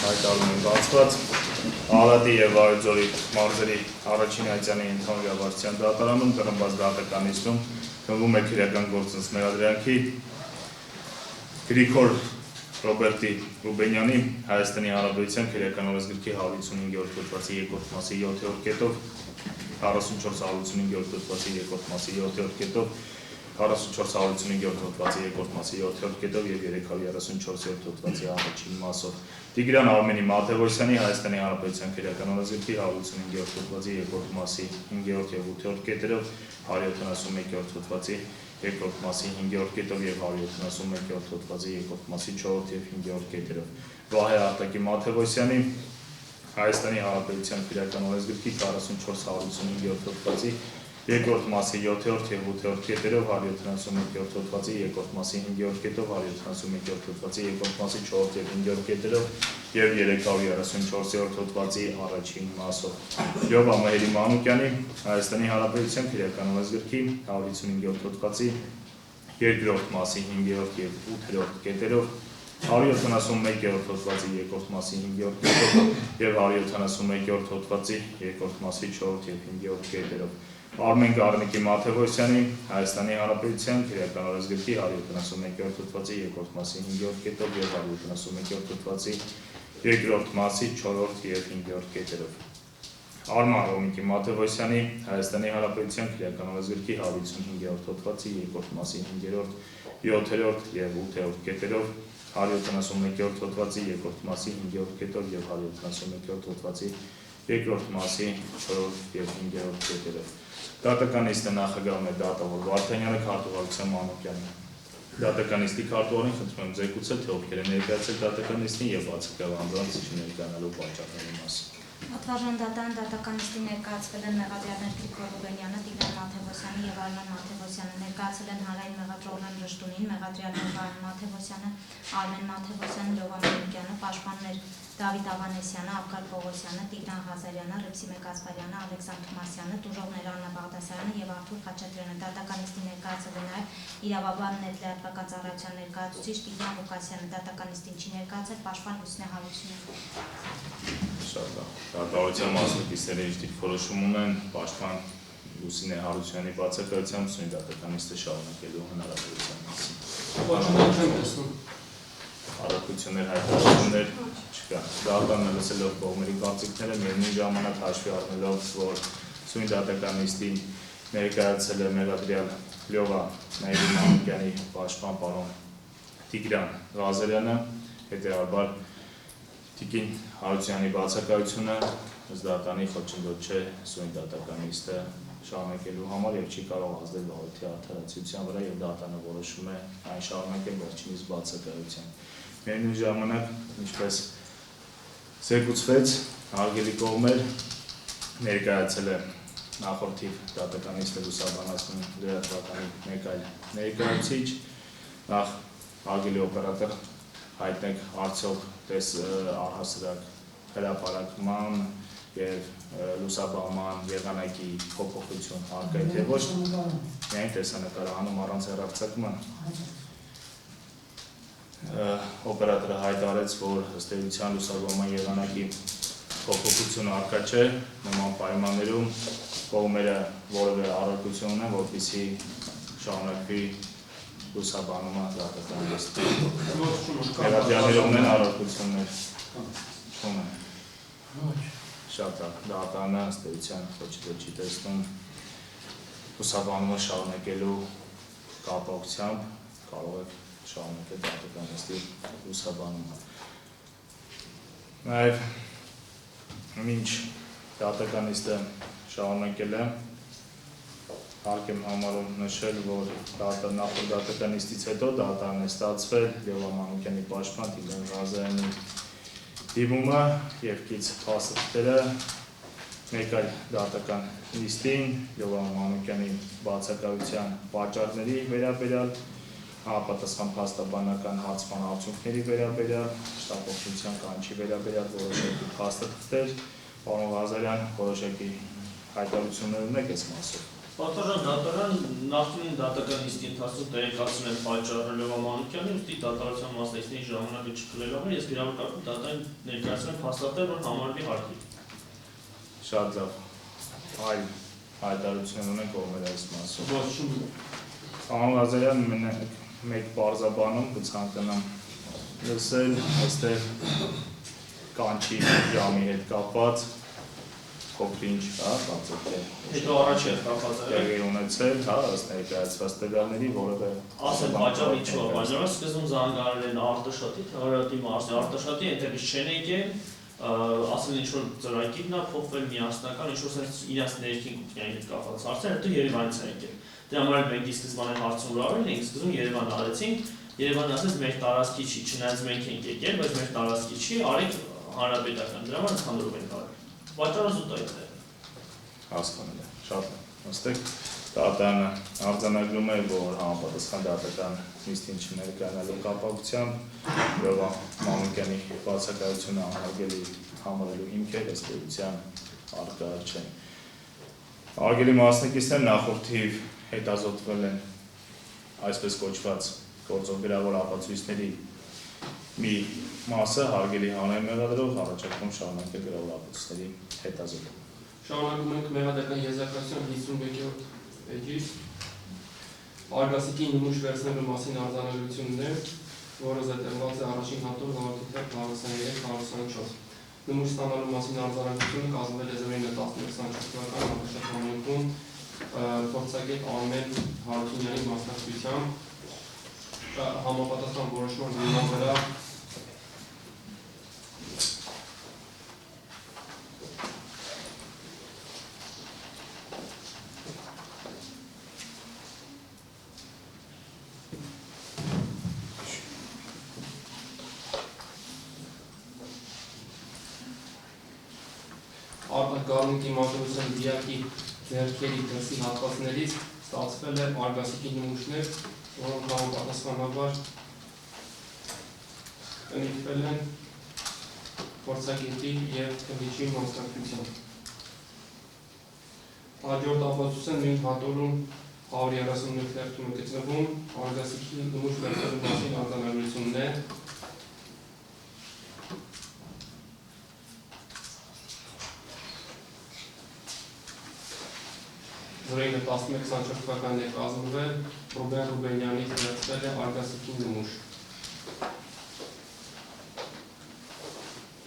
հայտարարում են բացված Արադի եւ Վարուձորի մարզերի առաջին այցյանի ընդհանուր ավարտության դատարանում տրմբած դատականիստում գնվում է քրեական գործընթաց մեղադրանքի Գրիգոր Ռոբերտի Ռուբենյանի Հայաստանի Հանրապետության քրեական օրենսգրքի 155-րդ հոդվածի 2-րդ մասի 7-րդ կետով 4455-րդ հոդվածի 2-րդ մասի 7-րդ կետով 4455-րդ հոդվածի 2-րդ մասի 7-րդ կետով եւ 334-րդ հոդվածի առաջին մասով Տիգրան Արմենի Մաթեոսյանի Հայաստանի Հանրապետության քրեական օրենսգրքի 155-րդ հոդվածի 2-րդ մասի 5-րդ եւ 8-րդ կետերով 171-րդ հոդվածի 2-րդ մասի 5-րդ կետով եւ 171-րդ հոդվածի 2-րդ մասի 4-րդ եւ 5-րդ կետերով Վահե Արտակի Մաթեոսյանի Հայաստանի Հանրապետության քրեական օրենսգրքի 4455-րդ հոդվածի 2-րդ մասի 7-րդ եւ 8-րդ կետերով 171-րդ հոդվածի 2-րդ մասի 5-րդ կետով 171-րդ հոդվածի 2-րդ մասի 4-րդ եւ 5-րդ կետերով եւ 334-րդ հոդվածի առաջին մասով Յով Ամահերի Մանուկյանի Հայաստանի Հանրապետության քրեական օրենսգրքի 155-րդ հոդվածի 2-րդ մասի 5-րդ եւ 8-րդ կետերով 171-րդ հոդվածի 2-րդ մասի 5-րդ կետով եւ 171-րդ հոդվածի 2-րդ մասի 4-րդ եւ 5-րդ կետերով Արմեն Գառնիկի Մաթեոսյանի Հայաստանի Հանրապետության քրեական օրենսգրքի 171-րդ հոդվածի 2-րդ մասի 5-րդ կետով եւ 171-րդ հոդվածի 2-րդ մասի 4-րդ եւ 5-րդ կետերով Արման Ռոմիկի Մաթեոսյանի Հայաստանի Հանրապետության քրեական օրենսգրքի 155-րդ հոդվածի 2-րդ մասի 5-րդ 7-րդ եւ 8-րդ կետերով 171-րդ հոդվածի 2-րդ մասի 5-րդ կետով եւ 171-րդ հոդվածի 2-րդ մասի 4-րդ եւ 5-րդ կետերով Դատականիստը նախագահում է դատավոր Վարդանյանը քարտուղարության Մանուկյանին Դատականիստի քարտուղարին խնդրում եմ զեկուցել թե ովքեր են ներկայացել դատականիստին եւ բացակայել անձանց չներկայանալու պատճառների մասին Ատվարժան դատարան դատականիստի ներկայացվել են մեղադրյալներ Գրիգոր Ռուբենյանը, Տիգրան Մաթեոսյանը եւ Արման Մաթեոսյանը, ներկայացել են հանրային մեղադրողներ Ռշտունին, մեղադրյալներ Վահե Մաթեոսյանը, Արմեն Մաթեոսյանը, Յով Ամահերյանը, պաշտպաններ Դավիթ Ավանեսյանը, Աբգար Պողոսյանը, Տիգրան Ղազարյանը, Ռիփսիմե Կասպարյանը, Ալեքսանդր Թոմասյանը, տուժողներ Աննա Բաղդասարյանը եւ Արթուր Խաչատրյանը, դատականիստի ներկայացել է նաեւ իրավաբան ներդրական ծառայության ներկայացուցիչ Տիգրան Ղուկասյանը, դատականիստին չի ներկայացել պաշտպան Լուսինե Հարությունյանը Շատ լավ։ Դատավարության մասնակիցները իր որոշում ունեն պաշտպան Լուսինե Հարությունյանի բացակայությամբ սույն դատականիստը շարունակելու հնարավորության մասին։ Առաքություններ հայտարարություններ չկա։ Դատարանը լսելով կողմերի կարծիքները միևնույն ժամանակ հաշվի առնելով, որ սույն դատականիստին ներկայացել է մեղադրյալ Լյովա Մանուկյանի պաշտպան պարոն Տիգրան Ղազարյանը, հետեւաբար Տիկին Հարությունյանի բացակայությունը ըստ դատանի խոչընդոտ չէ սույն դատականիստը շարունակելու համար եւ չի կարող ազդել վարույթի արդարացիության վրա եւ դատանը որոշում է այն շարունակել վերջինիս բացակայությամբ։ Միևնույն ժամանակ, ինչպես զեկուցվեց, հարգելի կողմեր ներկայացել է նախորդի դատականիստը լուսաբանացնում լրատվականի մեկ այլ ներկայացուցիչ, նախ հարգելի օպերատոր հայտնեք արդյոք առհասարակ հրապարակման եւ լուսաբանման եղանակի փոփոխություն արկա է թե ոչ միայն տեսանկարահանում առանց հեռարձակման օպերատորը հայտարարեց, որ ըստ էության լուսաբանման եղանակի փոփոխություն արկա չէ նման պայմաններում կողմերը որևէ առարկություն ունեն, որպեսզի շարունակվի լուսաբանումը դատականիստի մեղադրյալները ունեն առարկություններ չունեն շատ դատանը ըստ էության խոչընդոտ չի տեսնում լուսաբանումը շարունակելու կապակցությամբ կարող է շարունակել դատականիստի լուսաբանումը նաև մինչ դատականիստը շարունակել է Հարկ եմ համարում նշել, որ նախորդ դատականիստից հետո դատարան է ստացվել Յով Մանուկյանի պաշտպան Տիգրան Ղազարյանի դիմումը եւ կից փաստաթղթերը մեկ այլ դատականիստին Յով Մանուկյանի բացակայության պատճառների վերաբերյալ, համապատասխան փաստաբանական հարցման արդյունքների վերաբերյալ, շտապօգնության կանչի վերաբերյալ որոշակի փաստաթղթեր, պարոն Ղազարյան, որոշակի հայտարարություններ ունեք այս մասով։ Պատվիրան դատարան նախկին դատական իսկ ընթացքում տեղեկացնել պատճառը Լևոն Մանուկյանին, ուստի դատարության մասնակիցների ժամանակը չքլելով է, ես գրավակարգում դատարան ներկայացնեմ հաստատել, որ համարվի հարկի։ Շատ լավ։ Այլ հայտարարություն ունենք ողմեր այս մասով։ Ոչ, Պարոն Ղազարյան, մեկ պարզաբանում կցանկանամ լսել այստեղ կանչի ժամի հետ կապված փոքր-ինչ, հա, կարծեք թե Հետո առաջ է կապված տեղի ունեցել, հա, ըստ ներկայացված տվյալների որևէ ասել պատճառը ինչու է, պատճառը սկզբում զանգարել են Արտաշատի, Թաղարատի մարզի Արտաշատի, այնտեղից չեն եկել, ասել ինչ որ ծրագիրն է փոխվել միասնական, ինչ որ sense իրաց ներքին կուխնյայի հետ կապված հարցեր, հետո Երևանից են եկել։ Դրա համար մենք ի սկզբանե հարցում ուրարել ենք, սկզբում Երևան արեցինք, Երևանը ասեց մեր տարածքի չի, չնայած մենք ենք եկել, բայց մեր տարածքի չի, արեք հանրապետական, դրա համար ընդհանուր ենք արել։ Պատճառը զուտ այդտեղ։ հասկանալի է, շատ է։ Ըստեք դատարանը արձանագրում է, որ համապատասխան դատական նիստին չներկայանալու կապակցությամբ Լևոն Մանուկյանի բացակայությունը անհարգելի համարելու հիմքեր ըստ էության առկա չեն։ Արգելի մասնակիցներ նախորդ թիվ հետազոտվել են այսպես կոչված գործողագրավոր ապացույցների մի մասը հարգելի հանրային մեղադրող առաջարկում շարունակել գրավոր ապացույցների հետազոտում։ շարունակում ենք մեղադրական եզրակացության 51-րդ էջից արգասիքի նմուշ վերցնելու մասին արձանագրություններ, որը զետեղված է առաջին հատոր գաղութիթեր 43-44։ Նմուշ ստանալու մասին արձանագրությունը կազմվել է Զորինը 11-24 թվական Արտաշատ համայնքում փորձագետ Արմեն Հարությունյանի մասնակցությամբ համապատասխան որոշման հիման վրա Արտակառնիկի մատուցության դիակի ձեռքերի դրսի հատվածներից ստացվել է արգասիքի նմուշներ, որոնք համապատասխանաբար կնիքվել են փորձագետի և քննիչի մասնակցությամբ։ Հաջորդ ապացույցը նույն հատորում 131 թերթում է գտնվում, արգասիքի նմուշ վերցնելու մասին արձանագրությունն է։ Զորինը 11-24 թվականն է կազմվել, Ռուբեն Ռուբենյանից վերցվել է արգասիքի նմուշ։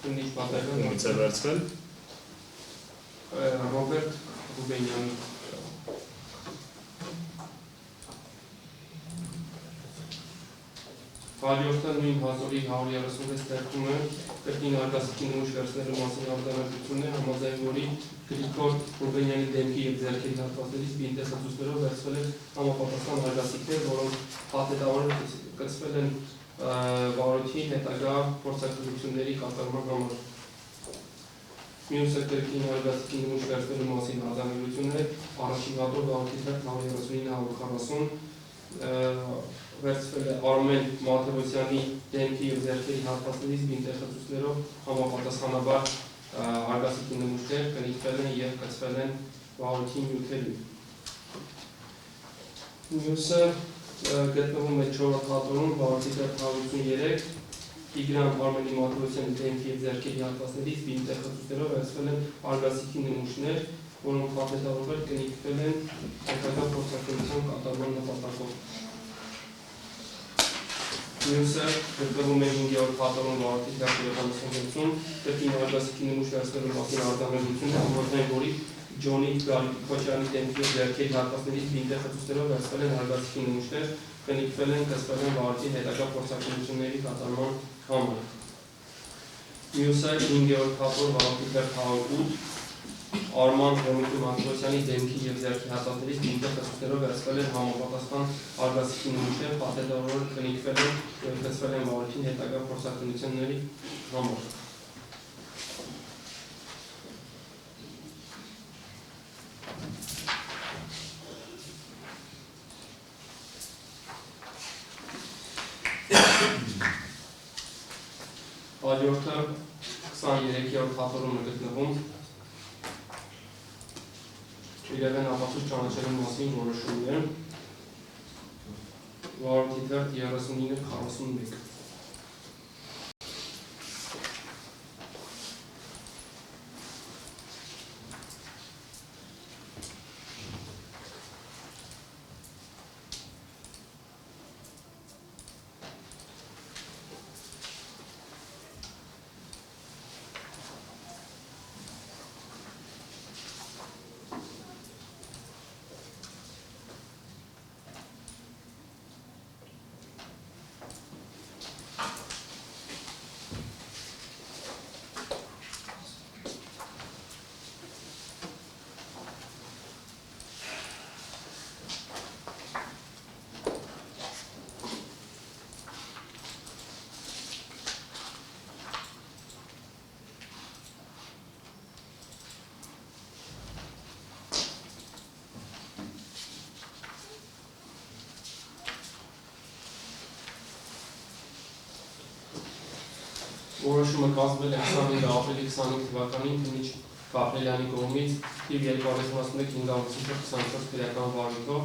Քննիչ պատերն Ումից է վերցվել։ Ռոբերտ Ռուբենյանի։ Հաջորդը նույն հազորի 136 թերթում է կրկին արգասիքի նմուշ վերցնելու մասին արձանագրությունն է, համաձայն որի Գրիգոր Ռուբենյանի դեմքի և ձեռքերի հատվածներից բինտեսացույցներով վերցվել են համապատասխան արգասիքներ, որոնք փաթեթավորել կցվել են վարորդի հետագա փորձարկությունների կատարման համար։ Մյուսը կրկին արգասիքի նմուշ վերցնելու մասին արձանագրությունն է, առաջին հատոր գաղութիթեր 139-140 վերցվել է Արմեն Մաթևոսյանի դեմքի և ձեռքերի հատվածներից բինտեսացույցներով համապատասխանաբար արգասիքի նմուշներ կնիքվել են և կցվել են վարորդի նյութերին։ Մյուսը գտնվում է 4-րդ հատորում վարորդիթեր 183 Տիգրան Արմենի Մաթևոսյանի դեմքի և ձեռքերի հատվածներից բինտեսացույցներով վերցվել են արգասիքի նմուշներ, որոնք փաթեթավորվել կնիքվել են հետագա փորձարկության կատարման նպատակով։ Մյուսը գտնվում է 5-րդ հատորում վարորդիթեր 350, կրկին արգասիքի նմուշ վերցնելու մասին արձանագրությունն է, համաձայն որի Ջոնի Քոչարյանի դեմքի և ձեռքերի հատվածներից բինտեսացույցներով վերցվել են արգասիքի նմուշներ, կնիքվել են կցվել են վարորդի հետագա փորձարկությունների կատարման համար։ Մյուսը 5-րդ հատոր վարորդիթեր 108 Արման Ռոմիկի Մաթևոսյանի դեմքի և ձեռքի հատվածներից բինտեսացույցներով վերցվել են համապատասխան արգասիքի նմուշներ, փաթեթավորել կնիքվել են և կցվել են վարորդին հետագա փորձարկությունների համար։ Հաջորդը 23-րդ հատորում է գտնվում իրեղեն ապացույց ճանաչելու մասին որոշումներ վարորդի թերթ 3941 Որոշումը կազմվել է 25 ապրիլի 25 թվականին Թունիչ Կապրելյանի կողմից թիվ 231-524 քրեական վարույթով,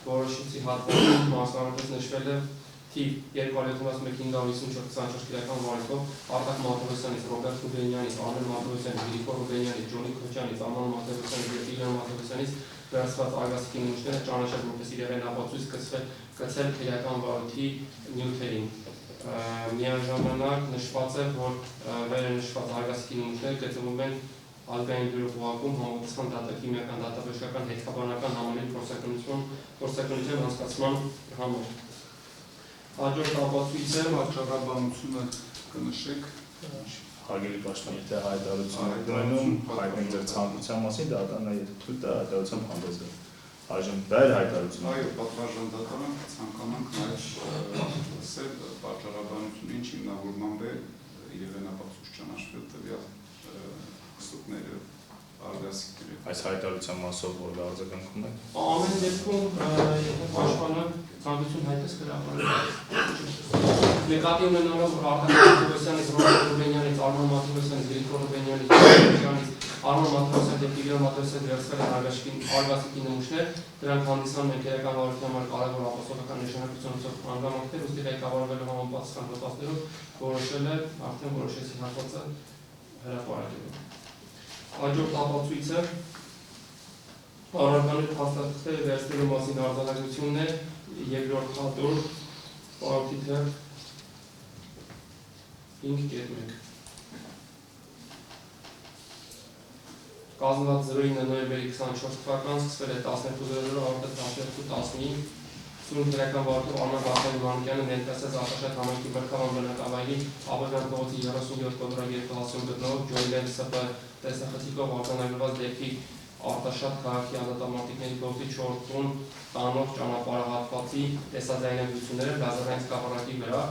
որոշիչի հատվածում մասնավորապես նշվել է թիվ 231-554 քրեական վարույթով Արտակ Մաթևոսյանից, Ռոբերտ Ռուբենյանից, Արմեն Մաթևոսյանից, Գրիգոր Ռուբենյանից, Ջոնի Քոչյանից, Աման Մաթևոսյանից և Տիգրան Մաթևոսյանից վերցված արգասիքի նմուշները ճանաչել որպես իրեղեն ապացույց կցել քրեական վարույթի նյութերին։ Միաժամանակ նշված է, որ վերը նշված արգասիքի նմուշները գտնվում են Ազգային բյուրոյում համապատասխան դատաքիմիական դատաբժշկական հետքաբանական համալիր փորձաքննության անցկացման համար։ Հաջորդ ապացույցը վաճառաբանությունը կնշեք։ Հարգելի պաշտպան, եթե հայտարարություն եք դնում, հայտնեք ձեր ցանկության մասին, դատարանը եթե թույլ տա հայտարարությամբ հանդես գալ։ Այժմ դա է հայտարարությունը։ Այո, պատվարժան դատարան ցանկանանք նաև ասել վաճառաբանությունը ինչ հիմնավորմամբ է իրեղեն ապացույց ճանաչվել տվյալ ստուկները արգասիքները։ Այս հայտարարության մասով որ արձագանքում եք։ ամեն դեպքում եթե պաշտպանը ցանկություն հայտես գրավորել։ Նկատի ունենալով որ Արտակ Մաթևոսյանից, Ռոբերտ Ռուբենյանից, Արման Մաթևոսյանից, Գրիգոր Ռուբենյանից, Արման Մաթևոսյանից և Տիգրան Մաթևոսյանից վերցվել են արգասիքի նմուշներ, դրանք հանդիսանում են քրեական վարույթի համար կարևոր ապաստոլական նշանակություն ունեցող հանգամանքներ, ուստի ղեկավարվելու համապատասխան հոդվածներով որոշել է արդեն որոշեցի հատվածը հրապարակելու։ Հաջորդ ապացույցը առարկաների փաստաթղթերը վերցնելու մասին արձանագրությունն է երկրորդ հատոր վարորդի թերթ 5.1 Կազմված 09 նոյեմբերի 24 թվական սկսվել է 12:00 արդեն 12:15 Սուրբ քրեական վարորդով Արման Վարդանյանը ներկայացրեց Արտաշատ համայնքի Բրքավան բնակավայրի Աբովյան փողոցի 37 կոդրագիր կլասում գտնվող Ջոյլեն ՍՊ տեսախցիկով արձանագրված դեպքի Արտաշատ քաղաքի ազատամարտիկների փողոցի 4 տուն տանող ճանապարհահատվածի տեսաձայնագրությունները լազերային սկավառակի վրա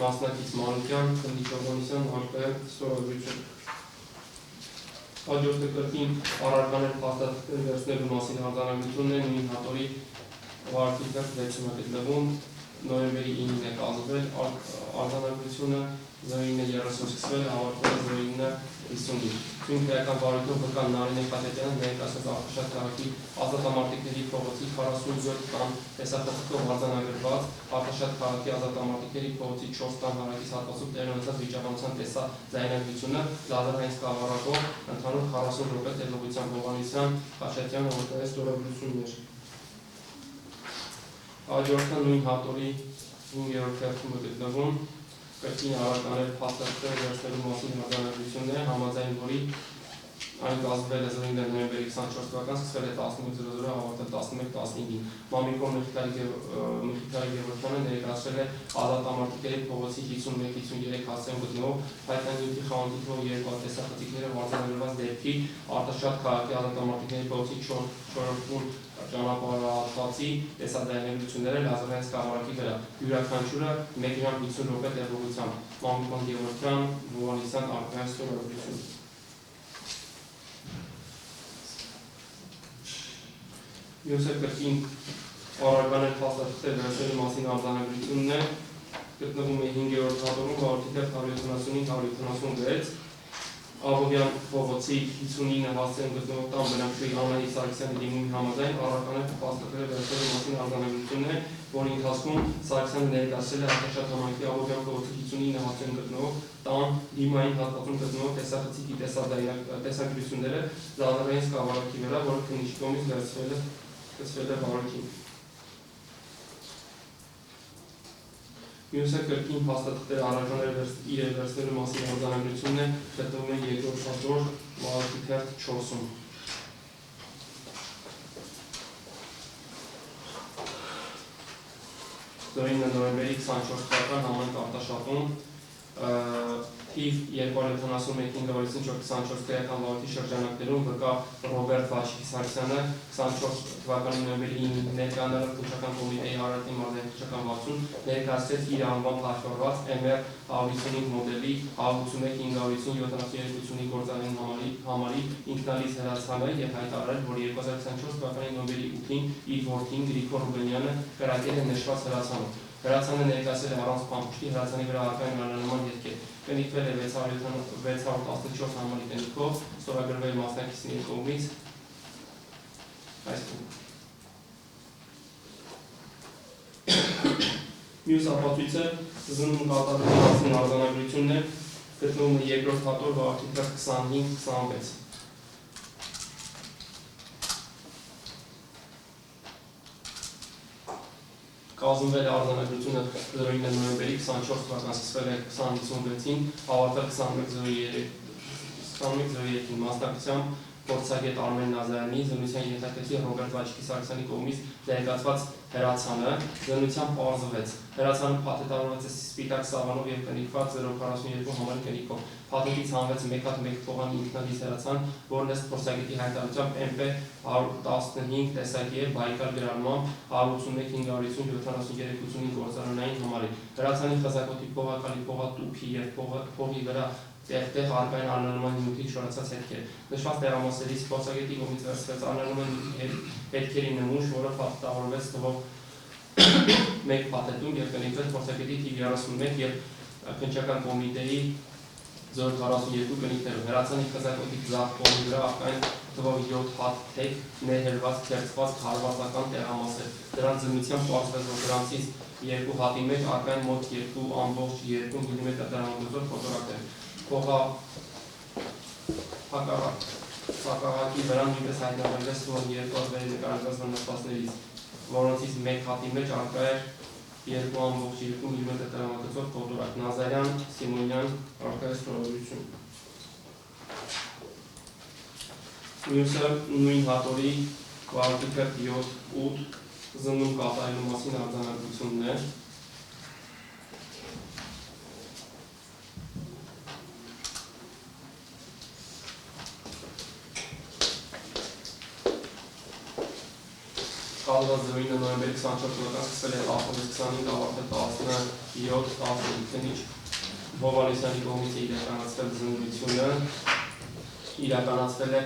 մասնակից Մանուկյան, Խնդիչ Օգոնիսյան, Հարկայր ստորագրություն։ Հաջորդը կրկին առարկաներ փաստաթղթեր վերցնելու մասին արձանագրությունն է նույն հատորի վարորդի թերթ 6-ը գտնվում նոյեմբերի 9-ին է կազմվել արձանագրությունը 09:30 սկսվել հավաքվել 09:50-ին։ Սույն քրեական վարույթով վկա Նարինե Խաչատյանը ներկայացրեց Արտաշատ քաղաքի ազատամարտիկների փողոցի 47 տան տեսախցիկով արձանագրված Արտաշատ քաղաքի ազատամարտիկների փողոցի 4 տան հարակից հատվածում տեղի ունեցած վիճաբանության տեսաձայնագրությունը լազերային սկավառակով ընդհանուր 40 րոպե տևողությամբ Հովհաննիսյան Խաչատյանը որտեղ ստորագրություններ։ Հաջորդը նույն հատորի 5-րդ թերթում գտնվում կրկին առարկաներ փաստաթղթեր վերցնելու մասին արձանագրությունն է, համաձայն որի այն կազմվել է 09 նոյեմբերի 24 թվական, սկսվել է 11:00, հավաքվել 11:15-ին։ Մամիկոն Մխիթարի Գևորգյանը ներկայացրել է ազատամարտիկների փողոցի 51-53 հասցեում գտնվող հայտնանյութի խանութիքով երկու տեսախցիկները արձանագրված դեպքի Արտաշատ քաղաքի ազատամարտիկների փողոցի 4-րդ տուն ճանապարհահատվածի տեսաձայնագրությունները լազերային սկավառակի վրա, յուրաքանչյուրը 1 ժամ 50 րոպե տևողությամբ, Մամիկոն Գևորգյան, Հովհաննիսյան Արկայր ստորագրություն։ Մյուսը կրկին առարկաներ փաստաթղթեր վերցնելու մասին արձանագրությունն է, գտնվում է 5-րդ հատորում վարորդի թերթ 175-176 Աբովյան փողոցի 59 հասցեն գտնվող տան բնակչուհի Անահիտ Սարգսյանի դիմումի համաձայն առարկանը փաստագրել վերցրել մասին արձանագրությունն է, որի ընթացքում Սարգսյանը ներկայացրել է Արտաշատ համայնքի Աբովյան փողոցի 59 հասցեն գտնվող տան դիմային հատվածում գտնվող տեսախցիկի տեսագրությունները զարդարային սկավառակի վրա, որը քննիչի կողմից վերցվել է վարակին։ Մյուսը կրկին փաստաթղթերը առանձնարել իրեր վերցնելու մասին արձանագրությունն է, գտնվում է երկրորդ պատժոր մաղաքի թերթ 4-ում։ Զորին նոյեմբերի 24 թվական համայնք Արտաշատում թիվ 271-524 քրեական վարորդի շրջանակներում վկա Ռոբերտ Վաչկի Սարգսյանը 24 թվականի նոյեմբերի 9-ին ներկայանալով Քննչական կոմիտեի Արարատի մարզահետքչական վարչություն ներկայացրեց իր անվամբ հաշվառված MR 155 մոդելի 181-550-73 գործարանի համարի ինքնալիz հրացանը եւ հայտարարել, որ 2024 թվականի նոյեմբերի 8-ին իր որդին Գրիգոր Ռուբենյանը կրակել է նշված հրացանով։ Հրացանը ներկայացել է առանց փամփուշտի, հրացանի վրա արկային անանման ետքեր։ Կնիկվել է 614 համարի կնիկով, ստորագրվել մասնակիցների կողմից այսպես։ Մյուս ապացույցը զննում կատարելու մասին արձանագրությունն է, գտնվում է երկրորդ հատոր վարորդի թերթ 25-26։ Կազմվել է արձանագրությունը 09 նոյեմբերի 24 թվական սկսվել է 2056-ին, ավարտվել 21:03-ին մասնակցությամբ փորձագետ Արմեն Նազարյանի զննության ենթարկեցի Ռոբերտ Վաչկի Սարգսյանի կողմից ներկայացված հրացանը, զննությամբ պարզվեց։ Հրացանը փաթեթավորված է սպիտակ սավանով եւ կնիկված 042 համարի կնիկով։ Փաթեթից հանվեց 1 հատ 1 փողանի ինքնալիz հրացան, որն ըստ փորձագետի հայտարարությամբ MP 115 տեսակի է բայկալ գրառմամբ 181-550-73 գործարանային համարի։ Հրացանի խզակոտի փողակալի փողատուփի եւ փողի վրա տեղ արկային անանման նյութի չորացած հետքեր։ Նշված տեղամասերից փորձագետի կողմից վերցվեց անանման հետքերի նմուշ, որը փաթեթավորվեց թվով 1 փաթեթում եւ կնիկվեց փորձագետի թիվ 31 եւ քննչական կոմիտեի 042 կնիկներով։ Հրացանի խզակոտի ձախ կողմի վրա արկային թվով 7 հատ թեք ներհրված քերծված քարվածական տեղամասեր։ Դրանց զննությամբ պարզվեց, որ դրանցից 2 հատի մեջ արկային մոտ 2.2 մմ դրամագծով ֆոտորակներ։ Փակաղակի վրա նույնպես հայտնաբերվեց թվով 2 հատ վերի նկարագրված վնասվածքներից, որոնցից 1 հատի մեջ արկա էր 2.2 մմ դրամագծով ֆոտորակ։ Նազարյան, Սիմոնյան, արկայի ստորագրություն։ Մյուսը նույն հատորի վարորդի թերթ 7-8 զննում կատարելու մասին արձանագրությունն է։ Կալված 09 նոյեմբերի 24 թվական սկսվել է 16-25 ավարտել 17-15 քննիչ Հովհաննիսյանի կողմից իրականացվել զննությունը իրականացվել է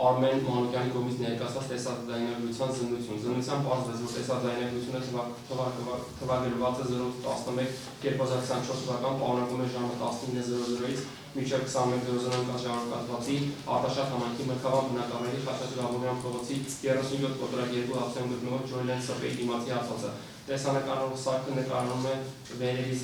Արմեն Մանուկյանի կողմից ներկայացված տեսաձայնագրության զննություն։ Զննության պարզվեց, որ տեսաձայնագրությունը թվագրված է 011-2024 թվական պարունակում է ժամը 19:00-ից մինչև 21:00 ընկած ժամանակահատվածի Արտաշատ համայնքի Մրգավան բնակավայրի Խաչատրի Աբովյան փողոցի 37 կոտրակ 2 հատվածում գտնվող Ջոյլեն սրբեի դիմացի հատվածը։ Տեսանկարող սարքը նկարանում է վերևից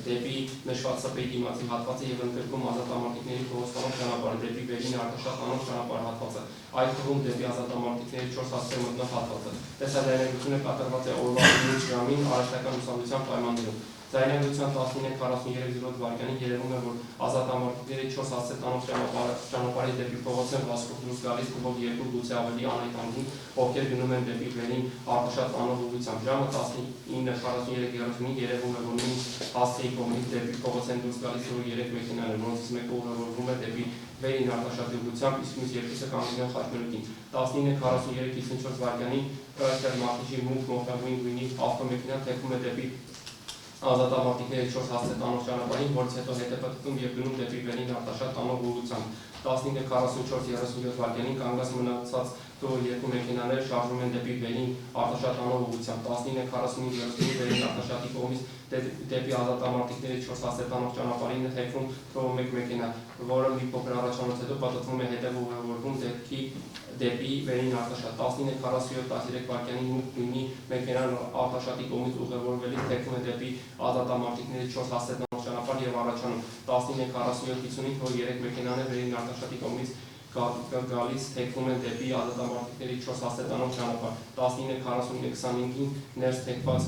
դեպի նշված սրբեի դիմացի հատվածը եւ ընդգրկում ազատամարտիկների փողոցանոց ճանապարհը դեպի վերին Արտաշատ անող ճանապարհ հատվածը, այդ թվում դեպի ազատամարտիկների 4 հատվածի մտնող հատվածը։ Տեսաձայնագրությունը կատարված է օրվա 9 ժամին արհեստական ուսումնության պայմաններում։ Ձայնագրության 19:43 վայրկյանին երևում է, որ ազատամարտիկների 4 հատվածի տանող ճանապարհի դեպի փողոց են վազքով դուրս գալիս թվով 2 գուցե ավելի անհայտանքին, ովքեր գնում են դեպի վերին Արտաշատ անող ուղղությամբ։ Ժամը 19:43-ին երևում է, որ նույն հասցեի կողմից դեպի փողոց են դուրս գալիս թվով 3 մեքենաներ, որոնցից մեկը ուղևորվում է դեպի վերին Արտաշատի ուղղությամբ, իսկ մյուս երկուսը կանգնում են Խաչմերուկին։ 19:43-54 վայրկյանին Կրակյալ Մարտիշի մուգ մոխրագույն գույնի ավտոմեքենան թեքվում է դեպի ազատամարտիկների 4 հատվածի տանող ճանապարհին, որից հետո հետապնդում եւ գնում դեպի վերին Արտաշատ տանող ուղղությամբ։ 19:44-37 վայրկյանին կանգնած մնացած թվով 2 մեքենաներ շարժվում են դեպի վերին Արտաշատ տանող ուղղությամբ։ 19:45-30 վերին Արտաշատի կողմից դեպի ազատամարտիկների 4 հատվածի տանող ճանապարհին է թեքվում թվով 1 մեքենա, որը մի փոքր առաջանոց հետո պատտվում է հետևը ուղևորվում դեպի վերին արտաշատ 19:47 վայրկյանին մուտք ունի մեքենան արտաշատի կողմից ուղևորվելիս թեքվում է դեպի ազատամարտիկների 4 հաստատանող ճանապարհ եւ առաջանում 19:47-55, որ 3 մեքենաներ վերին արտաշատի կողմից գալիս թեքվում են դեպի ազատամարտիկների 4 հաստատանող ճանապարհ 19:49-25-ին ներս թեքված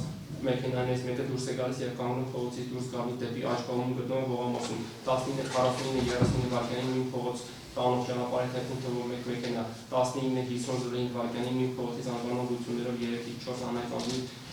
մեքենաներից մեկը դուրս է գալիս եւ կանգնում փողոցից դուրս գալու դեպի աջ կողմում գտնվող Հողամասում 19:49-30 վայրկյանին նույն փողոց տանող ճանապարհի թեքվում թվով մեկ մեքենա 19:50 վայրկյանին նույն փողոցից անվանող գույություններով 3-ից 4 անհայտ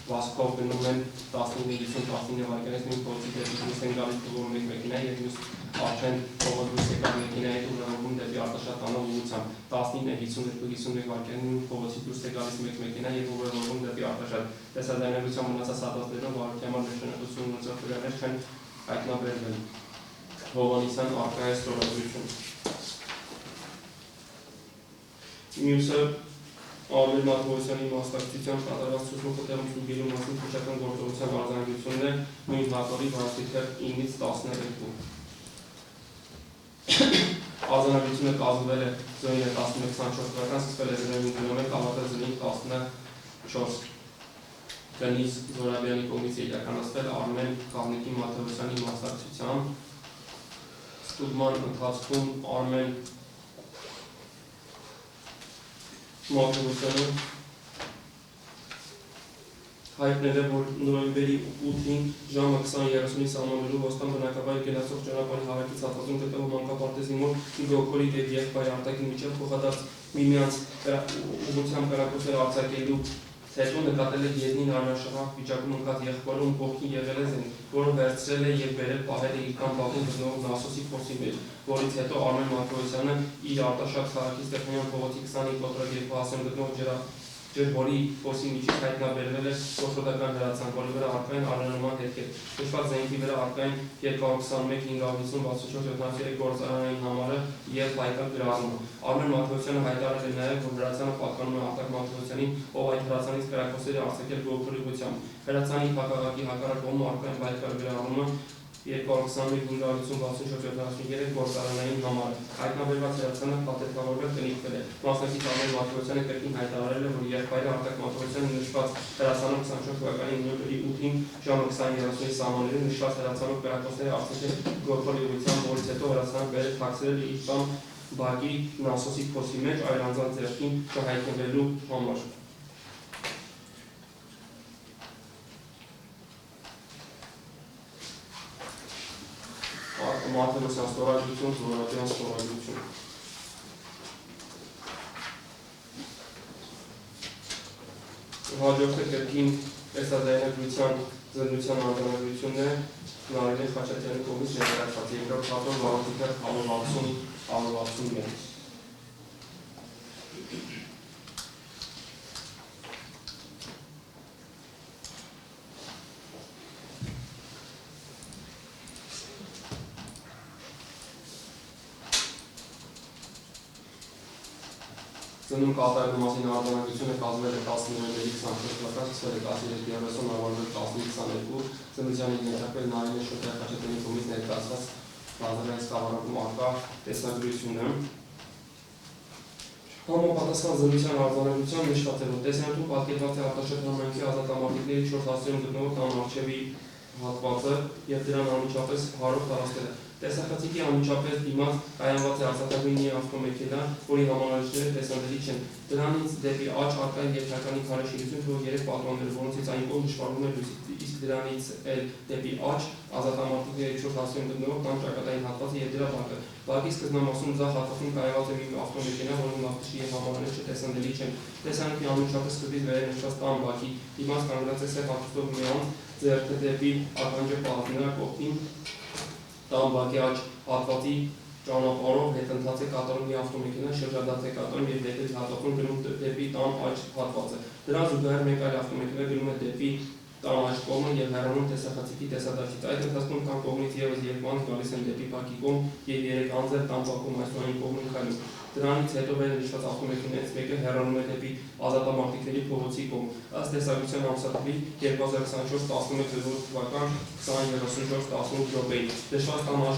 վազքով գնում են 19:50-19 վայրկյանից նույն փողոցից դեպի դուրս են գալիս թվով մեկ մեքենա եւ մյուս արդեն փողոց դուրս եկած մեքենայի հետ ուղղվում դեպի արտաշատ տանող ուղղությամբ 19:52-53 վայրկյանին նույն փողոցից դուրս է գալիս մեկ մեքենա եւ ուղղվում դեպի արտաշատ տեսադայնագրության մնացած հատվածներում վարորդյաման նշանակություն ունեցող վրաներ չեն հայտնաբերվել Հովհաննիսյան արկայ ստորագրություն մյուսը Արմեն Մաթևոսյանի մասնակցությամբ կատարված ցուցմունքների ստուգելու մասին քրեական գործողության արձանագրությունն է նույն հատորի վարորդիքը 9-ից 12 Արձանագրությունը կազմվել է զոյին 11-24 թվական, սկսվել է 9 կիլոմետր, ավարտել զոյին 14 Գնիս Զորաբյանի կողմից իրականացվել Արմեն Կավնիկի Մաթևոսյանի մասնակցությամբ ստուգման ընթացքում Արմեն Մաթևոսյանը հայտնել է, որ նոյեմբերի 8-ին ժամը 20:30-ի սահմանվելու ոստան բնակավայր գնացող ճանապարհի հարակից հատվածում գտնվող մանկապարտեզի մոտ Գոգոլի եւ եղբայր Արտակի միջև փոխադարձ միմյանց ուղղությամբ կրակոցներ արձակելու հետո նկատել է եզնին անաշխարհ վիճակում ընկած եղբայրը ում կողքին եղել է զեն, որը վերցրել է եւ բերել պահել է իր կամ բաղում գտնվող նասոսի փոսի մեջ, որից հետո Արմեն Մաթևոսյանը իր արտաշատ քաղաքի Ստեփանյան փողոցի 25-2 հասցեն գտնվող ջրբորի փոսի միջից հայտնաբերվել է ոստական հրացանք, որի վրա արկային անանման հետքեր։ Նշված զենքի վրա արկային 221-550-64-73 գործարանային համարը եւ հայկական գրառումը։ Արմեն Մաթևոսյանը հայտարարել է նաեւ, որ հրացանը պատկանում է Արտակ Մաթևոսյանին, ով այդ հրացանից կրակոցներ է արձակել գողքերի ուղղությամբ։ Հրացանի փակաղակի հակառակ կողմը արկային բայկար գրառումը 221-550-64-73 գործարանային համարը։ Հայտնաբերված հրացանը պատասխանատվորվել կնիքվել է։ Մասնակից Արմեն Մաթևոսյանը կրկին հայտարարել է, որ եղբայրը Արտակ Մաթևոսյանը նշված հրացանով 24 թվականի նոյեմբերի 8-ին ժամը 20:30-ի սահմաններում նշված հրացանով կրակոցներ արձակել Գորգոլի ուղղությամբ, որից հետո հրացանը բերել թաքցրել իր տան բակի նասոսի փոսի մեջ այլ անձանց ձեռքին չհայտնվելու համար։ Մաթևոսյան ստորագրություն, Զորաբյան ստորագրություն։ Հաջորդը կրկին տեսադայնագրության զրույցյան արձանագրությունն է Նարինե Խաչատյանի կողմից ներկայացված երկրորդ հատոր վարորդիքը 160-161։ Ծնում կատարելու մասին արձանագրությունը կազմվել է 10 նոյեմբերի 24 թվական, սկսվել է 13:30, ավարտվել 15:22, ծննդյան ենթարկվել Նարինե Խաչատյանի կողմից ներկայացված բազարային սկավառակում արկա տեսագրությունը։ Համապատասխան զրույցյան արձանագրության նշված է, որ տեսանյութում պատկերված է Արտաշատ համայնքի ազատամարտիկների 4 հասցեում գտնվող տան առջևի հատվածը եւ դրան անմիջապես հարով տարածքները։ Տեսախցիկի անմիջապես դիմաց կայանված է արծաթագույնի ավտոմեքենա, որի հamaրանիշները տեսանելի չեն։ Դրանից դեպի աջ արկային երկնականի քարե շինություն թվով 3 պատրաններ, որոնցից այն կողմ նշмарվում է լույսի, իսկ դրանից էլ դեպի աջ ազատամարտիկների 4 հասցեում գտնվող տան ճակատային հատվածը եւ դրա բակը։ Բակի սկզբնամասում ձախ հատվածում կայանված է մի ավտոմեքենա, որի նավթի եւ հamaրանիշը տեսանելի չեն։ Տեսանյութի անմիջապես սկզբից վեր նշված տան բակի դիմաց կանգնած է սև հագուստով մի անձ, ձեռքը դեպի ականջը պահած նրա կողքին տան բակի աջ հատվածի ճանապարհով հետընթաց է կատարում մի ավտոմեքենա, շրջադարձ է կատարում եւ դեպի հատվածում գնում դեպի տան աջ հատվածը։ Դրան զուգահեռ մեկ այլ ավտոմեքենա գնում է դեպի տան աջ կողմը եւ հեռանում տեսախցիկի տեսադարձից։ Այդ ընթացքում տան կողմից եւս երկու անձ գալիս են դեպի բակի կողմ եւ 3 անձեր տան բակում այսօրին կողմին քայլում։ Դրանից հետո վեր նշված ավտոմեքենայից մեկը հեռանում է դեպի ազատամարտիկների փողոցի կողմ։ Ըստ տեսագրության ամսաթվի 2024-11 թվական 20:34-18 րոպեին նշված տան աջ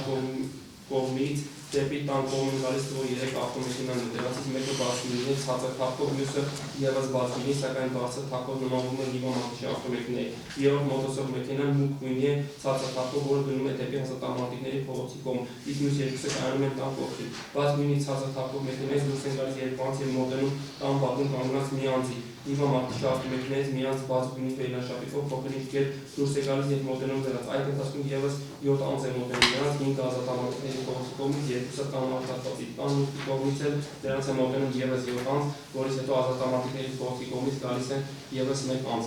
կողմից դեպի տան կողմին գալիս թվով 3 ավտոմեքենաներ, դրանցից մեկը բացվինի, ցածր թափով, մյուսը ևս բացվինի, սակայն բարձր թափով նմանվում է Լիվա Մարտիշի ավտոմեքենայի։ Երրորդ մոտոցով մեքենան մուգ գույնի է, ցածր թափով, որը գնում է դեպի հաստատամարտիկների փողոցի կողմ, իսկ մյուս երկուսը կայանում են տան կողքին։ Բաց գույնի ցածր թափով մեքենայից դուրս են գալիս երկու անձ և մոտենում տան բակում կանգնած մի անձի։ Լիվա Մարտիշի ավտոմեքենայից մի անձ բաց գույնի վերնաշապիկով փոքրինչ կետ դուրս է գալիս և մոտենում նրանց։ Այդ ընթացքում ևս 7 անձ է մոտենում նրանց, 5 ազատամարտիկների փողոցի կողմից, 2-ը տան մարտակվածի տան մուտքի կողմից էլ նրանց է մոտենում ևս 7 անձ, որից հետո ազատամարտիկների փողոցի կողմից գալիս են ևս 1 անձ։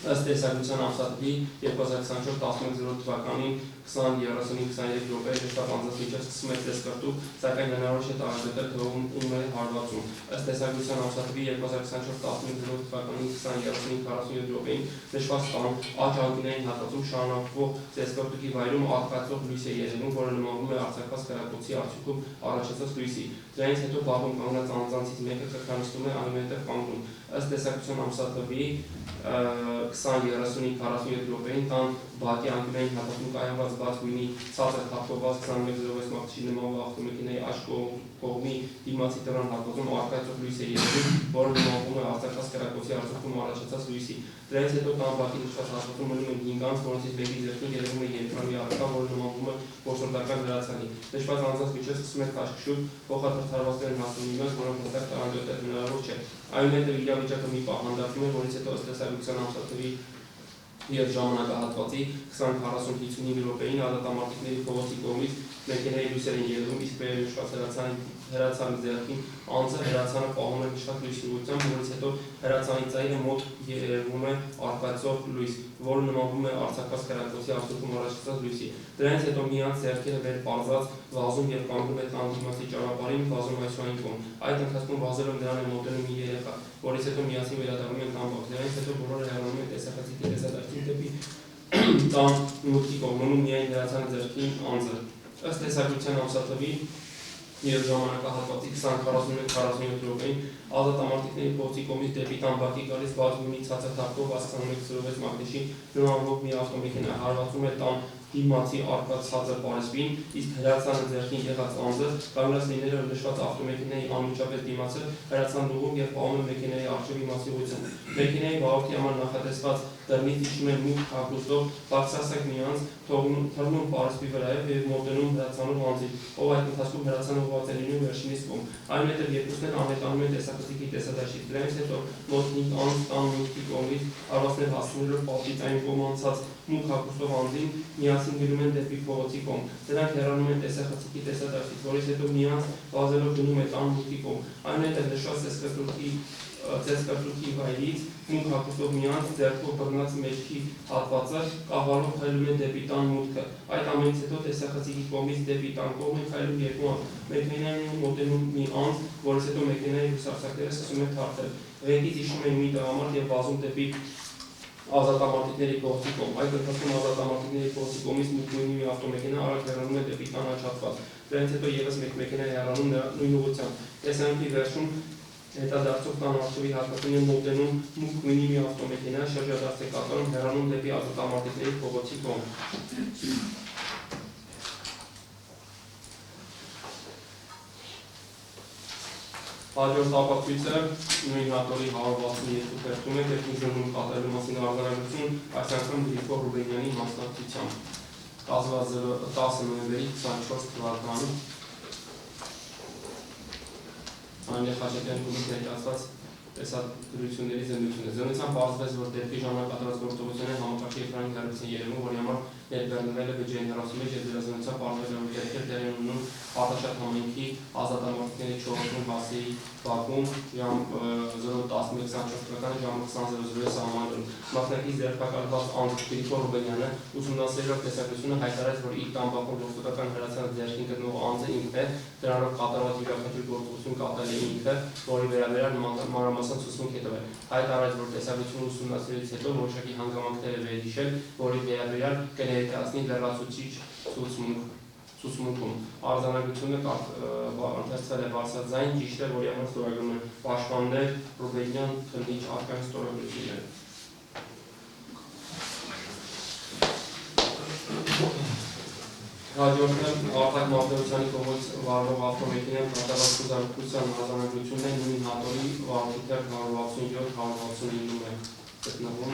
Ըստ տեսագրության ամսաթվի 2024-11 թվականին 20:35-23 րոպեի շտապ անձանց միջև սկսում է տեսկրտուկ, սակայն հնարավոր չէ տարածել թվում ում է հարվածում։ Ըստ տեսագրության ամսաթվի 2024-11 թվականին 20:35-47 րոպեին նշված տան աջ անկյունային հատվածում շարունակվող տեսկրտուկի վայրում արտացող լույս է երևում, որը նմանվում է արձակված կրակոցի արդյունքում առաջացած լույսի։ Դրանից հետո բակում կանգնած անձանցից մեկը կրկնստում է այնուհետև կանգնում։ Ըստ տեսագրության ամսաթվի 20:35-47 րոպեին տան բակի անկյունային հատվածում կայանված բաց գույնի ցածր թափով 2106 Մարտիշի նմանվող ավտոմեքենայի աջ կողմի դիմացի դռան հատվածում արկայծող լույս է երևում, որը նմանվում է արձակված կրակոցի արդյունքում առաջացած լույսի։ Դրանից հետո տան բակի նշված հատվածում մնում են 5 անձ, որոնցից մեկի ձեռքին երևում է երկրամի առարկա, որը նմանվում է որսորդական հրացանի։ Նշված անձանց միջև սկսում է քաշքշուկ, փոխադրթարվածներ են հասնում իրենց, որոնք հստակ տարանջատել հնարավոր չէ։ Այնուհետև իրավիճակը մի պահ հանդարտվում է, որից հետո ըստ տեսագրության ամսաթվի և ժամանակահատվածի 20:40-55 րոպեին ազատամարտիկների փողոցի կողմից մեքենայի լույսեր են երևում, իսկ վերնշված հրացանի ձեռքին անձը հրացանը պահում է նշված լույսի ուղղությամբ, որից հետո հրացանի ծայրը մոտ երևում է արկայծող լույս, որը նմանվում է արձակված կրակոցի արդյունքում առաջացած լույսի։ Դրանից հետո մի անձ ձեռքերը վեր պարզած վազում և կանգնում է տան դիմացի ճանապարհին, վազում այսուհային կողմ։ Այդ ընթացքում վազելով նրան է մոտենում մի երեխա, որից հետո միասին վերադառնում են տան բակ։ Դրանից հետո բոլորը հեռանում են տեսախցիկի տեսադարձին դեպի տան մուտքի կողմ, մնում միայն հրացանի ձեռքին անձը։ Ըստ տեսագրության ամսաթվի և ժամանակահատվածի 20:41-47 րոպեին ազատամարտիկների փողոցի կողմից դեպի տան բակի գալիս բաց գույնի ցածր թափով 2106 Մարտիշի նմանվող մի ավտոմեքենա հարվածում է տան դիմացի առկա ցածր պարիսպին, իսկ հրացանը ձեռքին եղած անձը կանգնած լինելով նշված ավտոմեքենայի անմիջապես դիմացը հրացանն ուղղում և պահում է մեքենայի առջևի մասի ուղղությամբ։ Մեքենայի վարորդի համար նախատեսված դռնից իջնում է մուգ հագուստով բարձրահասակ մի անձ, թռնում պարիսպի վրայով և մոտենում հրացանով անձին, ով այդ ընթացքում հրացանը ուղղված է լինում վերջինիս կողմ։ Այնուհետև երկուսն էլ անհետանում են տեսախցիկի տեսադաշտից։ Դրանից հետո մոտ 5 անձ տան մուտքի կողմից հարվածներ հասցնելով պատից այն կողմ անցած մուգ հագուստով անձին միասին գնում են դեպի փողոցի կողմ։ Դրանք հեռանում են տեսախցիկի տեսադաշտից, որից հետո մի անձ վազելով գնում է տան մուտքի կողմ։ Այնուհետև նշված տեսկրտուկի վայրից մուգ հագուստով մի անձ ձեռքով բռնած մեջքի հատվածը կաղալով քայլում է դեպի տան մուտքը։ Այդ ամենից հետո տեսախցիկի կողմից դեպի տան կողմ են քայլում երկու անձ։ Մեքենային մոտենում մի անձ, որից հետո մեքենայի լուսարձակները սկսում են թարթել։ Ղեկից իջնում են մի տղամարդ և վազում դեպի ազատամարտիկների փողոցի կողմ։ Այդ ընթացքում ազատամարտիկների փողոցի կողմից մուգ գույնի մի ավտոմեքենա արագ հեռանում է դեպի տան աջ հատված։ Դրանից հետո ևս մեկ մեքենա է հեռանում նույն ուղղությամբ։ Տեսանյութի վերջում հետադարձող տան առջևի հատվածին է մոտենում մուգ գույնի մի ավտոմեքենա, շրջադարձ է կատարում, հեռանում դեպի ազատամարտիկների փողոցի կողմ։ Հաջորդ ապացույցը նույն հատորի 162 թերթում է տեխնիկ զննում կատարելու մասին արձանագրություն, այս անգամ Գրիգոր Ռուբենյանի մասնակցությամբ։ Կազմված 10 նոյեմբերի 24 թվականի Անյա Խաչատյան գումից ներկայացված տեսագրությունների զննությունը։ Զննությամբ պարզվեց, որ դեպի ժամանակատարած գործողությունները համակարգի էկրանին հեռվից են երևում, որի համար ներբեռնվել է բջջային հեռացում մեջ և դրա զննությամբ պարզվել է, որ դեպքեր տեղի են ունենում Արտաշատ համայնքի ազատամարտիկների 4-ում հասեի բակում ժամ 0:11-24 թվականի ժամը 20:00-ի սահմաններում։ Մասնակից ձեռքբերված անձ Գրիգոր Ռուբենյանը ուսումնասիրելով տեսագրությունը հայտարարեց, որ իր տան բակում որսորդական հրացանը ձեռքին գտնող անձը ինքն է, դրանով կատարված յուրաքանչյուր գործողություն կատարել է ինքը, որի վերաբերյալ մանրամասն ցուցմունք է տվել։ Հայտարարեց, որ տեսագրությունը ուսումնասիրելուց հետո որոշակի հանգամանքներ է վերհիշել, որի վերաբերյալ կներկայացնի լրացուցիչ ցուցմունքում։ Արձանագրությունը ընթերցվել է բարձրաձայն, ճիշտ է, որի համար ստորագրում են պաշտպաններ Ռուբենյան, քննիչ, արկային ստորագրությունները։ Հաջորդը Արտակ Մարտիրոսյանի կողմից վարվող ավտոմեքենան կատարած խուզարկության արձանագրությունն է նույն հատորի վարորդի 167-169 է գտնվում։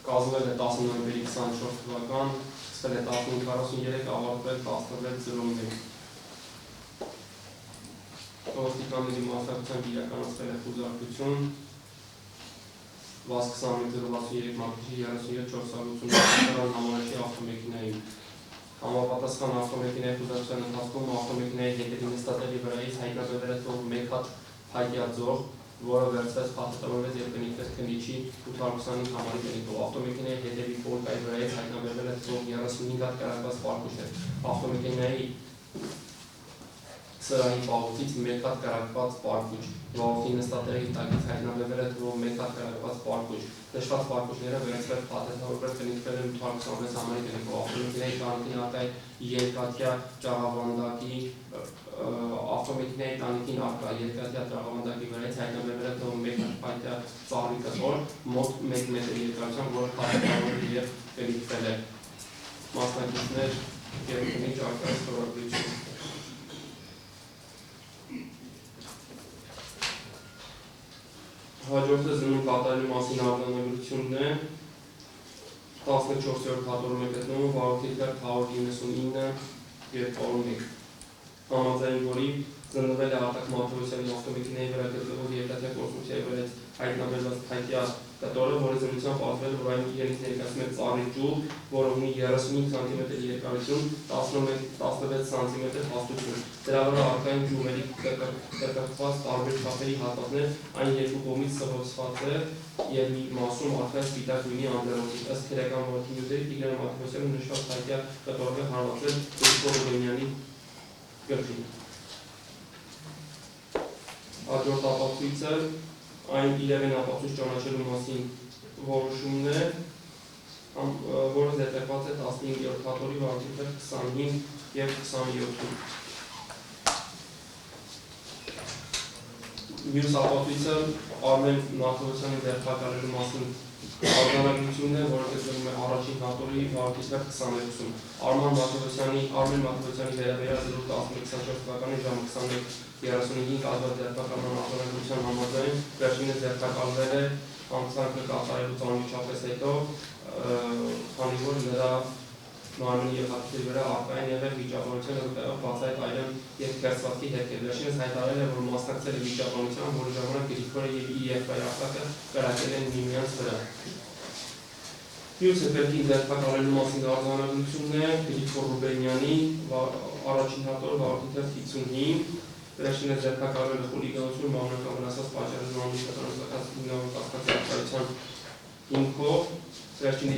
Կազմվել է 10 նոյեմբերի 24 թվական, սկսվել է 15:43, ավարտվել 16:01։ Ոստիկանների մասնակցությամբ իրականացվել է խուզարկություն ՎԱԶ 21-63 մարտի 37-480 համարժի ավտոմեքենային։ Համապատասխան ավտոմեքենայի խուզարկության ընթացքում ավտոմեքենայի հետևի նստատելի վրայից հայտնաբերվել է թող մեկ հատ փայտյա ձող, որը վերցվեց փաթեթավորվեց եւ կնիքվեց քննիչի 825 համարի կնիկով։ Ավտոմեքենայի հետևի ֆոլկայի վրայից հայտնաբերվել է թող 35 հատ կարակված պարկուշներ։ Ավտոմեքենայի սրահի պահոցից մեկ հատ կարակված պարկուճ, վաղորդի նստատեղի տակից հայտնաբերվել է թվով մեկ հատ կարակված պարկուճ։ Նշված պարկուճները վերցվել փաթեթավորվել կնիկվել են 826 համարի կնիկով։ Ավտոմեքենայի տանիքին արկա երկաթյա ճաղավանդակի ավտոմեքենայի տանիքին արկա երկաթյա ճաղավանդակի վրայից հայտնաբերվել է թվով մեկ հատ փայտյա ծաղրի կտոր, մոտ 1 մետր երկարությամբ, որը փաթեթավորվել եւ կնիկվել է։ Մասնակիցներ եւ քննիչ արկայի ստորագրություն։ Հաջորդը զննում կատարելու մասին արձանագրությունն է 14-րդ հատորում է գտնվում վարորդի 199-201 համաձայն որի զննվել է Արտակ Մարտիրոսյանի ավտոմեքենայի վրա գտնվող երկաթյա կոնստրուկցիայի վրայից հայտնաբերված փայտյա կտորը, որի զննությամբ պարզվել է, որ այն իրենից ներկայացնում է ծառի ջուր, որը ունի 35 սմ երկարություն, 16 սմ հաստություն։ Դրա վրա արկային ջուրերի կտրտված տարբեր չափերի հատվածներ, այն երկու կողմից սղոցված է եւ մի մասում արկա սպիտակ գույնի անդրոցի։ Ըստ քրեական որդինյութերի Տիգրան Մարտիրոսյանը նշված փայտյա կտորը հարվածել Գրիգոր Ռուբենյանի գլխին։ Հաջորդ ապացույցը այն իրավեն ապացույց ճանաչելու մասին որոշումն է, որը ձեռքբերված է 15-րդ հատորի վարորդի 25 եւ 27-ում։ Մյուս ապացույցը Արմեն Մարտիրոսյանի ձեռքբերելու մասին արձանագրությունն է, որը գտնվում է առաջին հատորի վարորդի 22-ում։ Արմեն Մարտիրոսյանի վերաբերյալ 11-24 թվականի ժամը 21:35 կազմված ձեռքբերման արձանագրության համաձայն վերջինս ձեռքբերվել է անցանքը կատարելուց անմիջապես հետո, քանի որ նրա մարմնի եւ հագուստի վրա արկա են եղել վիճաբանության վկայող բացահայտ այրան եւ քերծվածքի հետքեր։ Վերջինս հայտարարել է, որ մասնակցել է վիճաբանության, որի ժամանակ Գրիգորը եւ իր եղբայր Արտակը կրակել են միմյանց վրա։ Մյուսը վերջին ձեռքբերելու մասին արձանագրությունն է Գրիգոր Ռուբենյանի առաջին հատոր վարորդի 55 վերջինս ձեռքբերվել է խուլիգանություն բանական վնասված պատճառելու անմիջական հիմքով վերջինի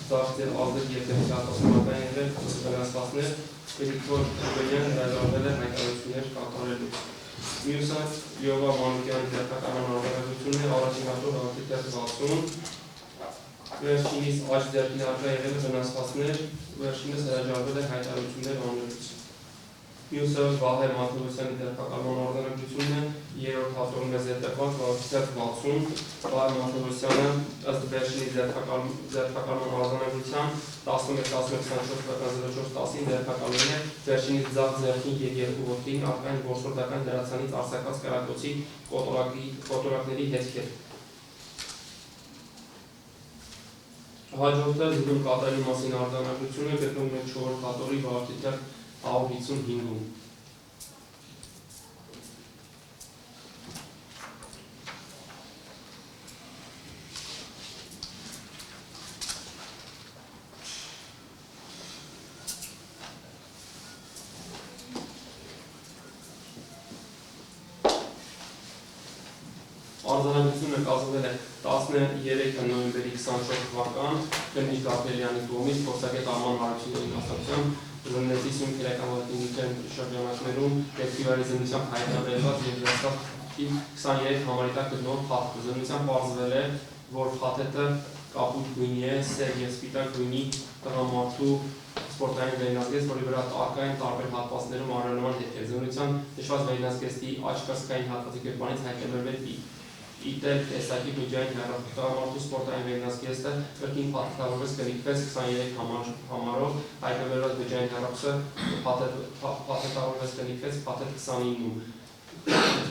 ծախսել ազդել երկրի հատասումական եղել վնասվածներ Գրիգոր Ռուբենյանը հրաժարվել է հայտարարություններ կատարելու։ Մյուսը Յովա Մանուկյանի ձեռքբերման արձանագրությունն է առաջին հատոր վարորդի 60 վերջինիս աջ ձեռքին արկա եղել է վնասվածներ, վերջինս հրաժարվել է հայտարարություններ անելուց։ Մյուսը Վահե Մարտիրոսյանի ձեռքբերման արձանագրությունն է երրորդ հատորում է ձեռքբերված վարորդի 60 Վահե Մարտիրոսյանը ըստ վերջինի ձեռքբերման արձանագրության 11-11-24-04-10-ին ձեռքբերվել է վերջինի ձախ ձեռքին եւ երկու ոտքին արկային որսորդական լրացանից արձակված կրակոցի կոտորակների հետքեր։ Հաջորդը զննում կատարելու մասին արձանագրությունը գտնվում է 4 հատորի վարորդի 155-ում։ Արձանագրությունը կազմվել է 13 նոյեմբերի 24 թվական Քննիչ Գաբրիելյանի կողմից փորձագետ Արման Հարությունյանի կազմակերպությամբ զննեցի սյուն քրեական վարդինության շրջանակներում դեպքերի զննությամբ հայտնաբերված եւ վերջնական 23 համարի տակ գտնվող փաթեթ։ Զննությամբ պարզվել է, որ փաթեթը կապույտ գույնի է, սև եւ սպիտակ գույնի տղամարդու սպորտային վերնազգեստ, որի վրա արկային տարբեր հատվածներում առանձնման հետքեր։ Զննությամբ նշված վերնազգեստի աջ կրծքային հատվածի գրպանից հայտնաբերվել Իտեր տեսակի բջջային հեռախոսահամարդու սպորտային վերնասկեստը կրկին փաթեթավորվեց կնիկվեց 23 համարով, հայտնվելով բջջային հեռախոսը փաթեթավորվեց կնիկվեց փաթեթ 29-ում։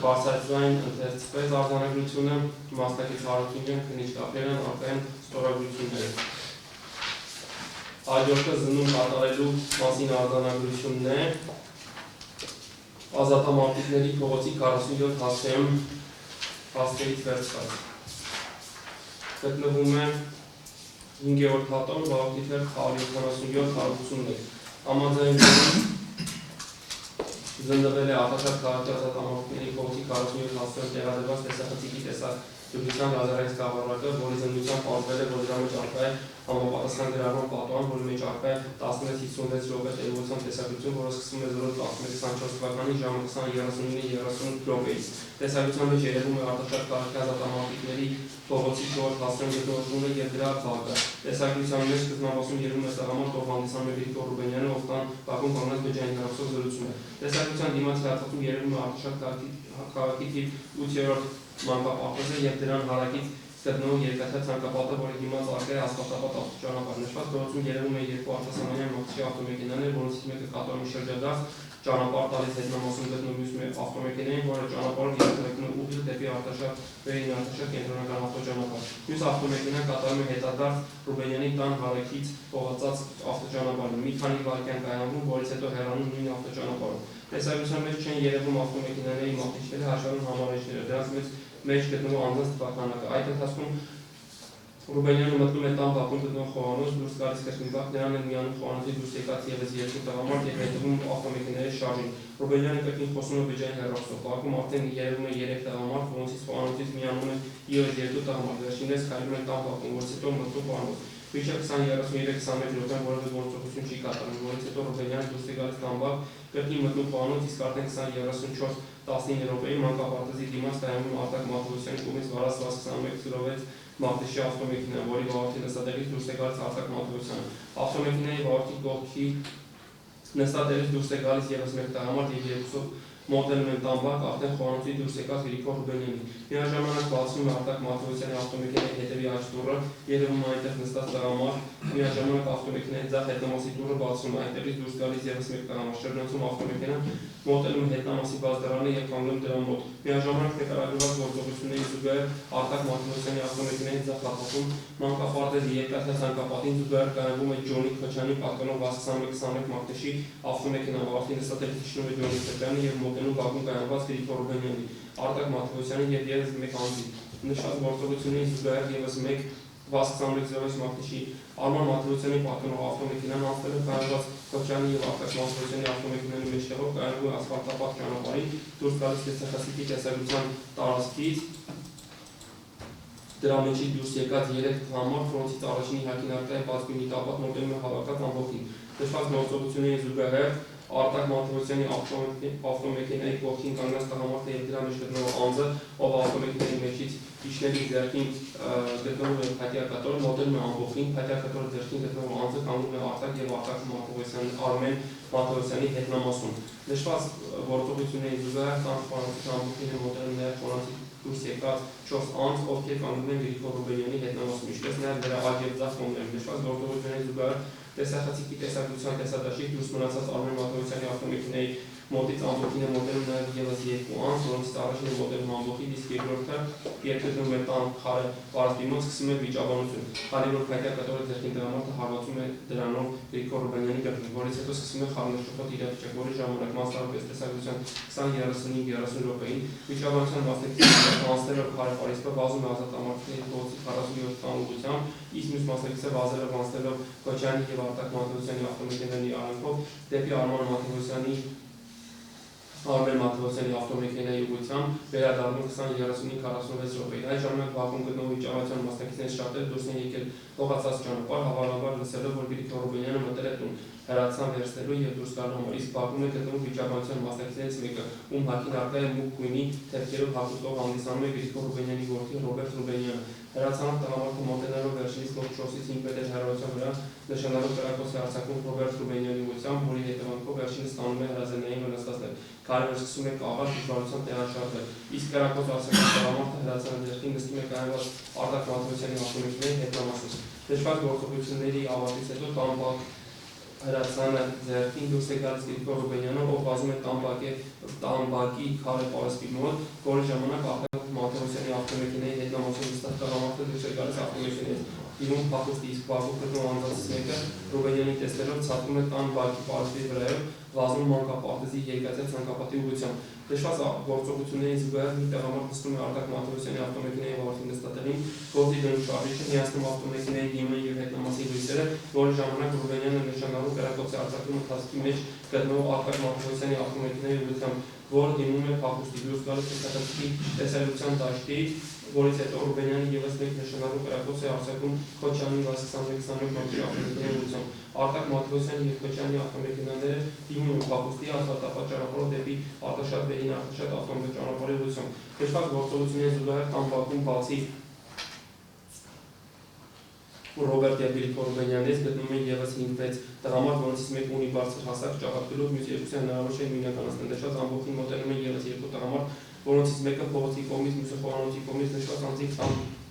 Բարձրաձայն ընթերցվեց արձանագրությունը, մասնակից Հարությունյան, քննիչ Գաբրիելյան, արկային ստորագրությունները։ Հաջորդը զննում կատարելու մասին արձանագրությունն է ազատամարտիկների փողոցի 47 հասցեից վերցված։ Գտնվում է 5-րդ հատոր, բաղորդի թերթ 177-181։ Համաձայն զնդվել է Արտաշատ քաղաքի ազատամարտիկների փողոցի 47 հասցեով տեղադրված տեսախցիկի տեսագրության լազերային սկավառակը, որի զննությամբ պարզվել է, որ դրա մեջ առկա է համապատասխան գրառման պատուհան, որի մեջ առկա է 16:56 րոպե տևության տեսագրություն, որը սկսվում է 0:11:24 թվականի ժամը 20:39:30 րոպեից։ Տեսագրության մեջ երևում է Արտաշատ քաղաքի ազատամարտիկների փողոցի 4 հասցեում գտնվելը եւ դրա բակը։ Տեսագրության մեջ սկզբնամասում երևում է սահմանդ, ով հանդիսանում է Վիկտոր Ռուբենյանը, ով տան բակում կանգնած բջջային հեռախոսով զրուցում է։ Տեսագրության դիմաց հատվածում երևում է Արտաշատ քաղաքի թիվ 8-րդ մանկապարտեզը եւ դրան հարակից գտնվող երկաթյա ցանկապատը, որի դիմաց առկա է ասֆալտապատ ավտոճանապարհ։ Նշված գործում երևում է երկու արտասահմանյան մոտիչի ավտոմեքենաներ, որոնցից մեկը կատարում է շրջադարձ ճանապարհ տալիս հետնամասում գտնվող մյուս ավտոմեքենային, որը ճանապարհով երկու ուղիղ դեպի Արտաշատ վերին Արտաշատ կենտրոնական ավտոճանապարհ։ Մյուս ավտոմեքենան կատարում է հետադարձ Ռուբենյանի տան հարակից փողոցած ավտոճանապարհը։ Մի քանի վայրկյան կայանվում, որից հետո հեռանում նույն ավտոճանապարհով։ Տեսագրության մեջ չեն երևում ավտոմեքենաների մատիչները, հաշվառում համարիչները, դրանց մեջ գտնվող անձանց թվականակը։ Այդ ընթացքում Ռուբենյանը մտնում է տան բակում գտնվող խոհանոց, դուրս գալիս կրկին բակ, նրան են միանում խոհանոցի դուրս եկած ևս երկու տղամարդ եւ հետևում ավտոմեքենաների շարժին։ Ռուբենյանը կրկին խոսում է բջջային հեռախոսով։ Բակում արդեն երևում է 3 տղամարդ, որոնցից խոհանոցից միանում է ևս երկու տղամարդ, վերջիններս քայլում են տան բակում, որից հետո մտնում խոհանոց։ Մինչև 20:33-21 րոպեն որևէ գործողություն չի կատարվում, որից հետո Ռուբենյանը դուրս է գալիս տան բակ, կրկին մտնում խոհանոց, իսկ արդեն 20:34-19 րոպեին մանկապարտեզի դիմաց կայանում Արտակ Մաթեոսյանի կողմից վարած 2106 մարտիշի ավտոմեքենա, որի վարորդի նստատեղից դուրս է գալիս Արտակ Մաթեոսյանը։ Ավտոմեքենայի վարորդի կողքի նստատեղից դուրս է գալիս ևս մեկ տղամարդ եւ երկուսով մոտենում են տան բակ, արդեն խոհանոցի դուրս եկած Գրիգոր Ռուբենյանի։ Միաժամանակ բացվում է Արտակ Մաթեոսյանի ավտոմեքենայի հետևի աջ դուռը, երևում է այնտեղ նստած տղամարդ, միաժամանակ ավտոմեքենայի ձախ հետնամասի դուռը բացվում է, այնտեղից դուրս գալիս ևս մեկ տղամարդ, շրջանցում ավտոմեքենան, մոտենում հետնամասի բազդարանը եւ կանգնում դրա մոտ։ Միաժամանակ նկարագրված գործողությունների զուգահեռ Արտակ Մաթեոսյանի ավտոմեքենայի ձախ հատվածում մանկապարտեզի երկաթյա ցանկապատին զուգահեռ կայանում է Ջոնի Քոչյանի պատկանող 2121 մարտիշի ավտոմեքենա, վարորդի նստատեղից իջնում է Ջոնի Քոչյանը եւ մոտենում բակում կայանված Գրիգոր Ռուբենյանի, Արտակ Մաթեոսյանի եւ ևս մեկ անձի։ Նշված գործողությունների զուգահեռ ևս մեկ 2106 մարտիշի Արման Մաթեոսյանի պատկանող ավտոմեքենան անցնելով կայանված Քոչյանի եւ Արտակ Մաթեոսյանի ավտոմեքենայի մեջտեղով կայանում է ասֆալտապատ ճանապարհին, դուրս գալիս տեսախցիկի տեսագրության տարածքից դրա մեջից դուրս եկած 3 տղամարդ, որոնցից առաջինի հակին առկա է բաց գույնի տապակ, մոտենում է հավաքած ամբողջին։ Նշված գործողությունների զուգահեռ Արտակ Մաթեոսյանի ավտոմեքենայի կողքին կանգնած տղամարդը եւ դրա մեջ գտնվող անձը, ով ավտոմեքենայի մեջից իջնելի ձեռքին գտնվում է փաթյա կտորը, մոտենում է ամբողջին, փաթյա կտորը ձեռքին գտնվող անձը կանգնում է Արտակ եւ Արտակ Մաթեոսյանի Արմեն Մաթեոսյանի հետնամասում։ Նշված գործողությունների զուգահեռ տան խոհանոցի ամբողջին է մոտենում նաեւ խոհանոցի դուրս եկած 4 անձ, ովքեր կանգնում են Գրիգոր Ռուբենյանի հետնամասում, ինչպես նաեւ դրա աջ եւ ձախ կողմերում։ Նշված գործողությունների զուգահեռ տեսախցիկի տեսագրության տեսադաշիկ դուրս մնացած Արմեն Մաթեոսյանի ավտոմեքենայի մոտից ամբողջին է մոտենում նաեւ ևս 2 անձ, որոնցից առաջինը մոտենում ամբողջին, իսկ երկրորդը երբ գտնվում է տան խարը պարզբիմոց սկսում է վիճաբանություն։ Քանի որ փայտյա կտորը ձեռքին տղամարդը հարվածում է դրանով Գրիգոր Ռուբենյանի գլխին, որից հետո սկսում է խառնաշփոթ իրավիճակ, որի ժամանակ մասնավորապես տեսագրության 20:35-30 րոպեին վիճաբանության մասնակիցները անցնելով խարը պարիսպը վազում է ազատամարտիկների փողոցի 47 տան ուղղությամբ, իսկ մյուս մասնակիցը վազելով անցնելով Քոչյանի եւ Արտակ Մաթեոսյանի ավտոմեքենայի արանքով դեպի Արման Մաթեոսյանի ավտոմեքենայի ուղղությամբ վերադառնում 20:35-46 րոպեին։ Այդ ժամանակ բակում գտնվող վիճաբանության մասնակիցներից շատերը դուրս են եկել փողացած ճանապարհ, հավանաբար լսելով, որ Գրիգոր Ռուբենյանը մտել է տուն հեռացան վերցնելու եւ դուրս գալու համար, իսկ բակում է գտնվում վիճաբանության մասնակիցներից մեկը, ում հակին առկա է մուգ գույնի թերքերով հագուստով հանդիսանում է Գրիգոր Ռուբենյանի որդի Ռոբերտ Ռուբենյանը։ Հրացանով տղամարդը մոտենալով վերջինից մոտ 4-ից 5 մետր հեռավորության վրա նշանալով կրակոցի արձակում Ռոբերտ Ռուբենյանի ուղղությամբ, որի հետևանքով վերջինս ստանում է հրազենային վնասվածքներ։ Կարևոր սկսում է կաղալ դժվարությամբ տեղաշարժվել։ Իսկ կրակոց արձակած տղամարդը հրացանի ձեռքին նստում է կայացված Արտակ Մաթևոսյանի ավտոմեքենայի հետնամասում։ Դժվար գործողությունների ավարտից հետո Տամբակ հրացանը ձեռքին դուրս է գալիս Գրիգոր Ռուբենյանը, ով վազում է Տամբակի քարե պարսպի մոտ, որի ժամանակ Արտակ Մաթևոսյանի ավտոմեքենայի հետնամասում նստած տղամարդը դուրս է գալիս ավտոմեքենայից։ Իրում փախուստի իսկ բակում գտնող անձանցից մեկը Ռուբենյանի տեսնելով ցատկում է Տամբակի պարսպի վրայով, վազում մանկապարտեզի երկաթյա ցանկապատի ուղղությամբ։ Դժվար գործողությունների զուգահեռ մի տղամարդ նստում է Արտակ Մաթևոսյանի ավտոմեքենայի վարորդի նստատեղին, գործի դնում շարժիչը միացնում ավտոմեքենայի դիմը եւ հետնամասի լույսերը, որի ժամանակ Ռուբենյանը նշանալով կրակոցի արձակում ընթացքի մեջ գտնող Արտակ Մաթևոսյանի ավտոմեքենայի ուղղությամբ, որը դիմում է փախուստի դուրս գալիս տեսակցի տեսայնության դաշտի, որից հետո Ռուբենյանը ևս մեկ նշանալով կրակոցի արձակում Քոչյանի 21-22 մոդելի ավտոմեքենայի ուղղությամբ։ Արտակ Մաթևոսյանի եւ Քոչյանի ավտոմեքենաները դիմում են փախուստի ասֆալտապատ ճանապարհով դեպի Արտաշատ Բերին Արտաշատ ավտոմեքենա ճանապարհի ուղղությամբ։ Դժվար գործողությունների զուգահեռ Տամբակում բացի Ռոբերտ եւ Գրիգոր Ռուբենյանից գտնում են ևս 5-6 տղամարդ, որոնցից մեկը ունի բարձր հասակ ճակատագրով, մյուս երկուսը հնարավոր չէ նույնականացնել։ Դժվար ամբողջին մոտենում են ևս 2 տղամարդ, որոնցից մեկը փողոցի կողմից, մյուսը խորանոցի կողմից նշված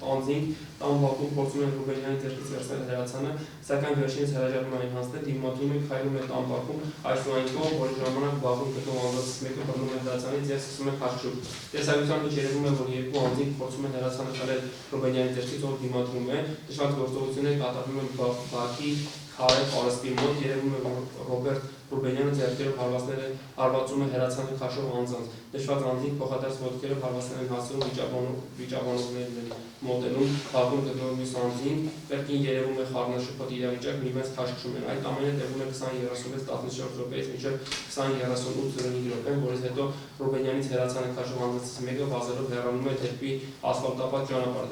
անձինք Տամբակում փորձում են Ռուբենյանի ձեռքից վերցնել հրացանը, սակայն վերջինս հրաժարվում է այն հանձնել, դիմադրում է քայլում է Տամբակում, այսուհետև որի ժամանակ բակում գտնող անձանցից մեկը բռնում է հրացանից եւ սկսում է քաշել։ Տեսակցության մեջ երևում է, որ երկու անձինք փորձում են հրացանը խլել Ռուբենյանի ձեռքից, ով դիմադրում է։ Դժվար գործողությունները կատարվում են բակի քարե պարսպի մոտ, երևում է, որ Ռոբերտ Ռուբենյանը ձեռքերով հարվածում է հրացանը քաշող անձանց։ Դժվար անձինք փոխադարձ ոտքերով հարվածներ են հասցնում վիճաբանողներն են մոտենում, բակում գտնող մյուս անձինք, կրկին երևում է խառնաշփոթ իրավիճակ, միմյանց քաշքշում են։ Այդ ամենը տևում է 20:36 րոպեից մինչև 20:38 րոպե, որից հետո Ռուբենյանից հրացանը քաշող անձանցից մեկը վազելով հեռանում է դեպի ասֆալտապատ ճանապարհ։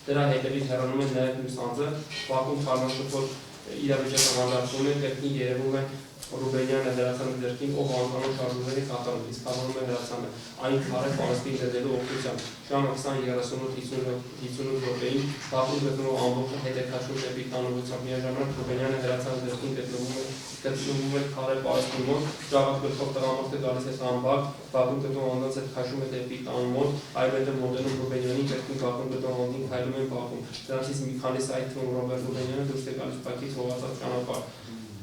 Դրա հետևից հեռանում է նաև մյուս անձը, բակում խառնաշփոթ իրավիճակը հանդարտվում է, կրկին երևում է Ռուբենյանը հրացանը ձեռքին, ով անկանոն շարժումների կատարում, իսկ հավանում է հրացանը այն քարե պարսպին դրելու օգնությամբ։ Ժամը 20:38 րոպեին բակում գտնվող ամբողջը հետ է քաշում դեպի տան ուղղությամբ, միաժամանակ Ռուբենյանը հրացանը ձեռքին գտնվում է քարե պարսպի մոտ, ճակատ գլխով տղամարդը գալիս է Տամբակ, բակում գտնվող անձանց հետ քաշում է դեպի տան մոտ, այլևս մոտենում Ռուբենյանին, կրկին բակում գտնվող անձինք քայլում են բակում։ Դրանցից մի քանիսը, այդ թվում Ռոբերտ Ռուբենյանը դուրս է գալիս բակից հողացած ճանապարհ։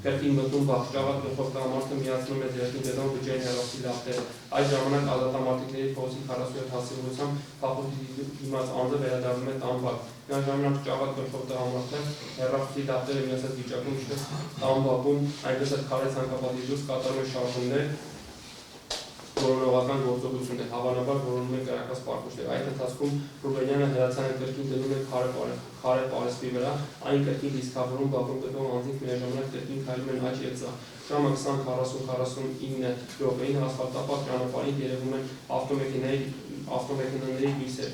Կրկին մտնում բակ, ճակատ գլխով տղամարդը միացնում է ձեռքին գտնող բջջային հեռախոսի լապտերը։ Այդ ժամանակ ազատամարտիկների փողոցի 47 հազարի ուղղությամբ փախուստի դիմաց անձը վերադառնում է Տամբակ։ Միան ժամանակ ճակատ գլխով տղամարդը հեռախոսի լապտերը միացած վիճակում իջնում Տամբակում, այնպես էլ քարե ցանկապատի դուրս կատարում է շարժումներ, որոնողական գործողություններ, հավանաբար որոնում են կրակած պարքուշներ։ Այդ ընթացքում Ռուբենյանը հրացանը կրկին դնում է քարե պարսպի վրա, այն կրկին դիսկավորում բակում գտնող անձինք միաժամանակ կրկին քայլում են աջ եւ ձախ։ Ժամը 20:40-49 րոպեին ասֆալտապատ ճանապարհին երևում են ավտոմեքենաների լույսեր,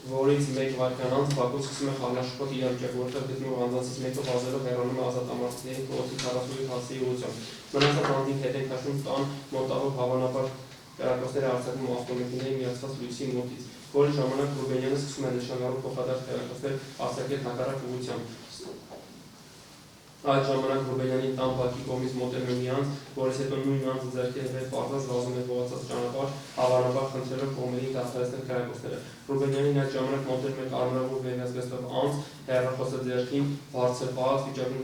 որից մեկ վայրկյան անց բակում սկսում է խառնաշփոթ իրավիճակ, որտեղ գտնվող անձանցից մեկը վազելով հեռանում է ազատամարտիկների փողոցի 47 հազարի ուղղությամբ։ Մնացած անձինք հետ են քաշում տան մոտավոր, հավանաբար կրակոցները արձակում ավտոմեքենայի միացված լույսի մոտից, որի ժամանակ Ռուբենյանը սկսում է նշանալով փոխադարձ կրակոցներ արձակել հակառակ ուղղությամբ։ Այդ ժամանակ Ռուբենյանի Տամբակի կողմից մոտենում է մի անձ, որից հետո նույն անձը ձեռքերի հետ պարտած վազում է հողացած ճանապարհ, հավանաբար խնդրելով կողմերին դադարեցնել կրակոցները։ Ռուբենյանին այդ ժամանակ մոտենում է կարմրավուն վերնազգեստով անձ, հեռախոսը ձեռքին, բարձր պահած վիճակում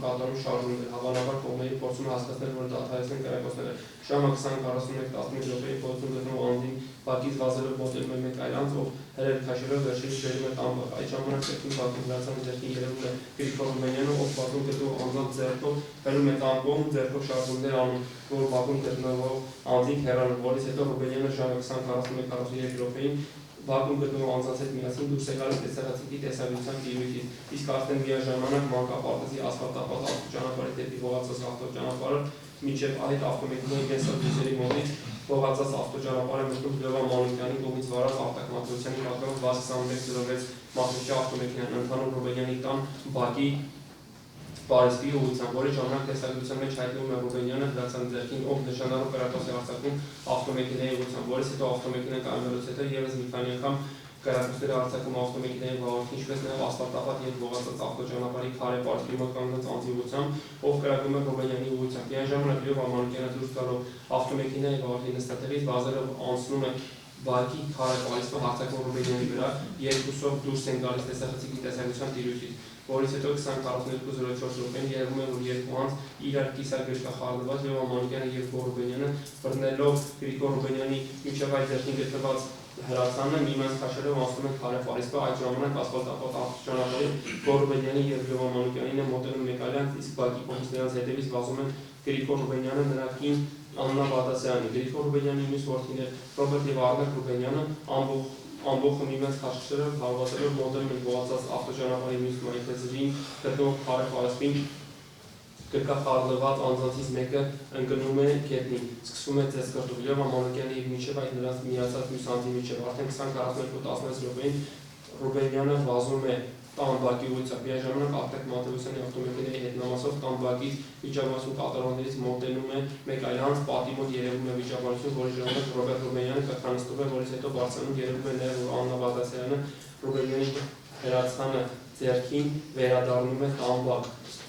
կատարում շարժումներ, հավանաբար կողմերին փորձում է հասկացնել, որ դադարեցնեն կրակոցները։ Ժամը 20:41 րոպեի փողոցում գտնվող անձին բակից վազելով մոտենում է մեկ այլ անձ, ով հրեր քաշելով վերջինս բերում է Տամբակ։ Այդ ժամանակ կրկին բակում հրացանի ձեռքին երևում է Գրիգոր Ռուբենյանը, ով բակում գտնվող անձանց ձեռքով բերում է տան կողմ, ձեռքով շարժումներ անում, որ բակում գտնվող անձինք հեռանում, որից հետո Ռուբենյանը ժամը 20:41-43 րոպեին բակում գտնվող անձանց հետ միասին դուրս է գալիս տեսարացիկի տեսագրության տիրույթից, իսկ արդեն միաժամանակ մանկապարտեզի ասֆալտապատ ավտոճանապարհի դեպի հողացած ավտոճանապարհը մինչև այդ ավտոմեքենայի կենսագրությունների մոտից հողացած ավտոճանապարհը մտնում Լևոն Մանուկյանի կողմից վարած Արտակ Մաթևոսյանի պատկերով 21:06 մարտի ավտոմեքենան ընթանում Ռուբենյանի տան բակի պարսպի ուղղությամբ, որի ժամանակ տեսագրության մեջ հայտնվում է Ռուբենյանը հրացանի ձեռքին, ով նշանալով կրակոցի արձակում ավտոմեքենայի ուղղությամբ, որից հետո ավտոմեքենան կայունելուց հետո ևս մի քանի անգամ Կայացուցիչների արձակում ավտոմեքենայի վարորդի, ինչպես նաև ասֆալտապատ և լողացած ավտոճանապարհի քարե պարսպի մոտ կանգնած անձի ուղղությամբ, ով կրակում է Ռուբենյանի ուղղությամբ։ Միայն ժամանակներով Ամանուկյանը դուրս գալով ավտոմեքենայի վարորդի նստատեղից վազելով անցնում է բակի քարե պարսպը հարձակվող Ռուբենյանի վրա, երկուսով դուրս են գալիս տեսախցիկի տեսակցության տիրույթից, որից հետո 20:42:04 րոպեին երևում է, որ երկու անձ իրար կիսագրեշկախառնված և Ամանուկյանը և Ռուբենյանը բռնելով Գրիգոր Ռուբենյանի մինչև այդ ձեռքին գտնված հրացանը միմյանց քաշելով անցնում են քարե պարսպը, այդ ժամանակ ասֆալտապատ ավտոճանապարհին Ռուբենյանի և Լևո Ամանուկյանին է մոտենում մեկ այլ անձ, իսկ բակի կողմից նրանց հետևից վազում են Գրիգոր Ռուբենյանը, նրա կին Աննա Բադասյանը, Գրիգոր Ռուբենյանի մյուս որդիներ Ռոբերտ և Արմեն Ռուբենյանը ամբողջը միմյանց քաշքշելով հարվածելով մոտենում են գողացած ավտոճանապարհի մյուս մայթեզրին գտնվող քարե պարսպին, գրկախառնված անձանցից մեկը ընկնում է գետնին, սկսվում է ծեսկրտում, Լևո Ամանուկյանի և մինչև այդ նրանց միացած մյուս անձի միջև արդեն 20:42:16 րոպեին Ռուբենյանը վազում է տան բակի ուղղությամբ, միաժամանակ Արտակ Մաթևոսյանի ավտոմեքենայի հետնամասով տան բակից վիճաբանություն կատարողներից մոտենում է մեկ այլ անձ, պատի մոտ երևում է վիճաբանություն, որի ժամանակ Ռոբերտ Ռուբենյանը կրկնստում է, որից հետո բարձրանում երևում է նաև, որ Աննա Բադասյանը Ռուբենյանի հրացանը ձեռքին վերադառնում է տան բակ։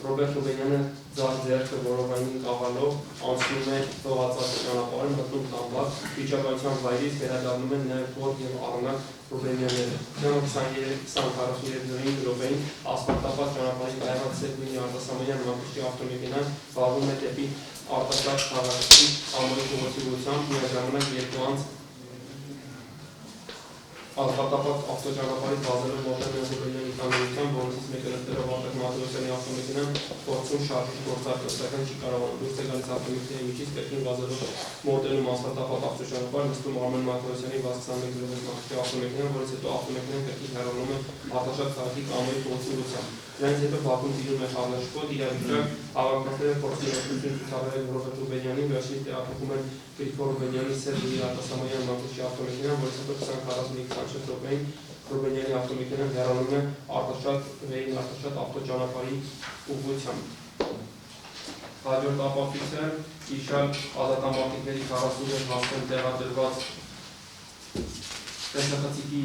Ռոբերտ Ռուբենյանը ձախ ձեռքը որովայնին կաղալով անցնում է լողացած ճանապարհին, մտնում տան բակ, վիճաբանության վայրից վերադառնում են նաև Գոր և Արնակ Ռուբենյանները։ Ժամը 20:43 րոպեին ասֆալտապատ ճանապարհի կայացած Սերգույնի Արտասամանյան մանկուշի ավտոմեքենան վազում է դեպի Արտաշատ քաղաքի Ամոյի փողոցի ուղղությամբ, միաժամանակ երկու անձ ասֆալտապատ ավտոճանապարհից վազելով մոտենում են Ռուբենյանի տան ուղղությամբ, որոնցից մեկը նստելով Արտակ Մաթևոսյանի ավտոմեքենան փորձում շարժիչ գործարք սակայն չի կարողանում դուրս է գալիս ավտոմեքենայի միջից, կրկին վազելով մոտենում ասֆալտապատ ավտոճանապարհ, նստում Արմեն Մաթևոսյանի 62106 մարտի ավտոմեքենան, որից հետո ավտոմեքենան կրկին հեռանում է Արտաշատ քաղաքի Ամոյի փողոցի ուղղությամբ։ Դրանից հետո բակում տիրում է խառնաշփոթ իրավիճակ, հավաքականները փորձում են ցուցաբերել Ռոբերտ Ռուբենյանին, վերջինս տեղափոխում են Գրիգոր Ռուբենյանի Սերգեյ Արտասամանյան մանկուշի ավտոմեքենան, որից հետո 20:45 րոպեին Ռուբենյանի ավտոմեքենան հեռանում է Արտաշատ Վեին Արտաշատ ավտոճանապարհի ուղղությամբ։ Հաջորդ ապացույցը իշալ ազատամարտիկների 46 հասցեն տեղադրված տեսախցիկի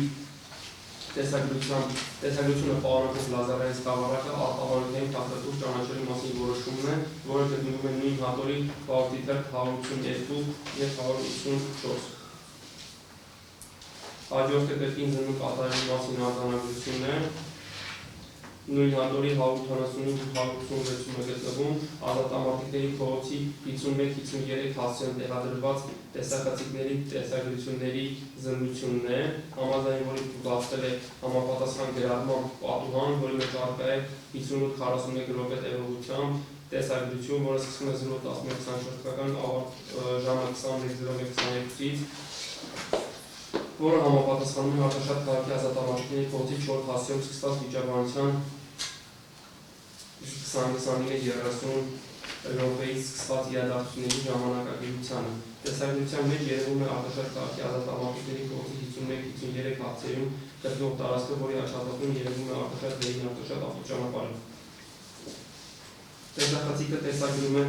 տեսագրությունը պարունակող Լազարյանց սկավառակը արտավարության թաքնտուր ճանաչելու մասին որոշումն է, որը գտնվում է նույն հատորի վարորդի թերթ 182 և 184։ Հաջորդը կրկին զննու կատարելու մասին արձանագրությունն է, նույն հատորի 185 ու 186-ում է գտնվում ազատամարտիկների փողոցի 51-53 հասցեում տեղադրված տեսախցիկների տեսագրությունների զննությունն է, համաձայն որի բացվել է համապատասխան գրառման պատուհան, որի մեջ առկա է 58-41 րոպե տևողությամբ տեսագրություն, որը սկսվում է 0:11:24 ժամը 21:01:22-ից, որը համապատասխանում է Արտաշատ քաղաքի ազատամարտիկների փողոցի 4 հասցեում սկսված վիճաբանության 20-30 րոպեից սկսված իրադարձությունների ժամանակագրությանը։ Տեսագրության մեջ երևում է Արտաշատ քաղաքի ազատամարտիկների փողոցի 51-53 հասցեում գտնվող տարածքը, որի աշխատանքում երևում է Արտաշատ Վեին Արտաշատ ավտոճանապարհը։ Տեսախցիկը տեսագրում է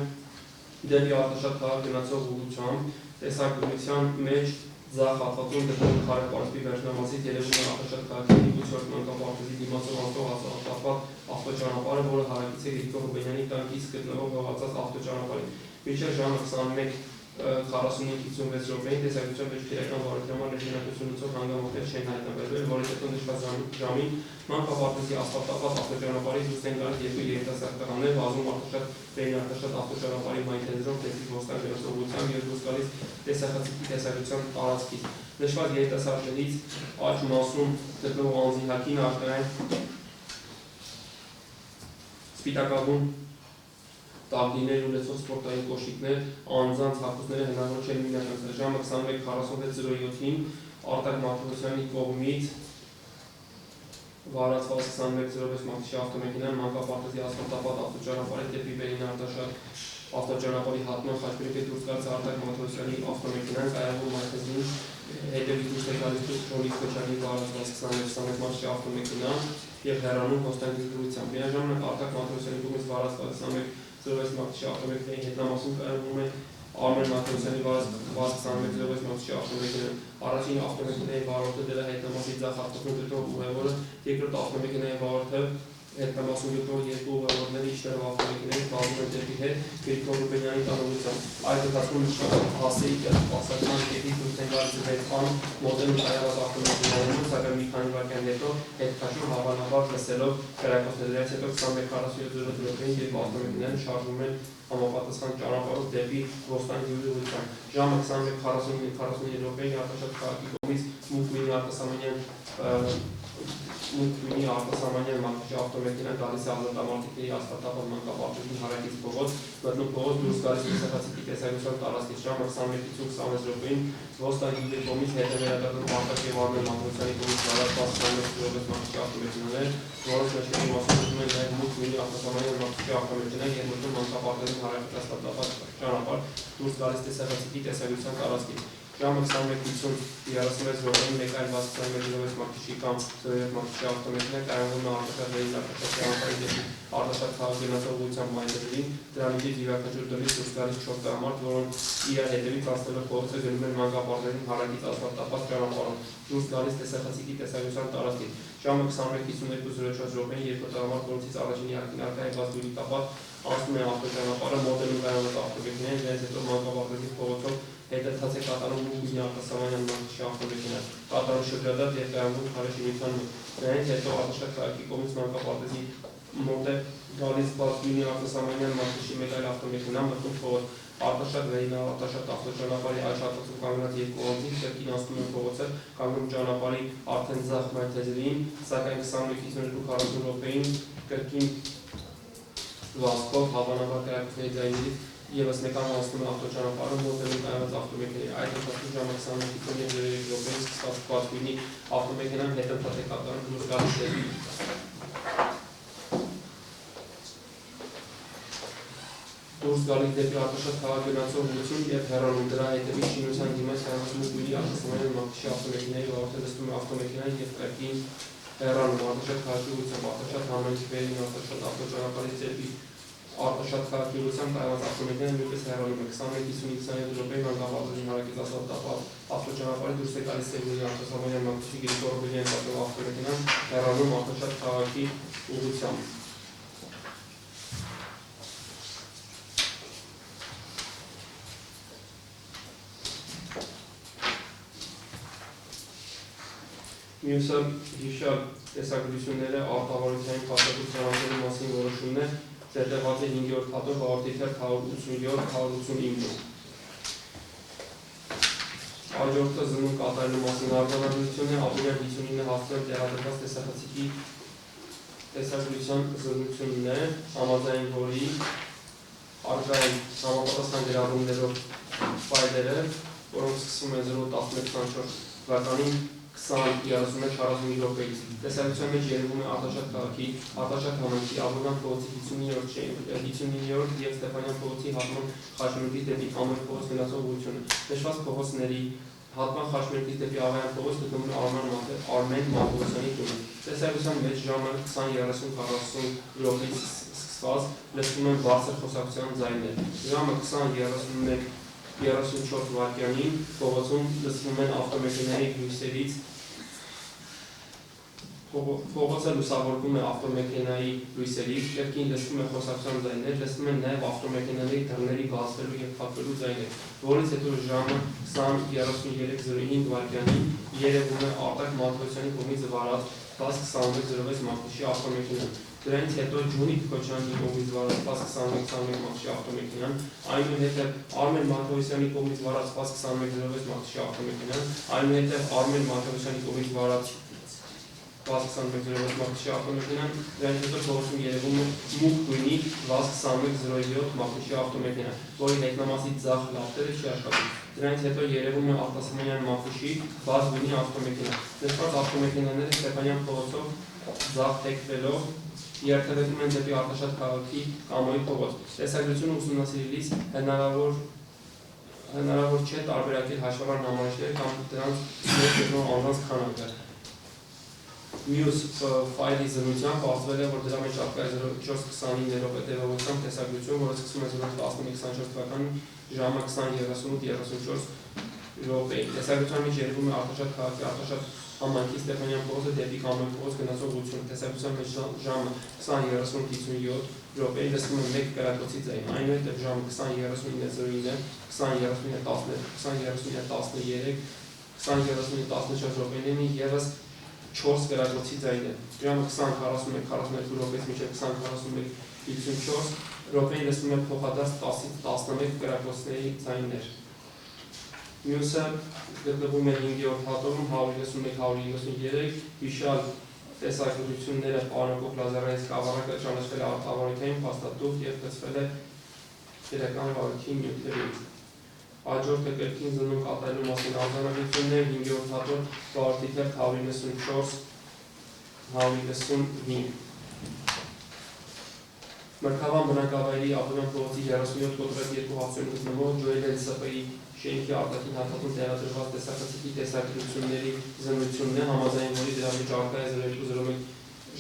դեպի Արտաշատ քաղաք գնացող ուղղությամբ, տեսագրության մեջ ձախ հատվածում գտնվող քարե պարսպի վերջնամասից երևում է Արտաշատ քաղաքի 8-րդ մանկապարտեզի դիմացով անցնող ասֆալտապատ ավտոճանապարհը, որը հարակից է Գրիգոր Ռուբենյանի տանկից գտնվող լողացած ավտոճանապարհին։ Մինչև ժամը 21:45-56 րոպեին տեսագրության մեջ քրեական վարորդական նշանակություն ունեցող հանգամանքներ չեն հայտնաբերվել, որից հետո նշված ժամին մանկապարտեզի ասֆալտապատ ավտոճանապարհից դուրս են գալիս երկու երիտասարդ տղաներ, վազում Արտաշատ Վեին Արտաշատ ավտոճանապարհի մայթեզրով տեխնիկ ոստան գնացողությամբ և դուրս գալիս տեսախցիկի տեսագրության տարածքից։ Նշված երիտասարդներից աջ մասում գտնվող անձի հակին առկա են սպիտակավուն տագնիներ ունեցող սպորտային կոշիկներ, անձանց հագուստները հնարավոր չէր մինաշնցնել։ Ժամը 21:46:07-ին Արտակ Մաթևոսյանի կողմից վարացված 21:06 մանկուշի ավտոմեքենան մանկապարտեզի ասֆալտապատ ավտոճանապարհից դեպի Վեին Արտաշատ ավտոճանապարհի հատման խաչմերուկի դուրս գալիս Արտակ Մաթևոսյանի ավտոմեքենան կայարվող մայթեզրին հետևից դուրս է գալիս Ժորիկ Քոչարյանի վարացված 21 մանկուշի ավտոմեքենան և հեռանում հոստանգի դրությամբ։ Միաժամանակ Արտակ Մաթևոսյանի կողմից վարացված 21:06 մանկուշի ավտոմեքենայի հետնամասում կայարվում է Արմեն Մաթեոսյանի վազ 2106 մատչի ավտոմեքենան, առաջին ավտոմեքենայի վարորդը դրա հետնամասի ձախ ավտոմեքենով ուղևորը, երկրորդ ավտոմեքենայի վարորդը հետնամասում յուտող երկու ուղևորների իջներով ավտոմեքենների բաղում են դեպի հետ Գրիգոր Ռուբենյանի տանողությամբ։ Այդ ընթացքում հասեի պասական կետի դուրս են գալիս հետքան մոտենում կայարած ավտոմեքենայում, սակայն մի քանի վայրկյան հետո հետքաշում հավանաբար լսելով կրակոցներից հետո 21:47 րոպեին երբ ավտոմեքենան շարժվում են համապատասխան ճանապարհով դեպի Ոստանի գյուղի ուղղությամբ։ Ժամը 21:49 րոպեին Արտաշատ քաղաքի կողմից Մուկմինի արտասահմանյան մանկի ավտոմեքենան գալիս է ազատամարտիկների ասֆալտաբան մանկապարտեզի հարակից փողոց, մտնում փողոց դուրս գալիս տեսախցիկի տեսագրության տարածքից ժամը 21:26 րոպեին Ոստանի գյուղի կողմից հետևերադառնում Արտակ եւ Արմեն Մաթեոսյանի կողմից վարած 16 կիլոմետր մանկի ավտոմեքենաներ, որոնց մեջի մասնակցում են նաև Մուկմինի արտասահմանյան մանկի ավտոմեքենան եւ մտնում մանկապարտեզի հարակից ասֆալտաբան ճանապարհ դուրս գալիս տեսախցիկի տեսագրության տարածքից։ Ժամը 21:36 րոպեին մեկ այլ 61 կիլոմետր մակիչի կամ 07 մակիչի ավտոմեքենա կայանում է Արտաշատ Լեյն Արտաշատ ճանապարհի դեպի Արտաշատ քաղաքի գնացող ուղղությամբ մայրերին, դրանից յուրաքանչյուր դրից դուրս գալիս 4 տղամարդ, որոնք իրար հետևից հասնելով փողոցը գնում են մանկապարտեզին հարակից ասֆալտապատ ճանապարհով, դուրս գալիս տեսախցիկի տեսագրության տարածքից։ Ժամը 21:52 րոպեին երկու տղամարդ, որոնցից առաջինի ակնարկա եղած դուրի տապատ անցնում է ավտոճանապարհը, մոտենում կայանում ավտոմեքենային, դրանից հետո մանկապարտեզի փողոցով հետընթաց է կատարում Մուկմինի արտասահմանյան մանկի ավտոմեքենան, կատարում շրջադարձ եւ կայանում քարաշինության մոտ։ Դրանից հետո Արտաշատ քաղաքի կողմից մանկապարտեզի մոտ է գալիս Մուկմինի արտասահմանյան մանկի մեկ այլ ավտոմեքենա, մտնում փողոց Արտաշատ Լեյն Արտաշատ ավտոճանապարհի այլ հատվածում կանգնած երկու անձինք կրկին անցնում են փողոցը, կանգնում ճանապարհի արդեն ձախ մայթեզրին, սակայն 21:52 րոպեին կրկին վազքով հավանաբար կրակոցների ձայներից Եվս մեկ անցնում է ավտոճանապարհը, մոտենում կայված ավտոմեքենայի այդ ընթացքում ժամը 21:53 րոպեին սկսված գույնի ավտոմեքենան հետընթաց է կատարում դուրս գալիս դեպի Արտաշատ քաղաք գնացող ուղղություն եւ հեռանում դրա հետևից շինության դիմաց կայված Մուկմինի արտասահմանյան մանկի ավտոմեքենայի վարորդը նստում է ավտոմեքենային եւ կրկին հեռանում Արտաշատ քաղաքի ուղղությամբ Արտաշատ համայնքի վերին Արտաշատ ավտոճանապարհից դեպի Արտաշատ քաղաքի ուղղությամբ կայված ավտոմեքենան նույնպես հեռանում է 21:57 րոպեին մանկապարտեզի հարակից ասֆալտապատ ավտոճանապարհի դուրս է գալիս Սևունի արտասահմանյան մանկի Գրիգոր Ռուբենյանի ավտոմեքենան հեռանում Արտաշատ քաղաքի ուղղությամբ։ Մյուսը հիշյալ տեսագրությունները արտավարության փաստաթղթերի մասին որոշումն է Ձերտեղված է 5-րդ հատով վարորդի թերթ 187-189։ Հաջորդը զննում կատարելու մասին արձանագրությունն է, ապրիլ 59-ը հասցրել տեղադրված տեսախցիկի տեսագրության զննությունն է, համաձայն որի առկա են համապատասխան գրառումներով ֆայլերը, որոնք սկսվում են 011-24 թվականին 20:31:45 րոպեից։ Տեսագրության մեջ երևում է Արտաշատ քաղաքի, Արտաշատ համայնքի, Աբովյան փողոցի 59-րդ եւ Ստեփանյան փողոցի հատման խաչմերուկից դեպի Ամեն փողոց գնացող ուղղությունը։ Նշված փողոցների հատման խաչմերուկից դեպի Աղայան փողոց գտնվում է Արմեն Մաթեոսյանի տունը։ Տեսագրության մեջ ժամը 20:30-40 րոպեից սկսված լսվում են բարձր խոսակցության ձայներ։ Ժամը 20:34 վայրկյանին փողոցում լսվում են ավտոմեքենայի լույսերից Փողոցը լուսավորվում է ավտոմեքենայի լույսերից, կրկին լսվում է խոսակցության ձայներ, լսվում են նաև ավտոմեքենաների դռների բացվելու և փակվելու ձայներ, որից հետո ժամը 20:33:05 վայրկյանին երևում է Արտակ Մաթեոսյանի կողմից վարած 10:21:06 մակնիշի ավտոմեքենան։ Դրանից հետո Ջունիկ Քոչյանի կողմից վարած 10:21:21 մակնիշի ավտոմեքենան, այնուհետև Արմեն Մաթեոսյանի կողմից վարած 10:21:06 մակնիշի ավտոմեքենան, այնուհետև Արմեն Մաթեոսյանի կողմից վարած 10:21:06 մակնիշի ավտոմեքենան, դրանից հետո փողոցում երևում է մուգ գույնի 10:21:07 մակնիշի ավտոմեքենան, որի հետնամասի ձախ լապտերը չի աշխատում։ Դրանից հետո երևում է արտասահմանյան մակնիշի բաց գույնի ավտոմեքենա։ Նշված ավտոմեքենաները Ստեփանյան փողոցով ձախ թեքվելով երթևեկում են դեպի Արտաշատ քաղաքի Կամոյի փողոց։ Տեսագրությունը ուսումնասիրելիս հնարավոր չէ տարբերակել հաշվառան համարիչները կամ դրանց մեջ գտնող անձանց քանակը։ Մյուս ֆայլի զննությամբ բացվել է, որ դրա մեջ առկա է 0429-ով հետևողությամբ տեսագրություն, որը սկսում է 011-24 թվականին ժամը 20:38:34 րոպեին։ Տեսագրության մեջ երևում է Արտաշատ քաղաքի Արտաշատ համայնքի Ստեփանյան փողոցը դեպի Կամոյ փողոց գնացող ուղղություն։ Տեսագրության մեջ ժամը 20:30:57 րոպեին լսվում է մեկ կրակոցի ձայն, այնուհետև ժամը 20:39:09, 20:39:10, 20:39:13, 20:39:14 րոպեներին ևս 4 կրակոցի ձայներ։ Ժամը 20:41:42 րոպեից մինչև 20:41:54 րոպեին լսվում է փոխադարձ 10-ից 11 կրակոցների ձայներ։ Մյուսը գտնվում է 5-րդ հատորում 191-193 հիշյալ տեսագրությունները պարունակող լազերային սկավառակը ճանաչվել է արտավարույթային փաստաթուղթ և գծվել է քրեական վարույթի նյութերից։ Հաջորդը կրկին զննում կատարելու մասին արձանագրություններ 5-րդ հատոր վարորդիկներ 194-195 Մրգավան բնակավայրի Աբովյան փողոցի 37 կոտրետ 2 հացույթ գտնվող Ջոել ՍՊ-ի շենքի արտաքին հատվածում տեղադրված տեսախցիկի տեսագրությունների զննությունն է, համաձայն որի դրա մեջ առկա է 02:01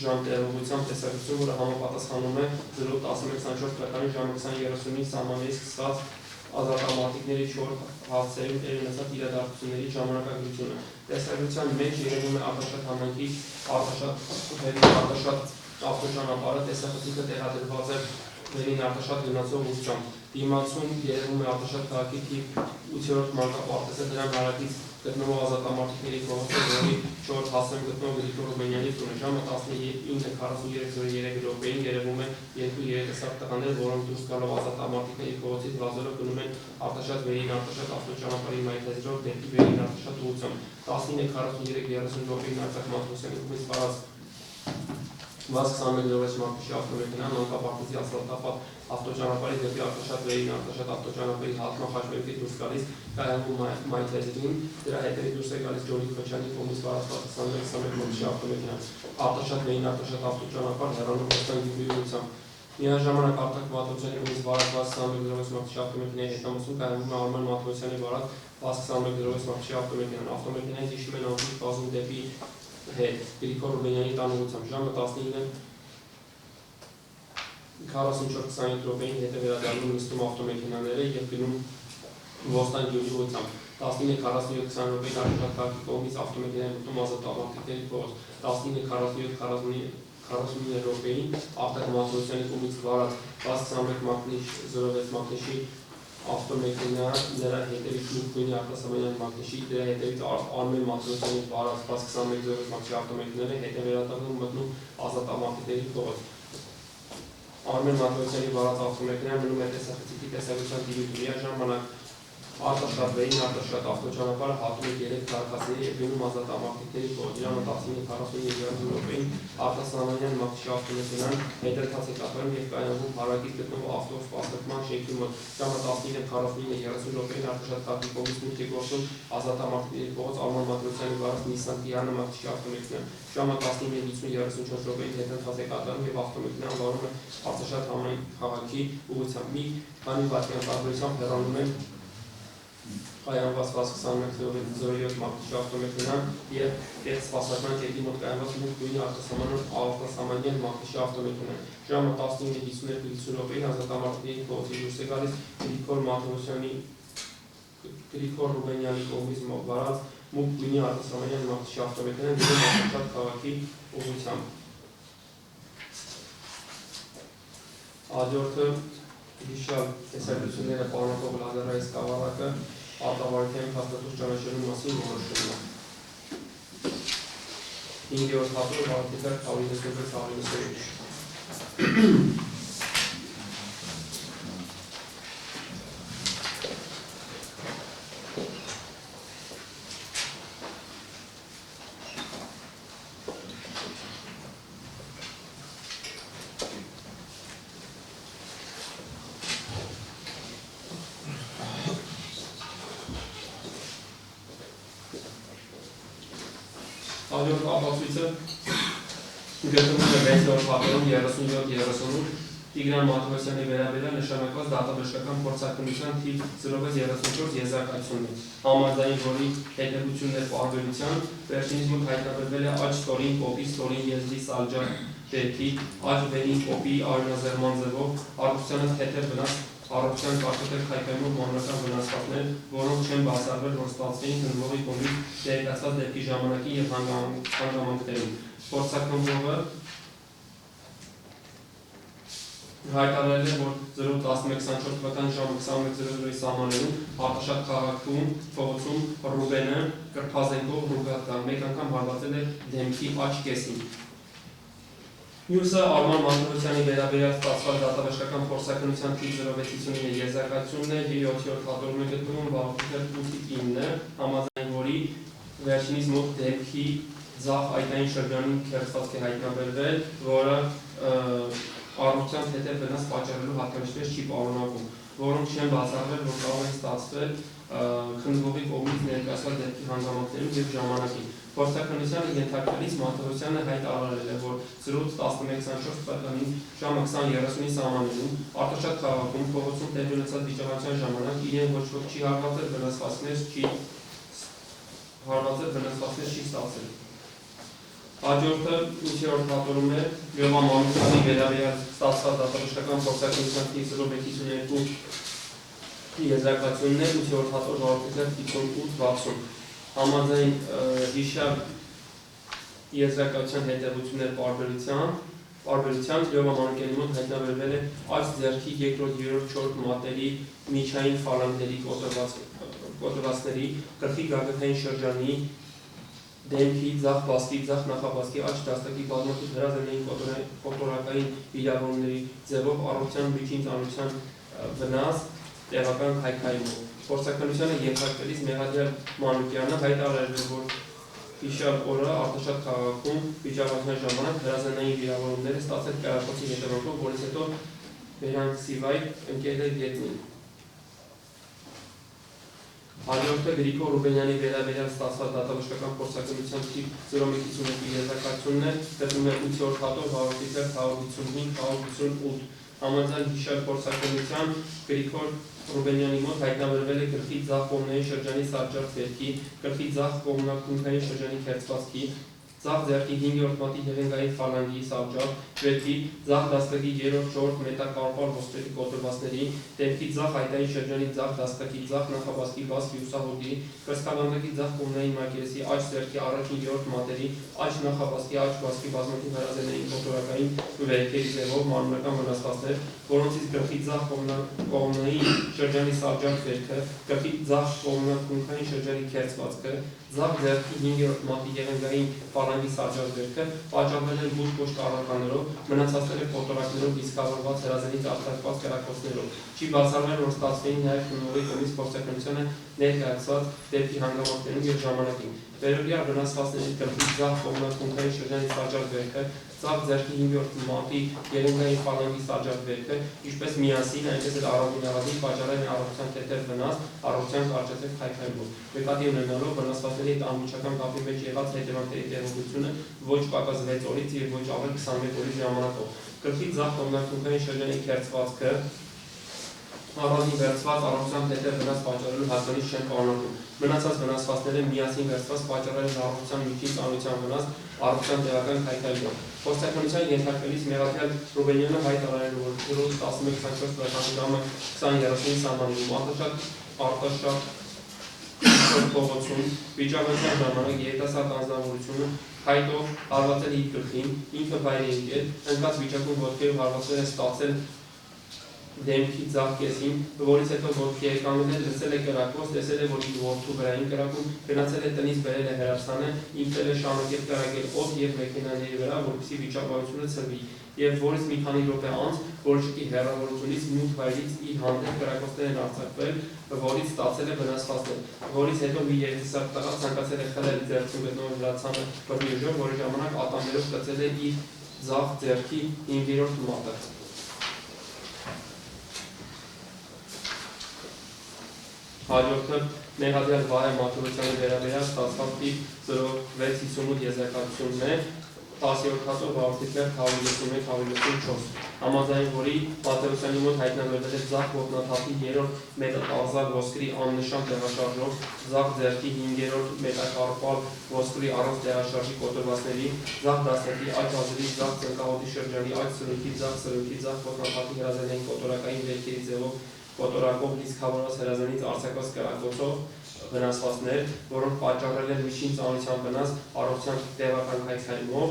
ժամ տեղողությամբ տեսագրություն, որը համապատասխանում է 011-24 թվականի ժամը 20:30-ի սահմաններից սկսված ազատամարտիկների 4 հասցեում տեղի ունեցած իրադարձությունների ժամանակագրությունը։ Տեսագրության մեջ երևում է Արտաշատ համայնքի Արտաշատ ավտոճանապարհը, տեսախցիկը տեղադրված է Վերին Արտաշատ գնացող ուղղությամբ։ Դիմացում երևում է Արտաշատ քաղաքի թիվ 8-րդ մանկապարտեզը, դրան հարակից գտնվող ազատամարտիկների փողոցը, որի 4 հասցեում գտնվող Գրիգոր Ռուբենյանի տունը։ Ժամը 19:43 րոպեին երևում է 2 երիտասարդ տղաներ, որոնք դուրս գալով ազատամարտիկների փողոցից վազելով գնում են Արտաշատ Վերին Արտաշատ ավտոճանապարհի մայթեզրով դեպի Վերին Արտաշատ ուղղությամբ։ 19:43:30 րոպեին Արտակ Մաթոսյանի կողմից վարած Վազք 21-րդ մարտիշի ավտոմեքենան մանկապարտեզի ասֆալտապատ ավտոճանապարհի դեպի Արտաշատ Վերին Արտաշատ ավտոճանապարհի հատման խաչմերուկից դուրս գալիս կայանում մայթեզրին, դրա հետևից դուրս է գալիս Ջորիկ Քոչյանի կողմից վարածված 21-21 մարտիշի ավտոմեքենան։ Արտաշատ Վերին Արտաշատ ավտոճանապարհ հեռանում Ռոստան Գյուղի ուղղությամբ։ Միաժամանակ Արտակ Մաթոսյանի կողմից վարածված 21-րդ մարտիշի ավտոմեքենայի հետամուտում կայանում է Արման Մաթոսյանի վարած 21-րդ մարտիշի ավտոմեքենան։ Ավտոմեքենայից հիշում են անցուց բազում դեպի հետ Գրիգոր Ռուբենյանի տան ուղղությամբ։ Ժամը 19:44:27 րոպեին հետ է վերադառնում նստում ավտոմեքենաները և գնում Ոստան գյուղի ուղղությամբ։ 19:47:20 րոպեին Արտաշատ քաղաքի կողմից ավտոմեքենայի մտնում ազատամարտիկների փողոց։ 19:47:49 րոպեին Արտակ Մաթոսյանի կողմից վարած 1021-06 մակնիշի ավտոմեքենա, դրա հետևից Մուկվինի արտասահմանյան մակնիշի, դրա հետևից Արմեն Մաթոսյանի վարած 21-րդ մակնիշի ավտոմեքենաները հետ է վերադառնում մտնում ազատամարտիկների փողոց։ Արմեն Մաթոսյանի վարած ավտոմեքենան մնում է տեսախցիկի տեսագրության դիրույթում։ Միաժամանակ Արտաշատ Վերին Արտաշատ ավտոճանապարհը հատում է 3 քաղաքացիների և գնում ազատամարտիկների փողոց։ Ժամը 19:49 րոպեին արտասահմանյան մակնիշի ավտոմեքենան հետընթաց է կատարում և կայանում հարակից գտնվող ավտոսպասարկման շենքի մոտ։ Ժամը 19:49:30 րոպեին Արտաշատ քաղաքի կողմից մուտք է գործում ազատամարտիկների փողոց Արման Մաթոսյանի վարած Նիսսան Տիարանը մակնիշի ավտոմեքենան։ Ժամը 19:50:34 րոպեին հետընթաց է կատարում և ավտոմեքենան վարում է Արտաշատ քաղաքի ուղղությամբ։ Մի քանի վայրկյան տարբերությամբ հեռանում է կայանված 21:07 մակնիշի ավտոմեքենան և սպասարկման կետի մոտ կայանված Մուկվինի արտասահմանյան մակնիշի ավտոմեքենան։ Ժամը 19:52:50 րոպեին ազատամարտիկների փողոցից դուրս է գալիս Գրիգոր Ռուբենյանի կողմից վարած Մուկվինի արտասահմանյան մակնիշի ավտոմեքենան գնում Արտաշատ քաղաքի ուղղությամբ։ Հաջորդը հիշյալ տեսագրությունները պարունակող լազերային սկավառակը արտավարույթային փաստաթուղթ ճանաչելու մասին որոշումն է։ 5-րդ հատոր վարորդիկներ 196-197 Հաջորդ ապացույցը գտնվում է 6-րդ հատորում 37-38 Տիգրան Մաթևոսյանի վերաբերյալ նշանակված դատաբժշկական փորձարկումության թիվ 034 եզրակացությունն է, համաձայն որի հետևություններ պարբերության վերջինիս մոտ հայտնաբերվել է աջ ստորին կոպի, ստորին եզրի սալջար դեպքի, աջ վերին կոպի արյունազերման ձևով, առողջությանը թեթև վնաս, առողջության կարգոթել քայքայմով մանրական վնասվածքներ, որոնք չեն բացառվել, որ ստացվեին հնվողի կողմից տեղեկացված դեպքի ժամանակի և հանգամանքներում։ Փորձարկումողը հայտարարել է, որ 011-24 թվականի ժամը 21:00-ի սահմաններում Արտաշատ քաղաքում փողոցում Ռուբենը կրթազենքով ռուգատկա մեկ անգամ հարվածել է դեմքի աջ կեսին։ Մյուսը Արման Մաթևոսյանի վերաբերյալ ստացված դատաբժշկական փորձարկումության թիվ 069 եզրակացությունն է, 7-րդ հատորում է գտնվում վարորդության 8-9, համաձայն որի վերջինիս մոտ դեպքի ձախ այտային շրջանին քերծվածք է հայտնաբերվել, որը առողջության թեթև վնաս պատճառելու հատկանիշներ չի պարունակում, որոնք չեն բացառվել, որ կարող են ստացվել քննվողի կողմից ներկայացված դեպքի հանգամանքներում և ժամանակին։ Փորձարկումությանը ենթարկվելիս Մաթևոսյանը հայտարարել է, որ 011-24 թվականին ժամը 20:30-ի սահմաններում Արտաշատ քաղաքում փողոցում տեղի ունեցած վիճակության ժամանակ իրեն ոչ ոք չի հարվածել, վնասվածքներ չի ստացել։ Հաջորդը 8-րդ հատորում է Լևա Մանուկյանի վերաբերյալ ստացված դատաբժշկական փորձարկումության թիվ 062 եզրակացությունն է, 8-րդ հատոր վարորդության 58-60։ Համաձայն հիշյալ եզրակացության հետևություններ պարբերության Լևա Մանուկյանի մոտ հայտնաբերվել է աջ ձեռքի երկրորդ, երրորդ, չորրորդ մատերի միջային ֆալանգների կոտրվածքների, գլխի գագաթային շրջանի, դեմքի, ձախ բազկի, ձախ նախաբազկի աջ դաստակի բազմաթիվ հրազենային կոտորակային վիրավորումների ձևով առողջության միջին ծանրության վնաս տեղական քայքայումով։ Փորձարկումությանը ենթարկվելիս Մեղադյալ Մանուկյանը հայտարարել է, որ հիշյալ օրը Արտաշատ քաղաքում վիճակության ժամանակ հրազենային վիրավորումներ է ստացել կրակոցի հետևանքով, որից հետո վերանքսիվայ ընկել է գետնին։ Հաջորդը Գրիգոր Ռուբենյանի վերաբերյալ ստացված դատաբժշկական փորձարկումության թիվ 052 եզրակացությունն է, գտնվում է 8-րդ հատոր վարորդության 155-158։ Համաձայն հիշյալ փորձարկումության Գրիգոր Ռուբենյանի մոտ հայտնաբերվել է գլխի ձախ կողմնային շրջանի սառջարդ վերքի, գլխի ձախ կողմնակունքային շրջանի քերծվածքի, ձախ ձեռքի 5-րդ մատի հեղինգային ֆալանգի սառջարդ վերքի, ձախ դաստակի 3-րդ, 4-րդ մետակարպալ ոսկրերի կոտրվածքների, դեմքի ձախ այտային շրջանի ձախ դաստակի, ձախ նախաբազկի բաց հյուսահոդի, կրծքավանդակի ձախ կողմնային մակերեսի, աջ ձեռքի առաջին 3-րդ մատերի, աջ նախաբազկի, աջ բազկի բազմաթիվ հրազենային կոտորակային վերքերի ձևով մանրական վնասվածքներ, որոնցից գլխի ձախ կողմնային շրջանի սառջարդ վերքը, գլխի ձախ կողմնակունքային շրջանի քերծվածքը, ձախ ձեռքի 5-րդ մատի եղենգային ֆալանգի սառջարդ վերքը պատճառվել են բուժ կոշտ առարկաներով, մնացածները կոտորակներով դիսկավորված հրազենից արտակված կրակոցներով։ Չի բացառվել, որ ստացվեին նաև քննվողի կողմից փորձարկումությանը ներկայացված դեպքի հանգամանքներում և ժամանակին։ Վերօրյա վնասվածքների գլխի ձախ կողմնակունքային շրջանի սառջարդ վերքը, ձախ ձեռքի 5-րդ մատի եղենգային ֆալանգի սառջարդ վերքը, ինչպես միասին, այնպես էլ առավոտին պատճառել են առողջության թեթև վնաս, առողջության կարճատև քայքայումով։ Նկատի ունենալով վնասվածքների հետ անմիջական կապի մեջ եղած հետևանքների տևողությունը ոչ պակաս 6 օրից և ոչ ավել 21 օրի ժամանակով։ Գլխի ձախ կողմնակունքային շրջանի քերծվածքը առանձին վերցված առողջության թեթև վնաս պատճառելու հատկանիշ չեն պարունակում։ Մնացած վնասվածքները միասին վերցված պատճառել են առողջության միջին ծանրության վնաս, առողջության տեղական քայքայումով։ Փորձարկումության ենթարկվելիս Մեղադյալ Ռուբենյանը հայտարարել է, որ 011-24 թվականի ժամը 20:30-ի սահմաններում Արտաշատ փողոցում վիճակության ժամանակ երիտասարդ անձնավորությունը հայտով հարվածել իր գլխին, ինքը վայր է ընկել, ընկած վիճակում ոտքերով հարվածել է ստացել դեմքի ձախ կեսին, որից հետո ոտքի է կանգնել, լսել է կրակոց, տեսել է, որ իր որդու վրային կրակում, գնացել է տնից բերել է հրացանը, ինքնել է շարունակել կրակել օդ և մեքենաների վրա, որպեսզի վիճակայությունը ցրվի, և որից մի քանի րոպե անց որոշակի հեռավորությունից մութ վայրից իր հանդեպ կրակոցներ են արձակվել, որից ստացել է վնասվածքներ, որից հետո մի երիտասարդ տղա ցանկացել է խլել ձեռքում գտնվող հրացանը բռնի ուժով, որի ժամանակ ատամներով կծել է իր ձախ ձեռքի 5-րդ մատը։ Հաջորդը Մեղադյալ Վահե Մաթևոսյանի վերաբերյալ ստացված թիվ 0658 եզրակացությունն է, 10-րդ հատով վարորդիկներ 131-134, համաձայն որի Մատեոսյանի մոտ հայտնաբերվել է ձախ ոտնաթափի 3-րդ մետատաղզակ ոսկրի աննշան տեղաշարժով, ձախ ձեռքի 5-րդ մետակարպալ ոսկրի առանց տեղաշարժի կոտորվածների, ձախ դաստակի աջ հազրի, ձախ ծնկահոտի շրջանի աջ սրունքի, ձախ ոտնաթափի հրազենային կոտորակային վերքերի ձևով կոտորակով լիցքավորված հրազենից արձակված կրակոցով վնասվածքներ, որոնք պատճառել են միջին ծանրության վնաս առողջության տևական քայքայումով,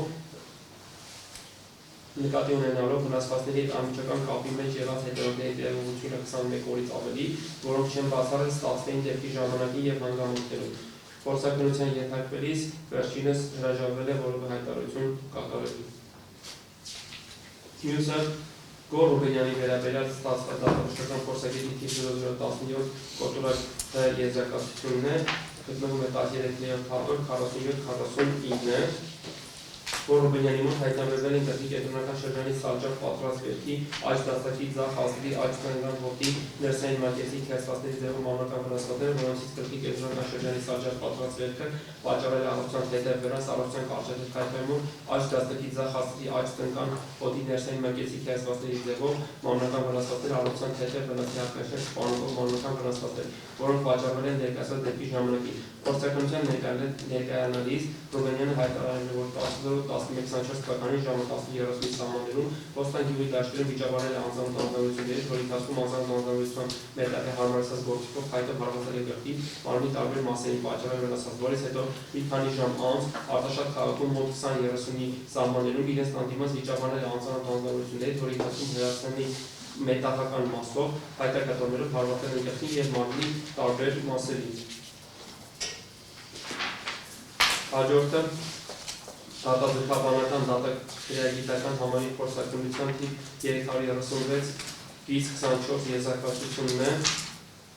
նկատի ունենալով վնասվածքների հետ անմիջական կապի մեջ եղած հետևողների տևողությունը 21 օրից ավելի, որոնք չեն բացառել ստացվային դեպքի ժամանակի և հանգամանքներում։ Փորձաքննության ենթարկվելիս վերջինս հրաժարվել է որևէ հայտարարություն կատարելու։ Մյուսը Գոռ Ռուբենյանի վերաբերյալ ստացված դատախազական փորձագետի թիվ 0017 կոտորակ եզրակացությունն է, գտնվում է 13-րդ հատոր 47-49, Գոռ Ռուբենյանի մոտ հայտնաբերվել են գծի կենտրոնական շրջանի սալջար պատրաստ վերքի, աջ դաստակի ձախ հազրի, աջ ծնգան հոտի, ներսային մակեցի քերծվածների ձևով մանրական վնասվածքներ, որոնցից գծի կենտրոնական շրջանի սալջար պատրաստ վերքը պատճառել է առողջության թեթև վնաս, առողջության կարճատև քայքայումով, աջ դաստակի ձախ հազրի, աջ ծնգան հոտի, ներսային մակեցի քերծվածների ձևով մանրական վնասվածքներ, առողջության թեթև վնասի հատկաշներ սպանող մանրական վնասվածքներ, որոնք պատճառվել են ներկայացված դեպքի ժամանակին։ Փորձաքննության ներկայանալիս Ռուբենյանը հայտարարել է, որ 11-24 թվականի ժամը 10:30-ի սահմաններում Ոստան գյուղի դաշտերում վիճաբանել է անձանոթ անձնավորությունների, որի ընթացքում անձանոթ անձնավորության մետաղի հարմարեցած գործիքով փայտով հարվածել է գլխի, մարմնի տարբեր մասերի պատճառով վնասած, որից հետո մի քանի ժամ անց Արտաշատ քաղաքում մոտ 20:30-ի սահմաններում իրենց հանդիպած վիճաբանել է անձանոթ անձնավորությունների, որի ընթացքում Հրացանի մետաղական մասով փայտակատորներով հարվածել են գլխի և մարմնի տարբեր մասերի։ Հաջորդը դատաձգաբանական դատաքրեագիտական համարի փորձաքննության թիվ 336-24 եզրակացությունն է,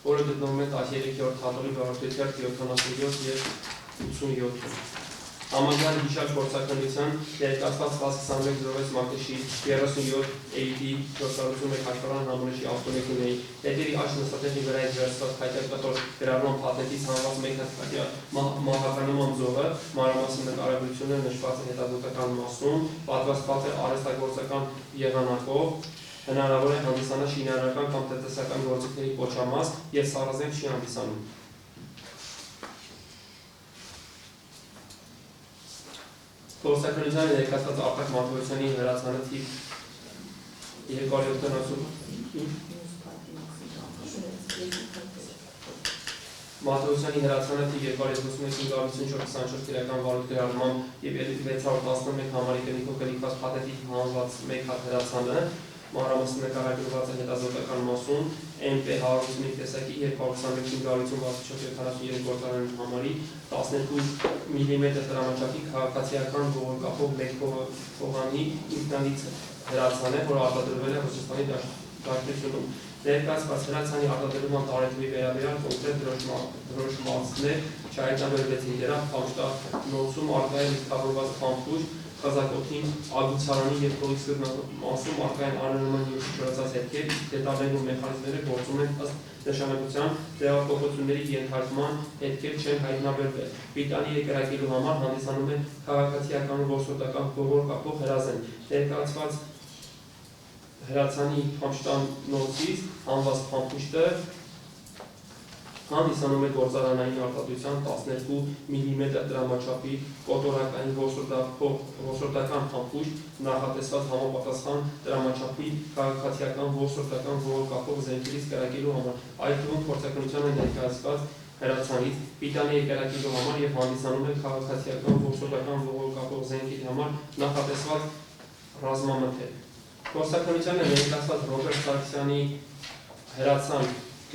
որը գտնվում է 13-րդ հատորի վարորդության 77 և 87-ում։ Համաձայն հիշած փորձաքննության ներկայացված 1021-06 մարտի 37 AD 401 հաշվառան համարժի ավտոմեքենայի հետերի աջ նստատեղի վրայից վերցված փայտակատոր գրառման փաթեթից հանված մեքենայի մահականման ձողը մանրամասն նկարագրությունը նշված է հետազոտական մասում, պատրաստված է արհեստագործական եղանակով, հնարավոր է հանդիսանա շինարարական կամ տնտեսական գործիքների կոչամաս և սառազենք չի հանդիսանում։ Փորձաքննության ներկայացված Արտակ Մատեոսյանի հրացանը թիվ 270 Մատեոսյանի հրացանը թիվ 235-24 քրեական վարույթ գրառմամբ և 611 համարի կնիքով կնիքված փաթեթի հանված մեկ հատ հրացանը մանրամասն նկարագրված է հետազոտական մասում MP 155 տեսակի 221-567-73 գործարանի համարի 12 մմ տրամաչափի քաղաքացիական ողորկափով մեկ փողանի ինքնանից հրացան է, որը արտադրվել է Ռուսաստանի Դաշնությունում։ Ներկայացված հրացանի արտադրման տարեթվի վերաբերյալ կոնկրետ դրոշմացներ չհայտնաբերվեցին, դրանք փամշտանոցում առկա է լիցքավորված փամփուշ, խզակոթին, ագուցարանի և փողի սրտմասում առկա են անանման յուղի չորացած հետքեր, դետալներն ու մեխանիզմները գործում են ըստ նշանակության, տեղափոխությունների ենթարկման հետքեր չեն հայտնաբերվել։ Պիտանի երկրակելու համար հանդիսանում է քաղաքացիական որսորդական ողորկափով հրազեն։ Ներկայացված հրացանի փամշտանոցից հանված փամփուշտը հանդիսանում է գործարանային արտադրության 12 մմ տրամաչափի կոտորակային որսորդական փամփուշտ, նախատեսված համապատասխան տրամաչափի քաղաքացիական որսորդական ողորկափով զենքերից կրակելու համար, այդ թվում փորձաքննությանը ներկայացված հրացանից պիտանի կրակելու համար և հանդիսանում է քաղաքացիական որսորդական ողորկափով զենքերի համար նախատեսված ռազմամթեր։ Փորձաքննությանը ներկայացված Ռոբերտ Սարգսյանի հրացան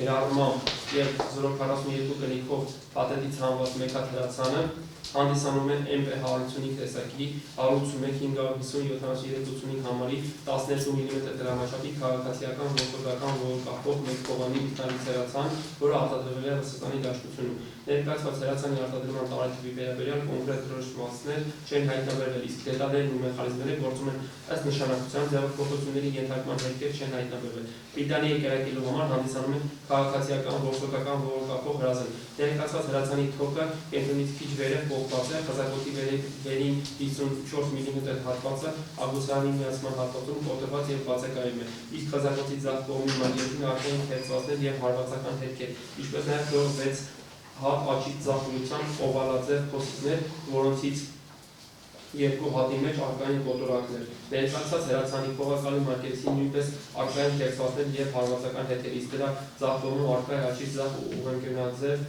գրառմամբ և 042 կնիքով փաթեթից հանված մեկ հատ հրացանը հանդիսանում է MP 155 տեսակի 181-550-73-85 համարի 12 մմ տրամաչափի քաղաքացիական որսորդական ողորկափով մեկ փողանի ինքնանից հրացան, որը արտադրվել է Ռուսաստանի Դաշնությունում։ Ներկայացված հրացանի արտադրման տարեթվի վերաբերյալ կոնկրետ դրոշմացներ չեն հայտնաբերվել, իսկ դետալներն ու մեխանիզմները գործում են ըստ նշանակության, ձևափոխությունների ենթարկման հետքեր չեն հայտնաբերվել։ Պիտանի կրակելու համար հանդիսանում է քաղաքացիական որսորդական ողորկափով հրազեն։ Ներկայացված հրացանի թոքը կենտրոնից քիչ վեր է փոխված է, խզակոտի վերին 54 մմ հատվածը ագուսարանի միացման հատվածում կոտրված եւ բացակայում է, իսկ խզակոտի ձախ կողմի մակերդին արտաքին թերծվածներ եւ հարվածական հետքեր, ինչպես նաեւ 6 հատ աչիկ ձախ ուղղությամբ օվալաձև փոսիկներ, որոնցից երկու հատի մեջ արկային կոտորակներ։ Ներկայացված հրացանի փողակալի մակերեսի նույնպես արկային թերծվածներ եւ հարվածական հետքեր, իսկ դրա ձախ կողմում արկայի աչիկ ձախ ուղղանկյունաձև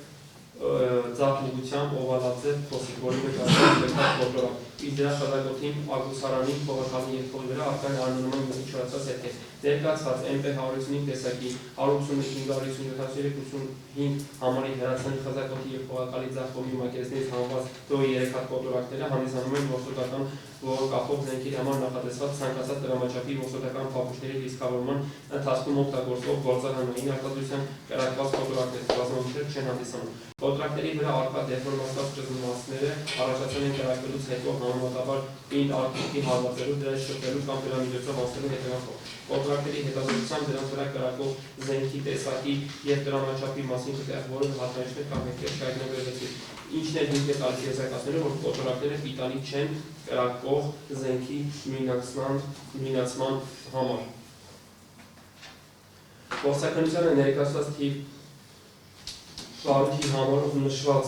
ձախ ուղղությամբ օվալաձև փոսիկ, որի մեջ արկային կոտորակ, իսկ դրա խզակոտին ագուսարանի փողակալի երկու վրա արկային աննորմալ մի չորացած հետքեր։ Ներկայացված MP 155 տեսակի 185 համարի հրացանի խզակոտի եւ փողակալի ձախ կողմի մակերեսներից համված 3 հատ կոտորակները հանդիսանում են որսորդական ողորկախով զենքերի համար նախատեսված ցանկացած դրամաչափի որսորդական փափուկների ռիսկավորման ընթացքում օգտագործվող գործարանային արտադրության կրակված կոտորակներ բազմամիջեր չեն հանդիսանում։ Կոտորակների վրա արկա դեֆորմացված ճզմվածքները առաջացել են կրակվելուց հետո համեմատաբար պինդ արտիքի հարվածելու, դրա շփվելու կամ դրամիջոցով անցնելու հետևանքով։ Կոտորակների հետազոտությամբ դրանց վրա կրակող զենքի տեսակի եւ դրամաչափի մասին կտեղավորվող հատկանիշներ կամ հետքեր չհայտնաբերվեցին, ինչն է դուք տալիս եզրակացնելու, որ կոտորակները պիտանի չեն կրակող զենքի նույնացման համար։ Գործակալությանը ներկայացված թիվ բարույթի համարով նշված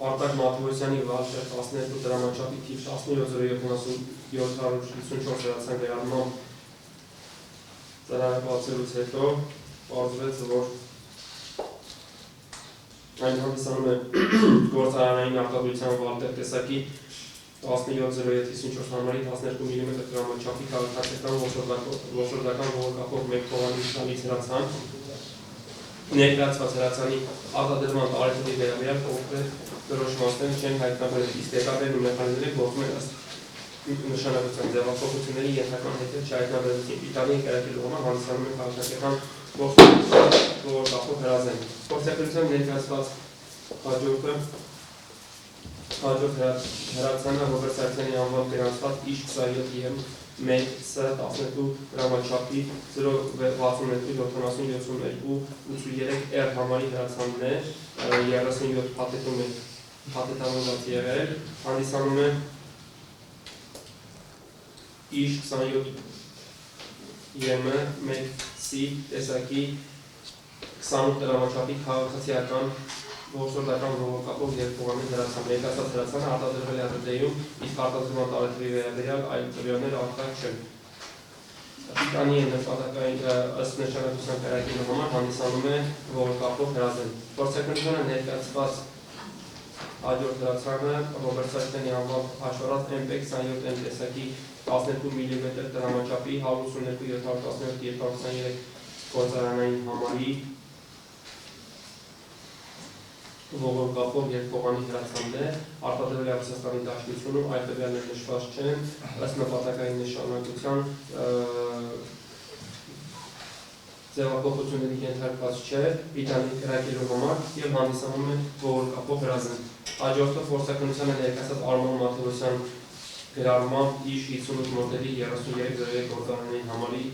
Արտակ Մաթեոսյանի վարչեր 12 դրամաչափի թիվ 1707754 հրացան գրառմամբ ծրագրացելուց հետո պարզվեց, որ այն հանդիսանում է գործարանային արտադրության վարդեր տեսակի 170754 համարի 12 մմ դրամաչափի քաղաքացիական ողջորդական ողորկախով մեկ փողանի շնալից հրացան ներկայացված հրացանի արտադրման տարեթվի վերաբերյալ կոնկրետ դրոշմասները չեն հայտնաբերել, իսկ դեկաբերն ու մեխանիզմները գործում են ըստ նշանակության ձևափոխությունների ենթական հետեր չհայտնաբերվեցին։ Իտալիայի կերակելու համար հանդիսանում են քաղաքական ողորկախով հրազեն։ Գործակալության ներկայացված հաջորդ հրացանը Ռոբերտ Սարգսյանի անվամբ գրանցված իշ 27 1S 12 դրամաչափի 062-70-72-83 համարի հրացանն է 37 փաթեթում է փաթեթավորված եղել, հանդիսանում է իշ 27 ԵՄ 1C տեսակի 28 դրամաչափի քաղաքացիական ողջորդական ողորկախով երկփողանի հրացան։ Ներկայացված հրացանը արտադրվել է ԱՏՏ-ում, իսկ արտադրման տարեթվի վերաբերյալ այլ տվյալներ արտակ չեն։ Պիտանի նպատակային ըստ նշանակության կրակելու համար հանդիսանում է ողորկախով հրազեն։ Գործակալությանը ներկայացված հաջորդ հրացանը Ռոբերտ Սարգսյանի անվամբ հաշվառած MP 27 տեսակի 12 մմ դրամաչափի 182-717-223 գործարանային համարի ողորկախով երկփողանի հրացանն է, արտադրվել է Ռուսաստանի Դաշնությունում, այդ տվյալները նշված չեն, ըստ նպատակային նշանակության ձևափոխությունների ենթարկված չէ, պիտանի կրակելու համար եւ հանդիսանում է ողորկախով հրազեն։ Հաջորդով գործակալությանը ներկայացած Արման Մաթեոսյան գրառմամբ իշ 58 մոդելի 3303 գործարանային համարի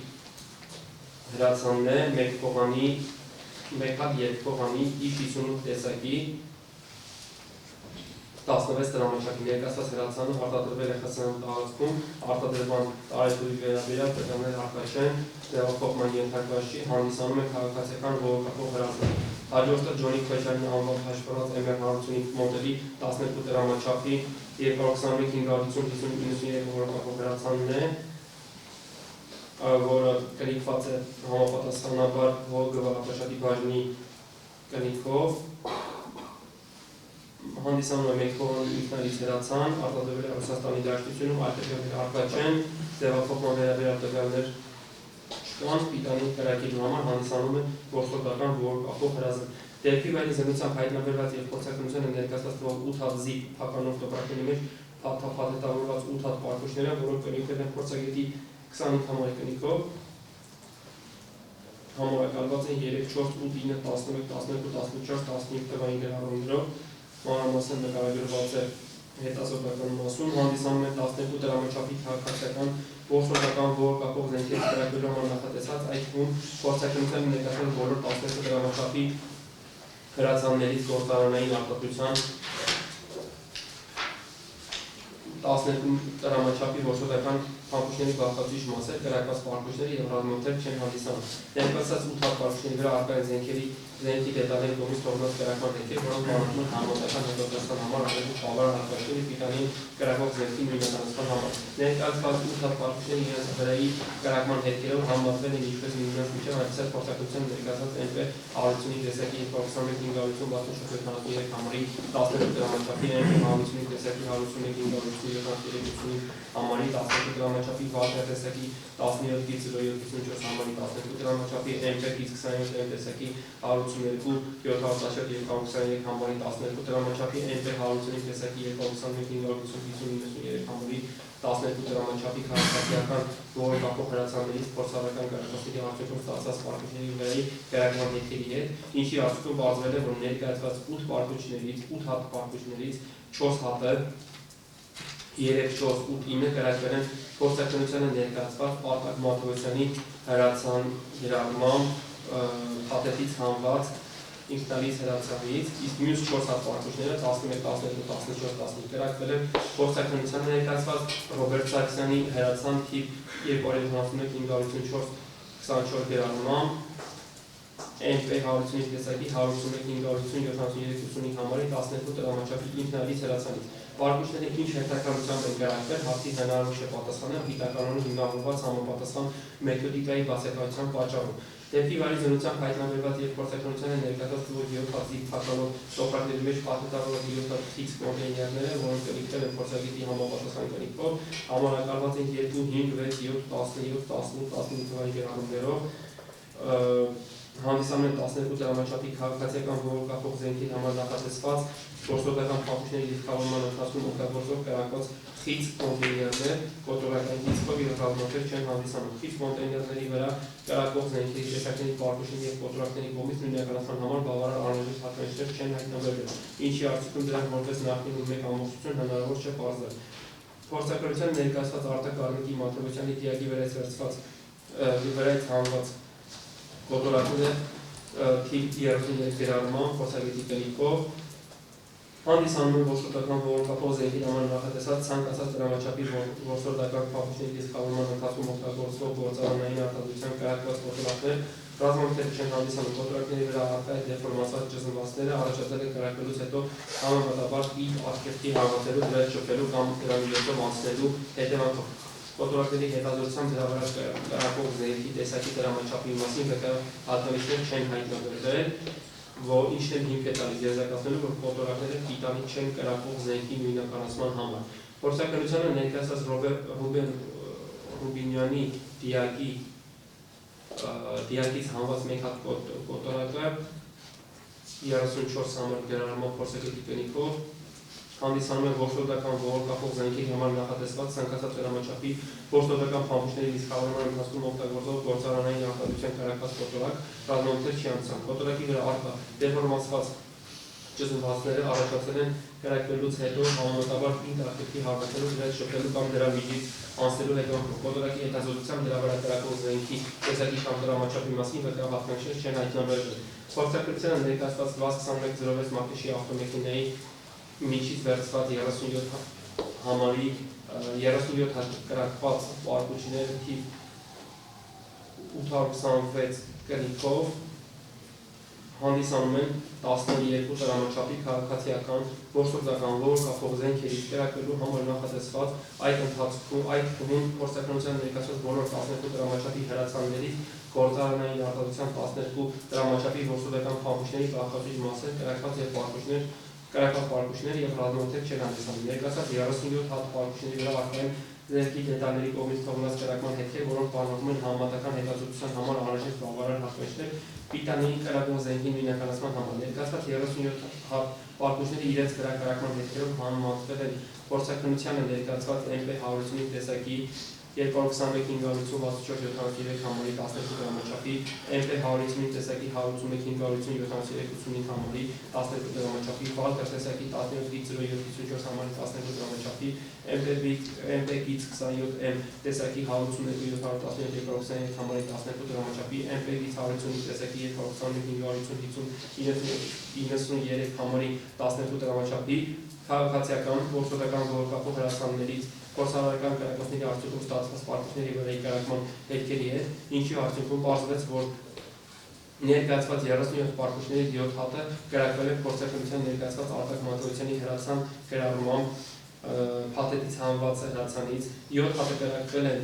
հրացանն է, մեկ հատ երկփողանի իշ 58 տեսակի 16 դրամաչափի ներկայացված հրացանը արտադրվել է ԽՍՀՄ տարածքում, արտադրման տարեթվի վերաբերյալ տվյալներ արկա չեն, ձևափոխման ենթարկված չի, հանդիսանում է քաղաքացիական ողորկախով հրացան։ Հաջորդը Ջոնի Քոչարյանի անվամբ հաշվառած MR 155 մոդելի 12 դրամաչափի 221-550-93 ողորկախով հրացանն է, որը կնիքված է համապատասխանաբար ՀՈԳ Վարապաշատի բաժնի կնիքով, հանդիսանում է մեկ փողանի ինքնալից հրացան, արտադրվել է Ռուսաստանի Դաշնությունում, այդ տվյալները արկա չեն, ձևափոխման վերաբերյալ տվյալներ չկան, պիտանի կրակելու համար հանդիսանում է ողջորդական ողորկախով հրազեն։ Դեպքի վայրի զննությամբ հայտնաբերված եւ փորձակնությանը ներկայացված 8 հատ զիպ փականով տոպրակների մեջ փաթեթավորված 8 հատ պարկուշները, որոնք կնիքվել են փորձագետի 25 համարի կնիքով, համարակալված են 3, 4, 8, 9, 11, 12, 14, 15 թվային գրառումներով, մանրամասն նկարագրված է հետազոտական մասում, հանդիսանում է 12 դրամաչափի քաղաքացիական ողջորդական ողորկախով զենքերի կրակելու համար նախատեսած, այդ թվում փորձակնությանը ներկայացված բոլոր 12 դրամաչափի հրացաններից գործարանային արտադրության 12 տրամաչափի որոշական փամփուշտների բաղկացուցիչ մասեր, կրակված պարկուշների և ռազմաօթեր չեն հանդիսանում։ Ներկայացված 8 հատ պարկուշների վրա առկա են զենքի դետալների կողմից թողնված կրակման հետքեր, որոնք պարունակում են համապատասխան հետազոտության համար առավել բավարար հատկությունների պիտանի կրակող զենքի նույնականացման համար։ Ներկայացված 8 հատ պարկուշների իրենց վրայի կրակման հետքերով համեմատվել են ինչպես միմյանց միջև, այնպես էլ փորձակնության ներկայացված MP 155 տեսակի 221-567 համարի 12 տրամաչափի MP 155 տեսակի 121-573 համարի 12 տրամաչափի վարդյա տեսակի 17-07-54 համարի 12 տրամաչափի MP 27 տեսակի 182-717-223 համարի 12 տրամաչափի MP 155 տեսակի 221-550-93 համարի 12 տրամաչափի քաղաքացիական բողոքապող հրացաններից փորձառական կարգախոսների արդյունքում ստացած պարկուշների վրայի կրակման հետքերի հետ, ինչի արդյունքում պարզվել է, որ ներկայացված 8 պարկուշներից 8 հատ պարկուշներից 4 հատը 3, 4, 8, 9 կրակվել են փորձակնությանը ներկայացված Արտակ Մաթևոսյանի հրացան գրառմամբ փաթեթից հանված ինքնալից հրացանից, իսկ մյուս 4 հատ պարկուշները 11, 12, 14, 15 կրակվել են փորձակնությանը ներկայացված Ռոբերտ Սարգսյանի հրացան թիվ 251-554 գրառմամբ MP 155 տեսակի 151-550-73 համարի 12 տրամաչափի ինքնալից հրացանից։ Պարկուշները ինչ հետաքրքրությամբ են կրակվել, հարցի հնարավոր չէ պատասխանել գիտականորեն հիմնավորված համապատասխան մեթոդիկայի բացակայության պատճառով։ Դեպի վարի զննությամբ հայտնաբերված և փորձակնությանը ներկայացված 7 հատ թափանով տոպրակների մեջ փաթեթավորված 7 հատ X կոնտեյներները, որոնք կրիկվել են փորձագետի համապատասխան կրիկով, համարակալված են 2, 5, 6, 7, 17, 18, 19 թվականի գրառումներով, հանդիսանում են 12 տրամաչափի քաղաքացիական բողոքապող զենքի համար նախատեսված գործողական փամփուշտների դիրքավորման ընթացքում օգտագործող կրակված խիծ կոնտեյներներ, կոտորակային դիսկով և ռազմաօթեր չեն հանդիսանում։ Խիծ կոնտեյներների վրա կրակող զենքերի տեսակների պարկուշների և կոտորակների կողմից նույնականացման համար բավարար անհրաժեշտ հատկանիշներ չեն հայտնաբերվել, ինչի արդյունքում դրանք որպես նախկինում մեկ ամբողջություն հնարավոր չէ պարզել։ Փորձակնության ներկայացված Արտակ Մաթևոսյանի դիակի վրայից հանված կոտորակները թիվ 33 գրառմամբ փորձագետի կրիկով հանդիսանում են որսորդական բողոքապող զենքի համար նախատեսած ցանկացած տրամաչափի որսորդական փամփուշտների դիսկավորման ընթացքում օգտագործվող գործարանային արտադրության կրակված կոտորակներ, ռազմաօթեր չեն հանդիսանում։ Կոտորակների վրա առկա դեֆորմացված ճզմվածքները առաջացել են կրակելուց հետո համեմատաբար իր արտքերքի հավատելու, դրանց շփելու կամ դրա միջոցով անցնելու հետևանքով։ Կոտորակների հետազոտությամբ դրա վրա կրակող զենքի տեսակի տրամաչափի մասին հատկանիշներ չեն հայտնաբերվել, ինչն էլ հիմք է տալիս եզրակացնելու, որ կոտորակները պիտանի չեն կրակող զենքի նույնականացման համար։ Փորձակնությանը ներկայացած Ռուբեն Ռուբինյանի դիակից հանված մեկ հատ կոտորակը 34 համար գրառմամբ փորձագետի կրիկով հանդիսանում են որսորդական բողոքապող զենքի համար նախատեսված ցանկացած տրամաչափի որսորդական փամփուշտների դիսկավորման ընթացքում օգտագործող գործարանային արտադրության կրակված կոտորակ, ռազմաօթեր չի հանդիսանում։ Կոտորակի վրա առկա դեֆորմացված ճզմվածքները առաջացել են կրակվելուց հետո համեմատաբար իր արտքերքի հավատելու, դրանց շփելու կամ դրա միջից անցնելու հետևանքով։ Կոտորակի հետազոտությամբ դրա վրա կրակող զենքի տեսակի կամ տրամաչափի մասին վկայող հատկանիշներ չեն հայտնաբերվել։ Փորձակնությանը ներկայացված 2106 մակնիշի ավտոմեքենայի միջից վերցված 37 համարի 37 հատ կրակված պարկուշները թիվ 826 կրիկով հանդիսանում են 12 տրամաչափի քաղաքացիական որսորդական բողոքապող զենքերից կրակվելու համար նախատեսված այդ ընթացքում այդ թվում փորձակնության ներկայացված բոլոր 12 տրամաչափի հրացաններից գործարանային արտադրության 12 տրամաչափի որսորդական փամփուշտների բաղկացուցիչ մասեր, կրակված պարկուշներ և ռազմաօթեր չեն հանդիսանում։ Ներկայացված 37 հատ պարկուշների վրա առկա են զենքի դետալների կողմից թողնված կրակման հետքեր, որոնք պարունակում են համապատասխան հետազոտության համար անհրաժեշտ բավարար հատկանիշներ պիտանի կրակող զենքի նույնականացման համար։ Ներկայացված 37 հատ պարկուշները իրենց կրակման հետքերով համեմատվել են փորձակնությանը ներկայացված MP 155 տեսակի 221-564-73 համարի 12 դրամաչափի, MP 155 տեսակի 181-583-85 համարի 12 դրամաչափի, Վալտեր տեսակի 17-07-54 համարի 12 դրամաչափի, MP գիծ 27M տեսակի 182-717 համարի 12 դրամաչափի, MP գիծ 155 տեսակի 225-550-93 համարի 12 դրամաչափի, քաղաքացիական, գործողական գողոքապող հրացաններից Գործարարական կրակոցների արդյունքում ստացված պարտությունների վրա կիրակման հետքերի հետ, ինչի արդյունքում պարզվեց, որ ներկայացված 37 պարտությունների 7 հատը կրակվել է փորձաքննության ներկայացված Արտակ Մատոյցյանի հրացան կիրառմամբ փաթեթից հանված հրացանից, 7 հատը կրակվել են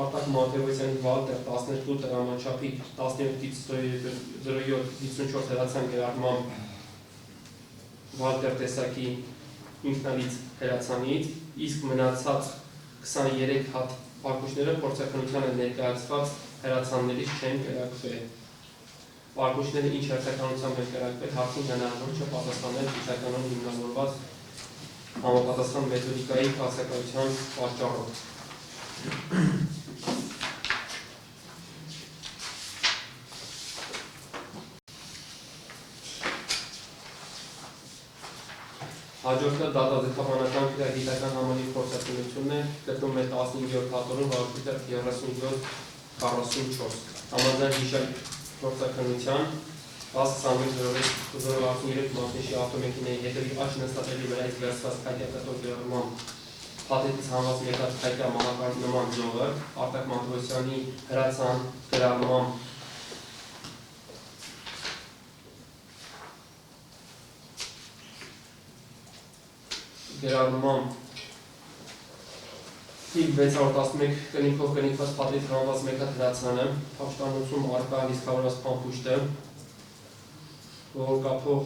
Արտակ Մատոյցյանի Վալտեր 12 դրամաչափի 17-07-54 հրացան կիրառմամբ Վալտեր տեսակի ինքնալից հրացանից, իսկ մնացած 23 հատ պարկուշները փորձաքննությանը ներկայացված հրացաններից չեն կրակվել։ Պարկուշները ինչ հերթականությամբ են կրակվել, հարցին հնարավոր չէ պատասխանել գիտականորեն հիմնավորված համապատասխան մեթոդիկայի բացակայության պատճառով։ Հաջորդը դատազեկաբանական գիտական համալի փորձաքննությունն է, գտնվում է 15-րդ հատորում 37-44։ Համաձայն հիշել փորձաքննության 10-26-063 մարտիշի ավտոմեքենայի հետևի աջ նստատելի վրայից վերցված քայլյա կտոր կիրառմամբ փաթեթից հանված մեկած քայլյա մահակարդնման ձողը, Արտակ Մատոյցյանի հրացան կիրառմամբ Գերարման թիվ 611 կնիքով կնիքված փաթեթ հանված մեկ հատ հրացանը, փախստանոցում արկա լիսկավորված փամփուշտը, գողոքապող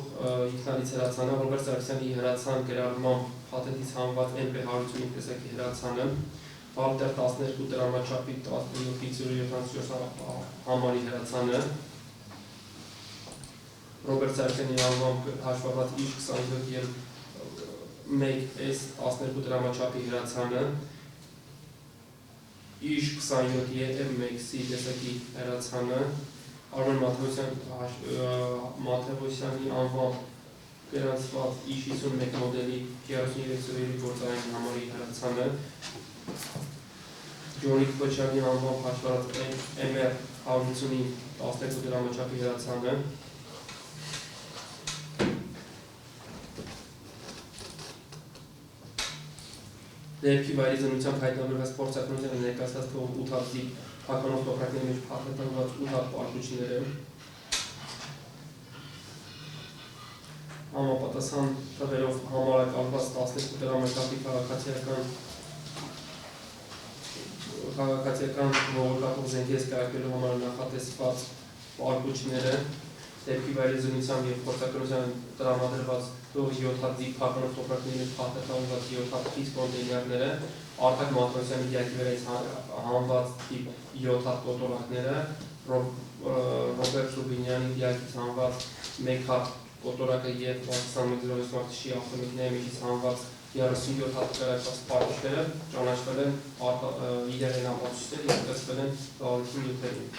ինքնալից հրացանը, Ռոբերտ Սարգսյանի հրացան գերարման փաթեթից հանված MP 155 տեսակի հրացանը, Վալտեր 12 դրամաչափի 17-74 համարի հրացանը, Ռոբերտ Սարգսյանի անվամբ հաշվառված իշխ 27 և 1S 12 դրամաչափի հրացանը, իշխ 27 և 1C տեսակի հրացանը, Արմեն Մաթևոսյանի անվամբ գրանցված իշխ 51 մոդելի 33 գործարանի համարի հրացանը, Ջորիկ Քոչյանի անվամբ հաշվառած MR 150-ի 12 դրամաչափի հրացանը, Դեպքի վայրի զննությամբ հայտնաբերված փորձաքննությանը ներկայացված թող 8 հատ դիպ հականով տոպրակների մեջ փաթեթանված 8 հատ պարտությունները համապատասխան թվերով համարակալված 12 դրամաչափի քաղաքացիական բողոքապող զենքերից կրակվելու համար նախատեսված պարտությունները դեպքի վայրի զննությամբ և փորձաքննության տրամադրված թող 7 հատ դիպ հականով տոպրակների մեջ փաթեթանված 7 հատ խիստ կոնտեյներները, Արտակ Մատոյցյանի դիակի վրայից հանված տիպ 7 հատ կոտորակները, Ռոբերտ Ռուբինյանի դիակից հանված 1 հատ կոտորակը և 21-06 մարտիշի ավտոմեքենայի միջից հանված 37 հատ կրակված պարտությունները ճանաչվել են իրեն ապացույցներ և ստեղծվել են զավակի նյութերին։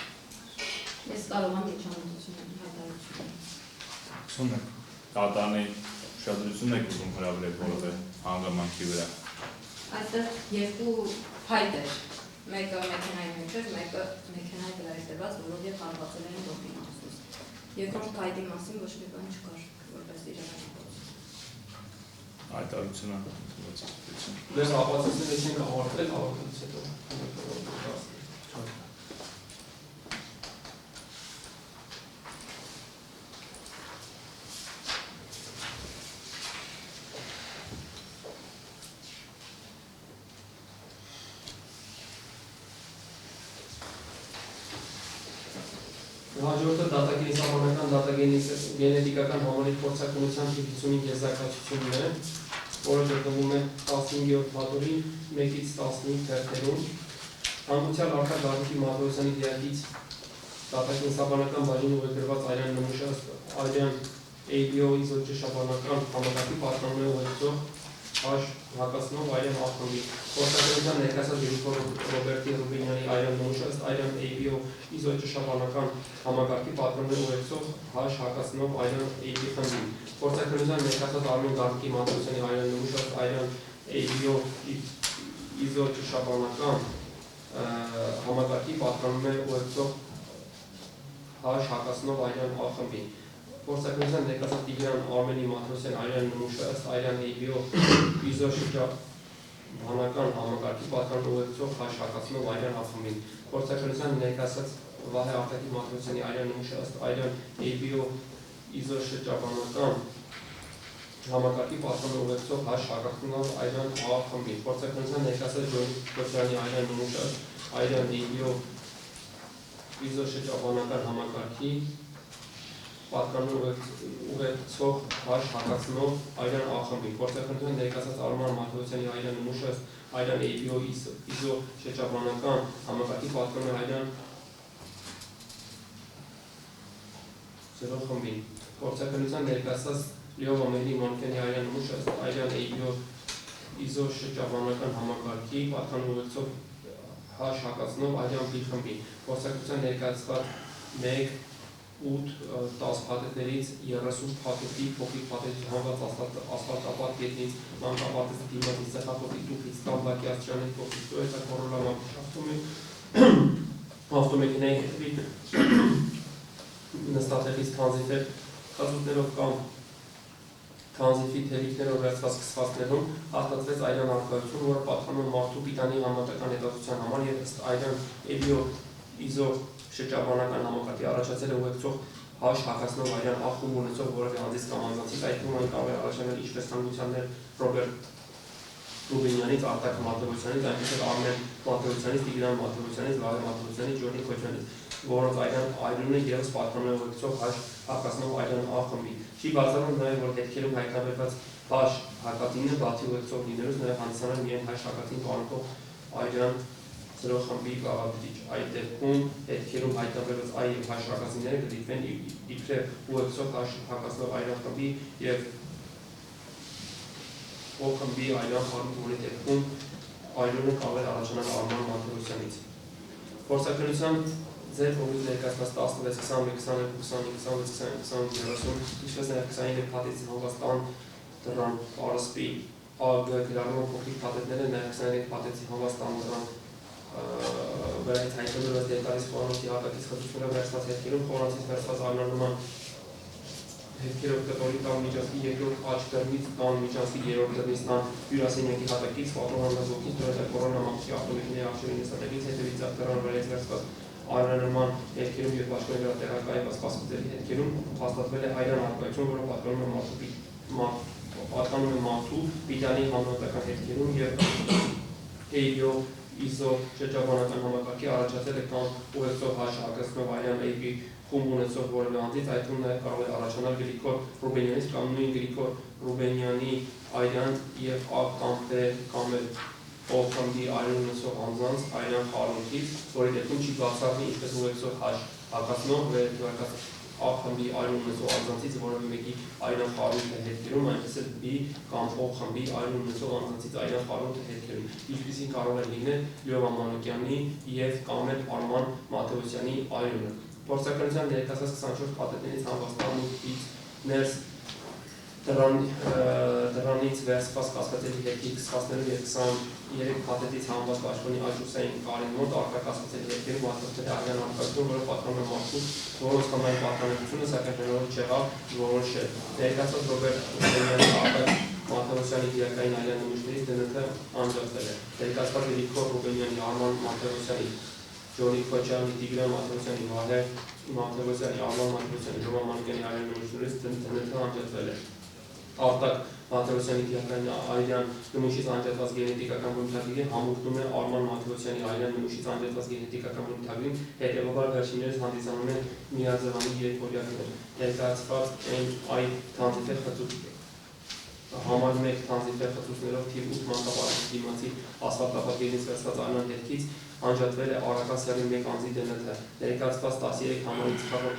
Ես կարող եմ միջամտությունների հայտարարություն։ Կատարանի ուշադրություն եք ուզում հրավիրել որևէ հանգամանքի վրա։ Այստեղ երկու փայտ էր, մեկը մեքենայի մեջ էր, մեկը մեքենայի վրա էր դրված, որով և հարվածել էին ոտքի մասուս։ Երկրորդ փայտի մասին ոչ մի բան չկար, որպես իրավունքով։ Հայտարարությունը Դες ապացույցները չենք ավարտել, ավարտելուց հետո։ Հաջորդը դատագենիսաբանական դատագենետիկական համալիր փորձաքննության թիվ 55 եզրակացությունն է, որը գտնվում է 15-րդ հատորի 1-ից 15 թերթերում։ Հանգուցյալ Արտակ Դավթի Մատոյցյանի դիակից դատագենիսաբանական բաժին ուղեկրված Արյան Նմուշած Արյան ABO իզոճշաբանական համակարգի պատկանումն է ուղեկցող Հաշ հակասնով այրան ախմբի Փորձակնության ներկայացած Գրիգոր Ռոբերտի Ռուբինյանի այրան նմուշը ըստ այրան ABO իզոճշաբանական համակարգի պատկերներ ուղեկցող հաշ հակասնով այրան AB խմբի Փորձակնության ներկայացած Արմեն Գարկի Մաթեոսյանի այրան նմուշը ըստ այրան ABO իզոճշաբանական համակարգի պատկերներ ուղեկցող հաշ հակասնով այրան ախմբի Փորձակնության ներկայացած Տիգրան Արմենի Մաթեոսյան այրան նմուշը ըստ այրան ABO իզոճշաբանական համակարգի պատկերներ ուղեկցող հաշ հակասնով այրան ախմբին Փորձակնության ներկայացած Վահե Արտակի Մաթեոսյանի այրան նմուշը ըստ այրան ABO իզոճշաբանական համակարգի պատկերներ ուղեկցող հաշ հակասնով այրան ախմբին Փորձակնության ներկայացած Ջոնի Քոչարյանի այրան նմուշը ըստ այրան ABO իզոճշաբանական համակարգի պատկանող ուղեկցող հաշ հակասնով այրան ախմբի Փորձակնության ներկայացած Արման Մաթեոսյանի այրան նմուշը այրան ABO իզոճշաբանական համակարգի պատկանող այրան խմբի Փորձակնության ներկայացած Լեո Մերի Մանուկյանի այրան նմուշը այրան ABO իզոճշաբանական համակարգի պատկանող ուղեկցող հաշ հակասնով այրան B խմբի Փորձակնության ներկայացված 1 8-10 փաթեթներից 30 փաթեթի փոքրիկ փաթեթի հանված ասֆալտապատ կետնից մանկապարտեզի դիմացի ցեղափոխի տուփից կամ բակյացչյանի փոքրիկ տոյետա կորոլա ավտոմեքենայի հետևի նստատեղից թանզիֆեր խազուտներով կամ թանզիֆի թելիքներով վերցված սկսվածքներում հաստատվեց այրան արկայություն, որը պատկանում մարդու պիտանի համատական հետազոտության համար և ըստ այրան ABO իզոճշաբանական համակարգի առաջացել է ուղեկցող հաշ հակասնով այրան ախումբ ունեցող որևէ անձից կամ անձանցից այդ թվում այն կարող է առաջանալ ինչպես հանգուցյաններ Ռոբերտ Ռուբինյանից, Արտակ Մաթեոսյանից, այնպես էլ Արմեն Մաթեոսյանից, Տիգրան Մաթեոսյանից, Վահե Մաթեոսյանից, Ջոնի Քոչյանից, որոնց այրան այրունը ևս պատկանում է ուղեկցող հաշ հակասնով այրան ախմբի։ Չի բացառում նաև, որ հետքերում հայտնաբերված հաշ հակատինը բացի ուղեկցող լինելուց նաև հանդիսանում միայն հաշ հակատին պարունակող այրան խմբի գաղափարիչ այդ դեպքում հետքերում հայտնաբերված այ եւ հաշ հակասինները կդիտվեն իբրև ուղեկցող հաշ հակասնով այրան խմբի եւ խմբի այրան խմբի դեպքում այրունը կարող է առաջանալ Արման Մաթեոսյանից։ Փորձակնության ձեր կողմից ներկայացված 16, 21, 22, 25, 26, 27, 30, ինչպես նաև 25 փաթեթի հանվածտան դրան պարսպի ԱԳ գրառման փոքրիկ փաթեթները նաև 23 փաթեթի հանվածտան դրան վրայից հայտնաբերված դետալից խորանոցի հատակից խտությունները վերցված հետքերում խորանոցից վերցված այլանման հետքերով կտորի կամ միջանցքի երկրորդ աջ դռնից կամ միջանցքի երրորդ դռնից տան հյուրասենյակի հատակից պատողանդազոկից դրել կորոնամակցի ավտոմեքենայի արշավի նստատեղից հետևից դրան վրայից վերցված այլանման հետքերում և բաշխանի վրա տեղակայված կասկածների հետքերում հաստատվել է այրան արկայություն, որը պատկանում է մարդու պիտանի համեմատական հետքերում և ABO իզոճշաբանական համակարգի առաջացել է կամ ուղեկցող հաշ հակասնով այրան AB խումբ ունեցող որևէ անձից, այդ թվում նաև կարող է առաջանալ Գրիգոր Ռուբենյանից կամ նույն Գրիգոր Ռուբենյանի այրան և A կամ B կամ էլ O խմբի այրան ունեցող անձանց այրան խառնուրդից, որի դեպքում չի բացառվի ինչպես ուղեկցող հաշ հակասնով A խմբի այրան ունեցող անձանցից որևէ մեկի այրան խառնուրդը հետքերում, այնպես էլ B կամ O խմբի այրան ունեցող անձանցից այրան խառնուրդը հետքերում, ինչպիսին կարող է լինել Լեո Մանուկյանի և կամ էլ Արման Մաթեոսյանի այրունը։ Փորձակնության ներկայացված 24 փաթեթներից հանվածտանից ներս դրանից վերցված կասկածելի հետքի սկսվածքներով և 23 փաթեթից հանված բաշխոնի այժուսային կարին մոտ արկա կասկածելի հետքերում հաստատվել է այրան արկայություն, որը պատկանում է մարդու, որոնց կամ այն պատկանելությունը, սակայն հնարավոր չեղավ որոշել։ Ներկայացված Ռոբերտ Ռուբենյանի Արտակ Մաթեոսյանի դիակային այրան նմուշներից ԴՆԹ անջատվել է։ Ներկայացված Գրիգոր Ռուբենյանի, Արման Մաթեոսյանի, Ջոնի Քոչյանի, Տիգրան Մաթեոսյանի, Վահե Մաթեոսյանի, Արման Մաթեոսյանի, Լեո Մանուկյանի այրան նմուշներից ԴՆԹ անջատվել է։ Արտակ Մաթեոսյանի դիակային այրան նմուշից անջատված գենետիկական բնութագրի համընկնում է Արման Մաթեոսյանի այրան նմուշից անջատված գենետիկական բնութագրին, հետևաբար վերջիններս հանդիսանում են միաձևանի երեք օրինակներ։ Ներկայացված NI թանզիֆեր խծուց համար 1 թանզիֆեր խծուցներով թիվ 8 մանկապարտեզի դիմացի ասֆալտապատկերից վերցված այրան հետքից անջատվել է Արական սեռի 1 անձի ԴՆԹ։ Ներկայացված 13 համարից խաղաղ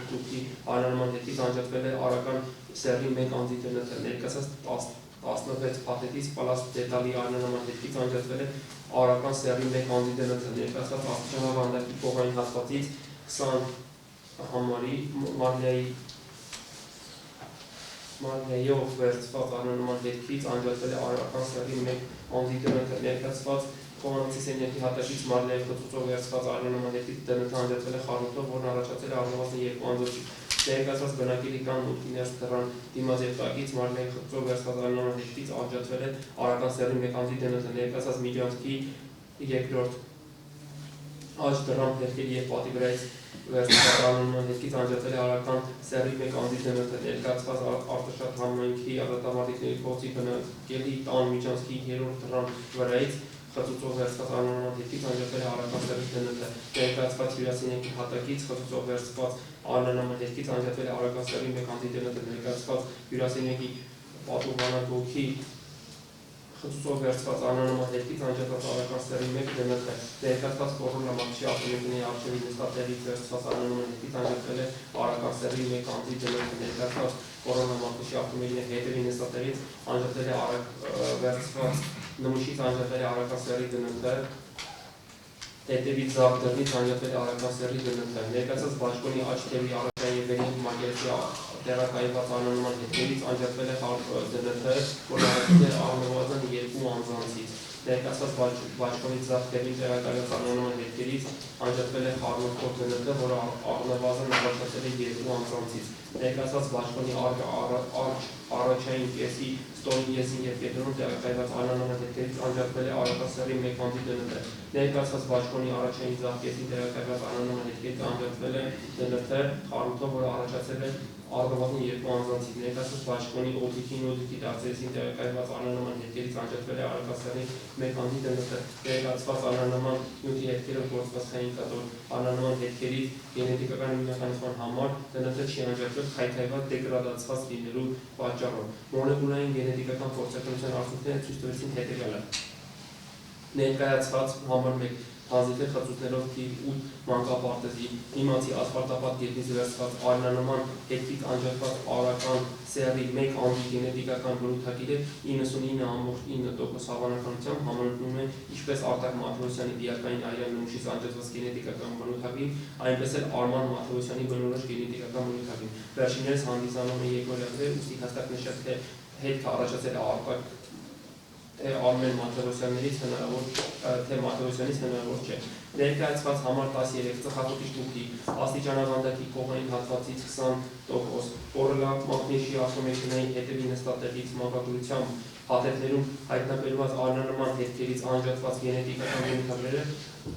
այրանման հետքից անջատվել է Արական սեռի 1 անձի ԴՆԹ։ Ներկայացված 16 փաթեթից պլաս դետալի արնանման հետքից անջատվել է արական սեռի 1 անձի դնթ ներկայացված աստիճանավանդակի կողային հատվածից 20 համարի Մարիայով վերցված արնանման հետքից անջատվել է արական սեռի 1 անձի դնթ ներկայացված Կողանոցի սենյակի հատակից Մարիայով խծուցով վերցված արնանման հետքից դնթ անջատվել է խառնուրդով, որն առաջացել է առնվազն 2 անձոցի ներկայացված բնակելի կան մուտքի ներս դռան դիմաց երկակից Մարիայով խծուցով վերցված արնանման հետքից անջատվել է արական սեռի 1 անձի դնթ ներկայացված միջանցքի երկրորդ աջ դռան փերքերի և պատի վրայից վերցված արնանման հետքից անջատվել է արական սեռի 1 անձի դնթ ներկայացված Արտաշատ համայնքի ազատամարտիկների փողոցի բնակելի տան միջանցքի 3-րդ դռան վրայից խծուցով վերցված արնանման հետքից անջատվել է արական սեռի դնթ ներկայացված հյուրասենյակի հատակից խծուցով վերցված արնանման հետքից անջատվել է արական սեռի 1 անձի դնթ ներկայացված հյուրասենյակի պատուհանագույքի խծուցով վերցված արնանման հետքից անջատված արական սեռի 1 դնթ ներկայացված կորոնա մատչի ավտոմեքենայի առջևի նստատեղից վերցված արնանման հետքից անջատվել է արական սեռի 1 անձի դնթ ներկայացված կորոնա մատչի ավտոմեքենայի հետևի նստատեղից անջատվել է վերցված նմուշից անջատվել է արական սեռի դնթ հետևից զարկ դռնից անջատվել է արական սեռի դնթ ներկայացված բաճկոնի աջ թևի առաջային և վերին մակերեսի տեղակայված արնանման հետքերից անջատվել է դնթ, որը առաջացել է առնվազն 2 անձանցից ներկայացված բաճկոնի ձախ թևին տեղակայված արնանման հետքերից անջատվել է խառնուրդով դնթ, որը առնվազն առաջացել է 2 անձանցից ներկայացված բաճկոնի առաջային կեսի ստորին եսին և կետրոնում տեղակայված արնանման հետքերից անջատվել է արական սեռի 1 անձի դնթ ներկայացված բաճկոնի առաջային ձախ կեսին տեղակայված արնանման հետքերից անջատվել է դնթ խառնուրդով, որը առաջացել է առնվազն 2 անձանցից ներկայացված բաճկոնի օդիքի դարձերեսին տեղակայված արնանման հետքերից անջատվել է արական սեռի 1 անձի դնթ ներկայացված արնանման նյութի հետքերը գործվածքային կատոր արնանման հետքերից գենետիկական նույնականացման համար դնթ չի անջատվել քայքայված դեգրադացված լինելու պատճառով մոլեկուլային գենետիկական փորձաքննության արդյունքները ցույց տվեցին հետևյալը ներկայացված համար 1 Հանձիթի խծուցներով թիվ 8 մանկապարտեզի դիմացի ասֆալտապատ գետնից վերցված արնանման հետքից անջատված արական սեռի 1 անձի գենետիկական բնութագիրը 99.9% հավանականությամբ համընկնում է ինչպես Արտակ Մաթեոսյանի դիակային արյան նմուշից անջատված գենետիկական բնութագիր, այնպես էլ Արման Մաթեոսյանի բնորոշ գենետիկական բնութագիր։ Վերջիններս հանդիսանում է երկօրյակներ, ուստի հստակ նշել թե հետքը առաջացել է Արտակ Արմեն Մաթեոսյաններից հնարավոր թե Մաթեոսյանից հնարավոր չէ։ Ներկայացված համար 13 ծխախոտի շտուկի աստիճանավանդակի կողային հատվածից 20% կորելա մագնիսի ավտոմեքենայի հետևի նստատեղից մակագրությամբ փաթեթներում հայտնաբերված արնանման հետքերից անջատված գենետիկական բնութագրերը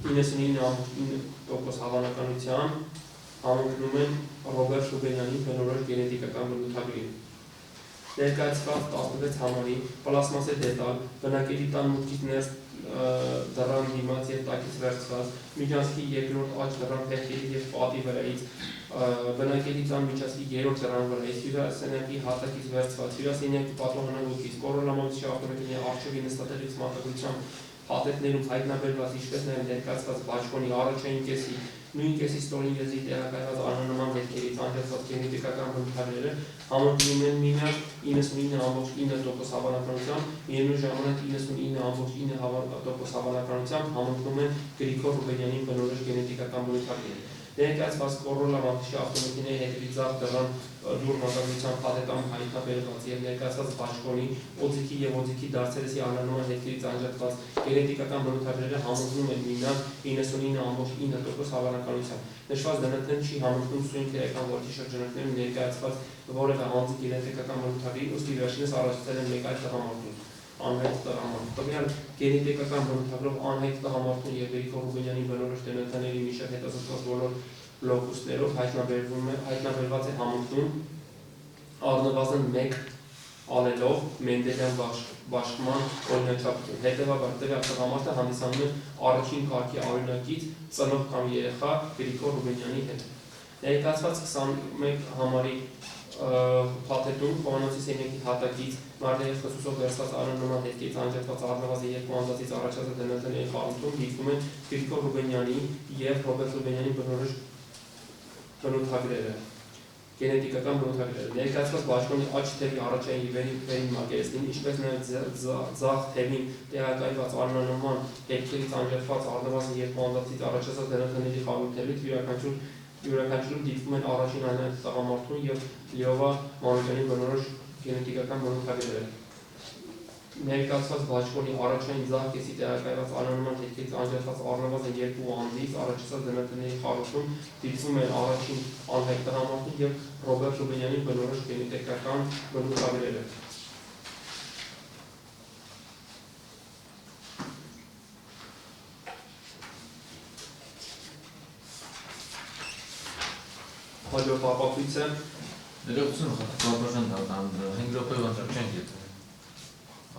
99.9% հավանականությամբ համընկնում են Ռոբերտ Շուբենյանի բնորոշ գենետիկական բնութագրին։ Ներկայացված 16 համարի պլաստմասե դետալ բնակելի տան մուտքից ներս դռան դիմաց և տակից վերցված միջանցքի երկրորդ աջ դռան փերքերի և պատի վրայից բնակելի տան միջանցքի 3-րդ դռան վրայից հյուրասենյակի հատակից վերցված հյուրասենյակի պատուհանագույքից կորոնամատչի ավտոմեքենայի առջևի նստատեղից մակագրությամբ փաթեթներում հայտնաբերված ինչպես նաև ներկայացված բաճկոնի առաջային կեսի նույն կեսի ստորին եզրի տեղակայված արնանման հետքերից անջատված գենետիկական բնութագրերը համընկնում են միմյանց 99.9% հավանականությամբ, միևնույն ժամանակ 99.9% հավանականությամբ համընկնում են Գրիգոր Ռուբենյանի բնորոշ գենետիկական բնութագրերը։ Ներկայացված կորոնա մատչի ավտոմեքենայի հետևի ձախ դռան դուռ մակագրության փաթեթում հայտնաբերված և ներկայացված բաճկոնի օձիքի և օձիքի դարձերեսի արնանման հետքերից անջատված գենետիկական բնութագրերը համընկնում են միմյանց 99.9% հավանականությամբ։ Նշված դնթ-ն չի համընկնում սույն քերական որդի շրջանակներում ներկայացված որևէ անձի գենետիկական բնութագրին, ուստի վերջինս առաջացել են մեկ այլ տղամարդու անհայտ տղամարդու։ Տվյալ գենետիկական բնութագրով անհայտ տղամարդու և Գրիգոր Ռուբենյանի բնորոշ դնթ-ների միջև հետազոտված բոլոր լոկուսներով հայտնաբերված է համընկնում առնվազն 1 ալելով Մենդելյան բաշխման օրինաչափություն։ Հետևաբար տվյալ տղամարդը հանդիսանում է առաջին կարգի օրինակից ծնող կամ երեխա Գրիգոր Ռուբենյանի հետ։ Ներկայացված 21 համարի փաթեթում Կողանոցի սենյակի հատակից Մարիայով խծուցով վերցված արնանման հետքերից անջատված առնվազն 2 անձանցից առաջացած դնթ-ների խառնուրդում դիտվում են Գրիգոր Ռուբենյանի և Ռոբերտ Շուբենյանի բնորոշ բնութագրերը։ գենետիկական բնութագրերը։ Ներկայացված բաշխոնի աջ թևի առաջային եւ վերին մակերեսին, ինչպես նաեւ ձախ թևին տեղակայված արմանման հետքերից անջատված առնվազն 2 անդացից առաջացած դրանքների խաղաղությունից յուրաքանչյուրում դիտվում են առաջին անհայտ տղամարդու եւ Լիովա Մանուկյանի բնորոշ գենետիկական բնութագրերը։ Ներկայացված բաշխոնի առաջային ձախ կեսի տեղակայված արմանման հետքերից անջատված առնվազն 2 անդից առաջացած դրանքների խաղաղություն դիտվում են առաջին անհայտ տղամարդու եւ Ռոբերտ Ռուբինյանի բնորոշ գենետիկական բնութագրերը։ Հաջորդ ապացույցը Ներողություն խորհրդան դատան 5 րոպե ոնց չենք եթե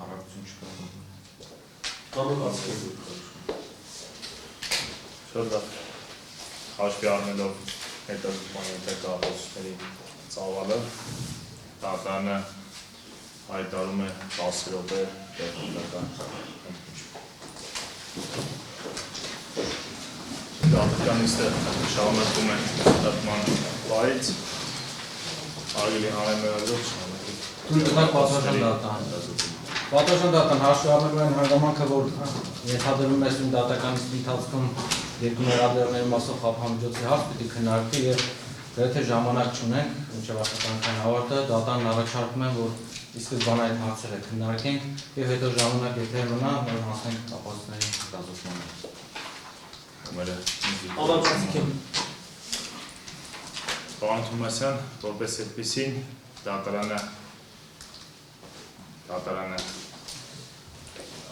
առողջություն չկա։ Կանոնացի։ Շատ լավ։ Հաշվի առնելով հետազոտության ապացույցների ծավալը, դատանը հայտարարում է 10 րոպե տեխնիկական ընդմիջում։ Դատականիստը շարունակում է դատման պայից, արգելի հանրամերագրով շարունակում։ Թույլ տվեք պատասխան դատան։ Պատասխան դատան հաշվի առնելու են հանգամանքը, որ ենթադրվում է սույն դատականիստի ընթացքում երկու մեղադրողների մասով խափամիջոցի հարց պիտի քննարկվի եւ գրեթե ժամանակ չունենք, մինչեւ աշխատանքային ավարտը, դատանն առաջարկում է, որ ի սկզբանե այդ հարցերը քննարկենք եւ հետո ժամանակ եթե մնա, որ հասնենք ապացույցների հետազոտմանը։ Պարոն Թոմասյան, որպես այդպիսին դատարանը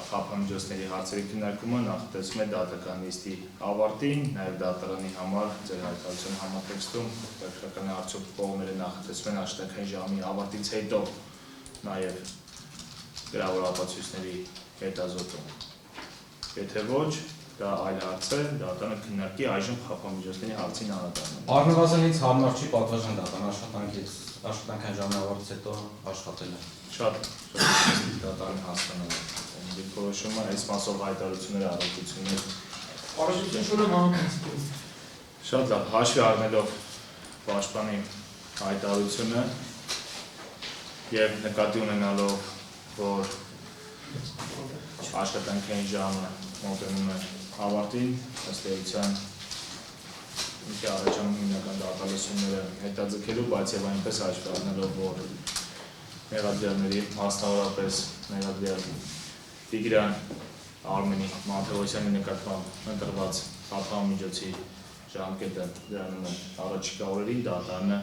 խափամիջոցների հարցերի քննարկումը նախատեսում է դատականիստի ավարտին, նաև դատարանի համար ձեր հայտարարության համատեքստում տեղեկական արդյոք կողմերը նախատեսում են աշխատանքային ժամի ավարտից հետո նաև գրավոր ապացույցների հետազոտում։ Եթե ոչ, դա այլ հարց է, դատանը քննարկի այժմ խափամիջոցների հարցին անդրադառնալով։ Առնվազնից հարմար չի պատվաժան դատան աշխատանքային ժամի ավարտից հետո աշխատել է։ Շատ դատարան հասկանալի։ Դիրքորոշումը այս մասով հայտարարությունները առողջություններ։ Առողջությունը մանուկացի։ Շատ լավ, հաշվի առնելով պաշտպանի հայտարարությունը եւ նկատի ունենալով, որ աշխատանքային ժամը մոտենում է ավարտին, ըստ էության ինքը առաջանում հիմնական դատալսումները հետաձգելու, բայց եւ այնպես հաշվի առնելով, որ մեղադրյալների մասնավորապես մեղադրյալ Տիգրան Արմենի Մաթեոսյանի նկատմամբ ընտրված խափամիջոցի ժամկետը դրանում է առաջիկա օրերին, դատարանը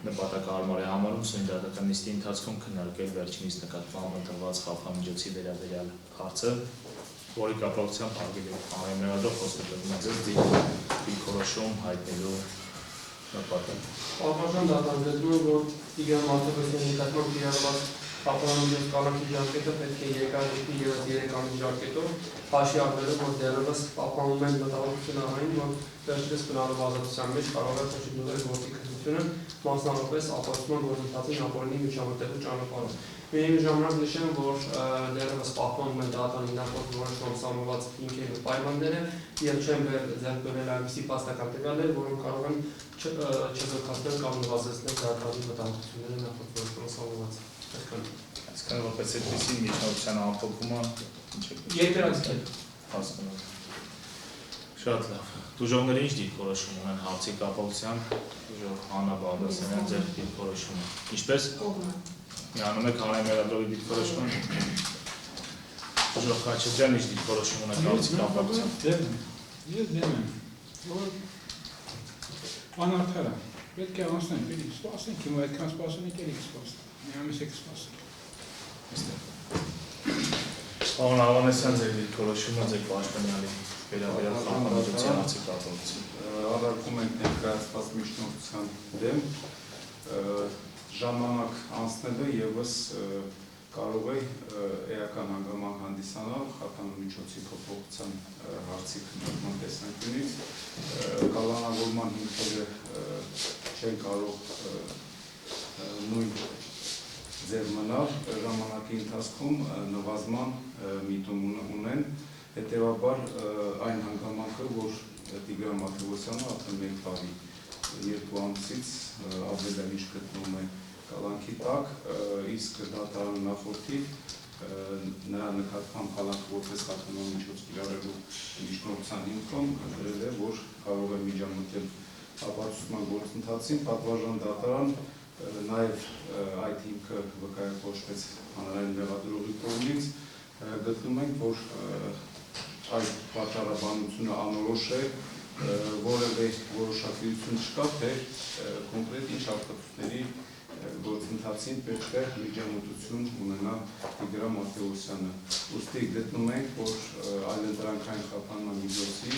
նպատակահարմար է համարում սույն դատականիստի ընթացքում քննարկել վերջինիս նկատմամբ ընտրված խափամիջոցի վերաբերյալ հարցը, որի կապակցությամբ արգելի հանրամերագրով խոսքը տրվում է ձեզ դիրքորոշում հայտնելու նպատակ։ Պատվաժան դատարկում է, որ Տիգրան Մաթեոսյանի նկատմամբ կիրառված խափամիջոց կարգի ժամկետը պետք է երկարի ևս 3 ամիս ժամկետով հաշվի առնելով, որ դեռևս պահպանում են մտահոգությունային, որ վերջերս բնալով ազատության մեջ կարող է խոշիգնորել գործի քննությունը, մասնավորապես ապացուցման գործընթացի ապօրինի միջամտելու ճանապարհով։ Միևնույն ժամանակ նշեմ, որ դեռևս պահպանում են դատանի նախորդ որոշմամբ սահմանված հիմքերն ու պայմանները եւ չեն ձեռք բերել այնպիսի փաստական տվյալներ, որոնք կարող են չզոհացնել կամ նվազեցնել դատանի մտահոգությունները նախորդ որոշմամբ սահմանված։ Այսքան որպես այդպիսի միջնորդության ամփոփումը ինչ է։ Երկրացի հասկանալ։ Շատ լավ։ Դժողները ինչ դիրքորոշում ունեն հարցի կապակցությամբ, դժող Հաննա Բաղդասարյան ձեր դիրքորոշումը։ Ինչպես միանում եք հանրամերագրովի դիրքորոշումը։ Դժող Խաչատրյան ինչ դիրքորոշում ունեք հարցի կապակցությամբ։ Ես դեմ եմ, որ անարդար է, պետք է անցնենք, էլի սպասենք, հիմա այդքան սպասենք, էլի սպասենք, մի ամիս եք սպասենք։ Պարոն Ավանեսյան, ձեր դիրքորոշումը ձեր պաշտպանյալի վերաբերյալ խափամիջոցի հարցի կապակցությամբ։ Արտադրում ենք ներկայացված միջնորդության դեմ, ժամանակ անցնելը եւս կարող է էական հանգամանք հանդիսանալ խափամիջոցի փոփոխության հարցի քննարկման տեսանկյունից, կալանավորման հիմքերը չեն կարող նույն ձև մնալ, ժամանակի ընթացքում նվազման միտում ունեն, հետևաբար այն հանգամանքը, որ Տիգրան Մաթեոսյանը արդեն մեկ տարի 2 ամսից ավելի գտնվում է կալանքի տակ, իսկ դատարանը նախորդիվ նրա նկատմամբ կալանքը որպես խախտման միջոց կիրառելու միջնորդության հիմքում գրել է, որ կարող է միջամտել ապացուցման գործընթացին, պատվարժան դատարան նաև այդ հիմքը վկայակոչվեց հանրային մեղադրողի կողմից, գտնում ենք, որ այդ պատճառաբանությունը անորոշ է, որևէ որոշակիություն չկա, թե կոնկրետ ինչ ապացույցների գործընթացին պետք է միջամտություն ունենա Տիգրան Մատեոսյանը։ Ուստի գտնում ենք, որ այլընտրանքային խափանման միջոցի,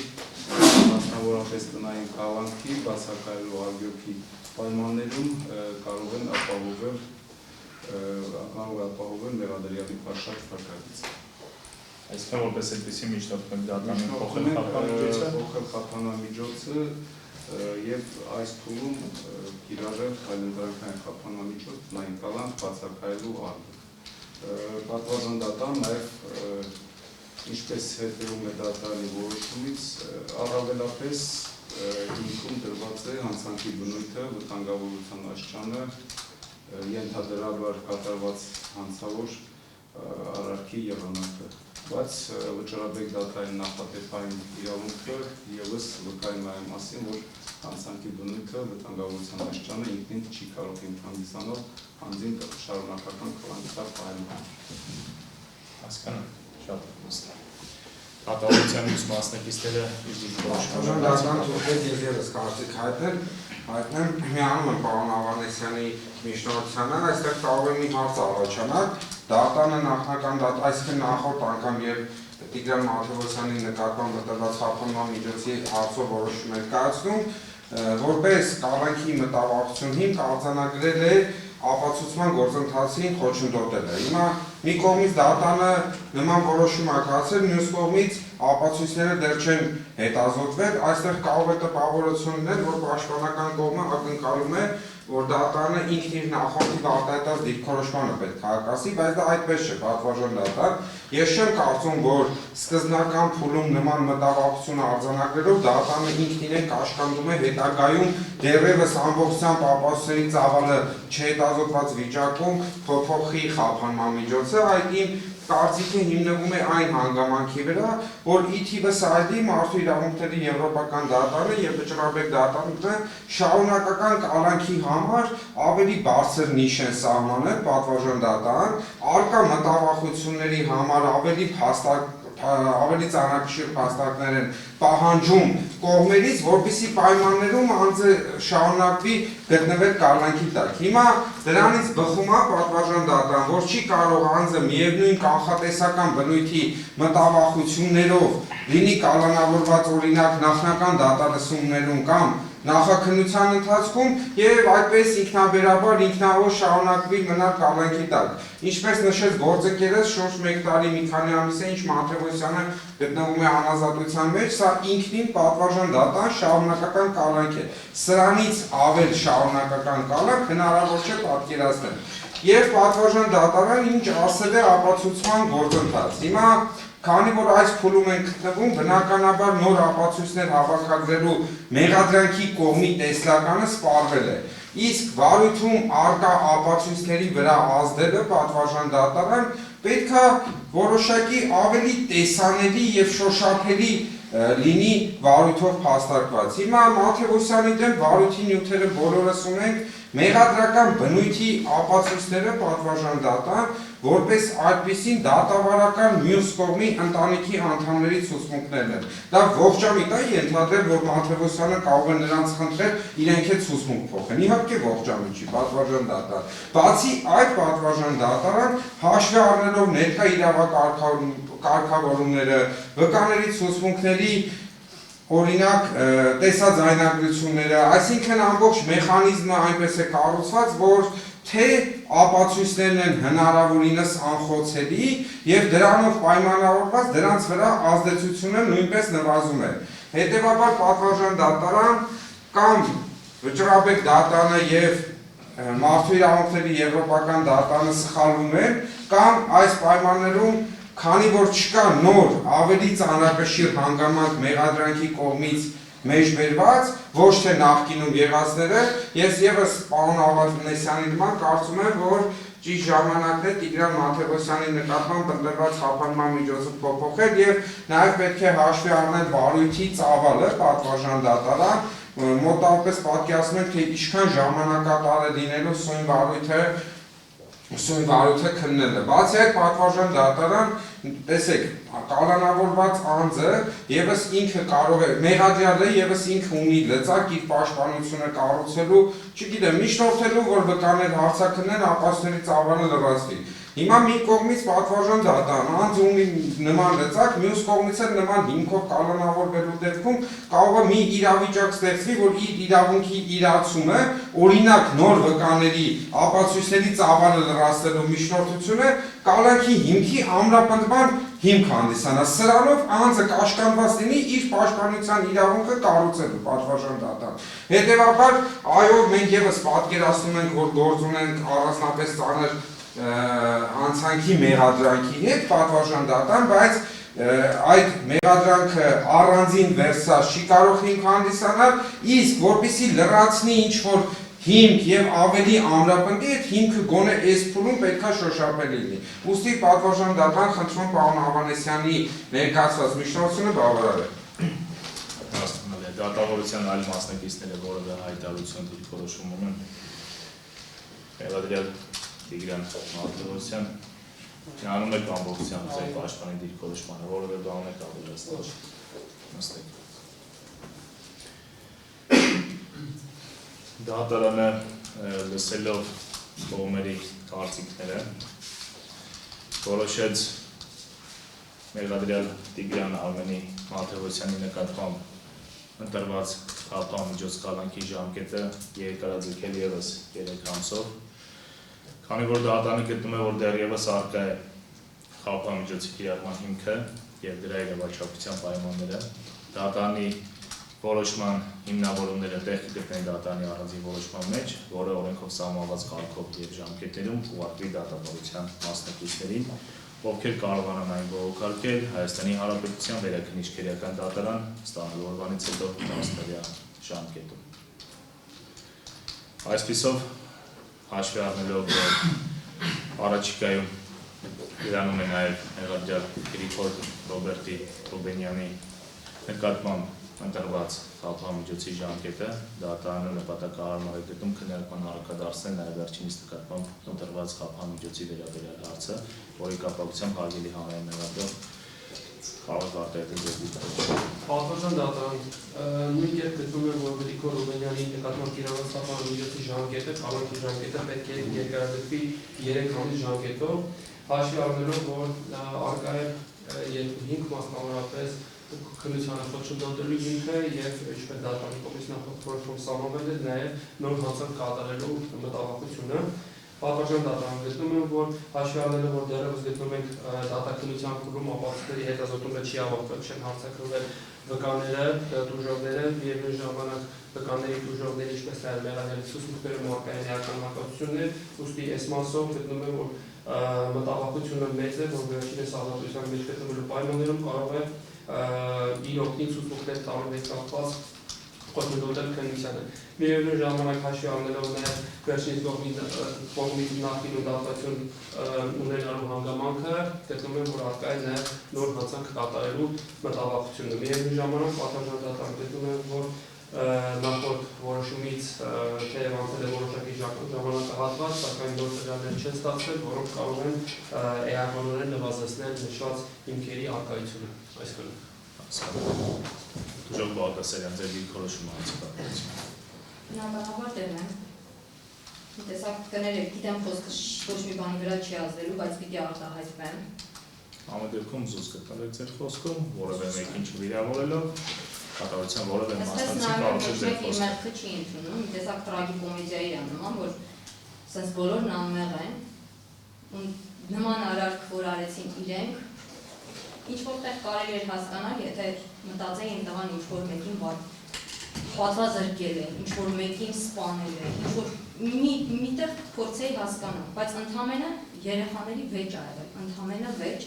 մասնավորապես տնային կալանքի, բացակայելու արգելքի պայմաններում կարող է ապահովել մեղադրյալի փախչած վարկայից։ Այսինքն որպես այդպիսի միջնորդում դատարանը փոխել խափանման միջոցը եւ այս փուլում կիրառել այլընտրանքային խափանման միջոց տնային կալանք բացակայելու արգելք։ Պատվարժան դատարան նաեւ ինչպես հետևում է դատարանի որոշումից, առավելապես հիմքում դրված է հանցանքի բնույթը, վտանգավորության աստիճանը, ենթադրաբար կատարված հանցավոր արարքի եղանակը, բայց վճռաբեկ դատարանի նախատեպային իրավունքը ևս վկայում է այն մասին, որ հանցանքի բնույթը, վտանգավորության աստիճանը ինքնին չի կարող հանդիսանալ անձին շարունակական կալանքի տակ պահելու։ Հասկանում, շատ հստակ։ Կատարության ուսում մասնակիցները Պատվարժան դատարան թողեց ես ևս կարծիք հայտնեմ միանում եմ պարոն Ավանեսյանի միջնորդությանը, այստեղ կարող է մի հարց առաջանալ, դատարանը նախնական այսինքն նախորդ անգամ եւ Տիգրան Մաթեոսյանի նկատմամբ տրված խափանման միջոցի հարցով որոշում էր կայացնում, որպես կալանքի մտավախություն հիմք արձանագրել է ապացուցման գործընթացին խոչընդոտել է։ Հիմա մի կողմից դատարանը նման որոշում է կայացրել, մյուս կողմից ապացույցները դեռ չեն հետազոտվել, այստեղ կարող է տպավորություն լինել, որ պաշտպանական կողմը ակնկալում է, որ դատարանը ինքն իր նախորդիվ արտահայտած դիրքորոշմանը պետք է հակասի, բայց դա այդպես չէ, պատվարժան դատարան։ Ես չեմ կարծում, որ սկզբնական փուլում նման մտավախություն արձանագրելով դատարանը ինքն իրեն կաշկանդում է հետագայում դեռևս ամբողջությամբ ապացույցների ծավալը չհետազոտված վիճակում փոփոխի խափանման միջոցը, այդ իմ կարծիքը հիմնվում է այն հանգամանքի վրա, որ ի թիվս այլի մարդու իրավունքների եվրոպական դատարանը եւ վճռաբեկ դատարանը շարունակական կալանքի համար ավելի բարձր նիշ են սահմանել պատվարժան դատարան, առկա մտավախությունների համար ավելի ծանրակշիռ փաստարկներ են պահանջում կողմերից, որպեսզի պայմաններում անձը շարունակվի գտնվել կալանքի տակ։ Հիմա դրանից բխում է պատվարժան դատարան, որ չի կարող անձը միևնույն կանխատեսական բնույթի մտավախություններով լինի կալանավորված օրինակ նախնական դատարանություններում կամ նախաքննության ընթացքում եւ այդպես ինքնաբերաբար ինքնավոր շարունակվի մնալ կալանքի տակ։ Ինչպես նշեց գործընկերս շուրջ 1 տարի մի քանի ամիս է ինչ Մաթեոսյանը գտնվում է անազատության մեջ, սա ինքնին պատվարժան դատարան շարունակական կալանք է։ Սրանից ավել շարունակական կալանք հնարավոր չէ պատկերացնել։ Եվ պատվարժան դատարան ինչ ասել է ապացուցման գործընթաց։ Հիմա քանի որ այս փուլում են գտնվում, բնականաբար նոր ապացույցներ հավաքագրելու մեղադրանքի կողմի տեսլականը սպառվել է։ Իսկ վարույթում առկա ապացույցների վրա ազդելը պատվարժան դատարան պետք է որոշակի ավելի տեսանելի եւ շոշափելի լինի վարույթով փաստարկված։ Հիմա Մաթեոսյանի դեմ վարույթի նյութերը բոլորս ունենք, մեղադրական բնույթի ապացույցները պատվարժան դատարան որպես այդպիսին դատավարական մյուս կողմի ընտանիքի անդամների ցուցմունքներն են։ Դա ողջամիտ է ենթադրել, որ Մաթեոսյանը կարող է նրանց խնդրել իրենք էլ ցուցմունք փոխեն։ Իհարկե ողջամիտ չի, պատվարժան դատարան։ Բացի այդ, պատվարժան դատարան հաշվի առնելով ներկա իրավակարգավորումները, վկաների ցուցմունքների օրինակ տեսաձայնագրությունները, այսինքն ամբողջ մեխանիզմը այնպես է կառուցված, որ թե ապացույցներն են հնարավորինս անխոցելի եւ դրանով պայմանավորված դրանց վրա ազդեցությունը նույնպես նվազում է։ Հետևաբար պատվարժան դատարան կամ վճռաբեկ դատարանը եւ մարդու իրավունքների եվրոպական դատարանը սխալվում են կամ այս պայմաններում քանի որ չկա նոր ավելի ծանրակշիռ հանգամանք մեղադրանքի կողմից մեջբերված, ոչ թե նախկինում եղածները, ես եւս պարոն Ավանեսյանի նման կարծում եմ, որ ճիշտ ժամանակն է Տիգրան Մաթևոսյանի նկատմամբ ընտրված խափանման միջոցը փոփոխել եւ նաեւ պետք է հաշվի առնել վարույթի ծավալը, պատվարժան դատարան, մոտավորապես պատկերացնենք, թե ինչքան ժամանակատար է լինելու սույն վարույթը քննելը։ Բացի այդ, պատվարժան դատարան, տեսեք, կալանավորված անձը եւս ինքը կարող է, մեղադրյալը եւս ինքը ունի լծակ իր պաշտպանությունը կառուցելու, չգիտեմ, միջնորդելու, որ վկաներ հարցաքննեն, ապացույցների ծավալը լրացվի։ Հիմա մի կողմից պատվարժան դատարան, անձը ունի նման լծակ, մյուս կողմից էլ նման հիմքով կալանավորվելու դեպքում կարող է մի իրավիճակ ստեղծվի, որ իր իրավունքի իրացումը, օրինակ նոր վկաների ապացույցների ծավալը լրացնելու միջնորդությունը կալանքի հիմքի ամրապնդման հիմք հանդիսանա։ Սրանով անձը կաշկանդված լինի իր պաշտպանության իրավունքը կառուցելու պատվարժան դատարան։ Հետևաբար, այո, մենք եւս պատկերացնում ենք, որ գործ ունենք առանձնապես ծանր անցանքի մեղադրանքի հետ պատվարժան դատարան, բայց այդ մեղադրանքը առանձին վերսած չի կարող հիմք հանդիսանալ, իսկ որպեսզի լրացնի ինչ-որ հիմք եւ ավելի ամրապնդի, այդ հիմքը գոնե այս փուլում պետքա շոշափելի լինի։ Ուստի պատվարժան դատարան խնդրում պարոն Ավանեսյանի ներկայացված միջնորդությունը բավարար է։ Դատավորության այլ մասնակիցները որևէ հայտարարություն դիրքորոշում ունեն։ Մեղադրյալ Տիգրան Մաթևոսյան անում եք ամբողջությամբ ձեր պաշտպանի դիրքորոշմանը, որևէ բան եք ավելացնել, նստեք։ Դատարանը լսելով կողմերի կարծիքները որոշեց մեղադրյալ Տիգրան Արմենի Մաթևոսյանի նկատմամբ ընտրված խափանմիջոց կալանքի ժամկետը երկարաձգել ևս 3 ամսով, քանի որ դատարանը գտնում է, որ դեռևս առկա է խափանմիջոցի կիրառման հիմքը եւ դրա իրավաչափության պայմանները, դատարանի որոշման հիմնավորումները տեղ կգտնեն դատարանի առանձին որոշման մեջ, որը օրենքով սահմանված կարգով եւ ժամկետներում կուղարկվի դատավորության մասնակիցներին, ովքեր կարողանան այն բողոքարկել Հայաստանի Հանրապետության վերաքննիչ-քերեական դատարան ստանալու օրվանից հետո 10-օրյա ժամկետում։ Այսպիսով հաշվի առնելով, որ առաջիկայում իրանում է նաև մեղադրյալ Գրիգոր Ռոբերտի Ռուբենյանի նկատմամբ ընտրված խափանմիջոցի ժամկետը, դատարանը նպատակահարմար է գտնում քննարկման առարկա դարձնել նաև վերջինիս նկատմամբ ընտրված խափանմիջոցի վերաբերյալ հարցը, որի կապակցությամբ հարգելի հանրային մեղադրող կարող արտահայտել ձեր դիտարկումը։ Պատվարժան դատարան, նույն կերպ գտնում եմ, որ Գրիգոր Ռուբենյանի նկատմամբ կիրառված խափանմիջոցի ժամկետը, կալանքի ժամկետը պետք է երկարաձգվի 3 ամիս ժամկետով, հաշվի առնելով, որ առկա է երկու հիմք, մասնավորապես քննության խոչընդոտելու հիմքը եւ ինչպես դատարանի կողմից նախորդ սահմանվել է նաեւ նոր հանցանք կատարելու մտավախությունը։ Պատվարժան դատարան գտնում եմ, որ հաշվի առնելով, որ դեռևս գտնում ենք դատաքննության փուլում ապացույցների հետազոտումը չի ավարտվել, չեն հարձակրվել վկաները, տուժողները, միևնույն ժամանակ վկաների տուժողների, ինչպես նաև մեղադրյալի ցուցմունքները մոռկային էական հակասություններ, ուստի այս մասով գտնում եմ, որ մտավախությունը մեծ է, որ վերջինս ազատության մեջ գտնվելու պայմաններում կարող է իր օգնի ցուցմունքներ տալու հետ կապված խոչընդոտել քննությանը։ Միևնույն ժամանակ հաշվի առնելով նաև վերջինիս կողմից նախկինում դատություն ունենալու հանգամանքը, գտնում եմ, որ առկա է նաև նոր հանցանք կատարելու մտավախությունը։ Միևնույն ժամանակ պատվարժան դատարան գտնում եմ, որ նախորդ որոշումից թեև անցել է որոշակի ժամանակահատված, սակայն նոր տվյալներ չեն ստացվել, որոնք կարող են էականորեն նվազեցնել նշված հիմքերի առկայությունը։ Այսքանը։ Դժոխ Բաղդասարյան, ձեր դիրքորոշումը անցկացրեցին։ Բնականաբար դեմ եմ։ Տեսակ կներեք, գիտեմ խոսքը ոչ մի բանի վրա չի ազդելու, բայց պիտի արտահայտվեմ։ Ամեն դեպքում զուս գտնվեք ձեր խոսքում, որևէ մեկին չվիրավորելով, կատարության որևէ մասնակցի կառուցել ձեր խոսքը։ Մեղքը չի ընդունում, մի տեսակ տրագիկոմեդիայի է նման, որ sense բոլորն անմեղ են, ու նման արարք, որ արեցին իրենք, ինչ որտեղ կարելի էր հասկանալ, եթե մտածեին տղան ինչ-որ մեկին հատվածրկել է, ինչ-որ մեկին սպանել է, ինչ-որ միտեղ փորձեի հասկանալ, բայց ընդհանրապես երեխաների վեճ ա եղել, ընդհանրապես վեճ,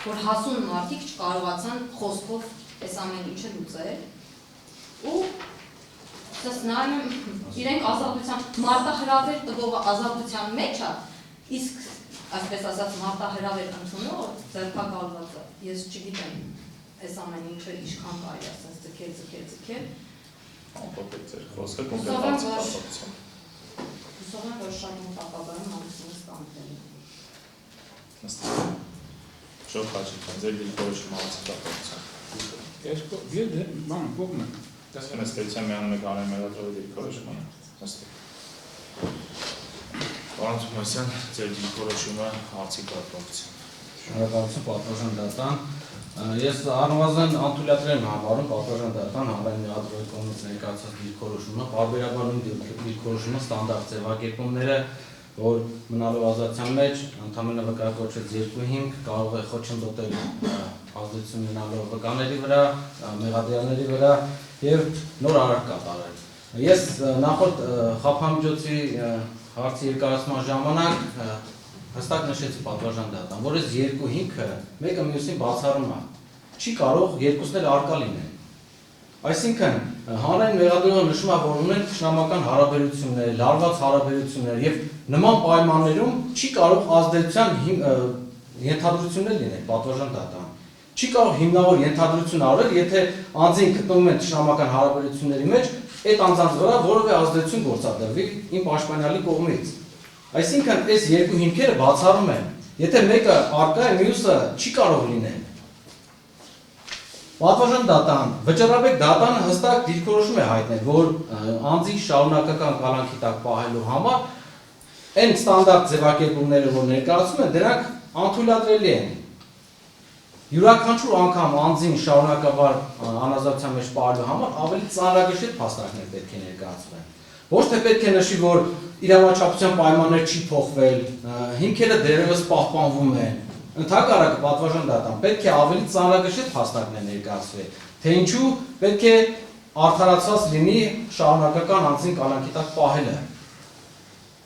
որ հասուն մարդիկ չկարողացան խոսքով այս ամեն ինչը լուծել, ու սս նայում եմ իրենք ազատության մարտահրավեր տվողը ազատության մեջ է, իսկ այսպես ասած մարտահրավեր ընդունող ձերբակալվածը, ես չգիտեմ այս ամեն ինչը ինչքան կարելի է ասած ձգել։ Ամփոփեք ձեր խոսքը կոնկրետ հարցը։ Հուսով եմ, որ շատ մոտ ապագայում ամուսինս կանտել։ Շոկ Հաչիկյան, ձեր դիրքորոշումը հարցի կապակցությամբ։ Ես ման կողմը։ Ըստեյության միանում եք Արեն Մեղադրովի դիրքորոշումը։ Պարոն Թոմասյան, ձեր դիրքորոշումը հարցի կապակցությամբ։ Շնորհակալություն պատվիրան դատան։ Ես առնվազն անթույլատրել եմ համարում պատվիրան դատան Արեն Մեղադրովի կողմից ներկայացած դիրքորոշումը, բարբերաբար նույն դիրքորոշումը ստանդարտ ձևակերպումները, որ մնալով ազատության մեջ ընդհանրապես վկայակոչվեց 2 հիմք, կարող է խոչընդոտել ազդեցություն ունենալով վկաների վրա, մեղադրյալների վրա եւ նոր արարք կատարել։ Ես նախորդ խափամիջոցի հարցի երկարացման ժամանակ հստակ նշեցի պատվիրան դատան, որ այս 2 հիմքը մեկը մյուսին բացառում է։ Չի կարող երկուսն էլ արկա լինեն։ Այսինքն հանրային մեղադրողը նշում է, որ ունեն ճշնամական հարաբերություններ, լարված հարաբերություններ եւ նման պայմաններում չի կարող ազդեցության ենթադրություններ լինել պատվիրան դատան։ Չի կարող հիմնավոր ենթադրություն արել, եթե անձին գտնվում են ճշնամական հարաբերությունների մեջ, այդ անձանց վրա որևէ ազդեցություն գործադրվի իմ պաշտպանյալի կողմից։ Այսինքն այս 2 հիմքերը բացառում են։ Եթե մեկը արկա է, մյուսը չի կարող լինել։ Պատվիրան դատան, վճռաբեկ դատանը հստակ դիրքորոշում է հայտնել, որ անձի շարունակական կալանքի տակ պահելու համար այն ստանդարտ ձևակերպումները, որ ներկայացում են, դրանք անթույլատրելի են։ Յուրաքանչյուր անգամ անձին շարունակաբար անազատության մեջ պահելու համար ավելի ծանրագույն փաստարկներ պետք է ներկայացվեն։ Ոչ թե պետք է նշի, որ իրավաչափության պայմաններ չի փոխվել, հիմքերը դեռևս պահպանվում են։ Ընդհակառակը պատվիրան դատան պետք է ավելի ծանրագույն փաստարկներ ներկայացվի, թե ինչու պետք է արդարացված լինի շարունակական անձին կալանքի տակ պահելը,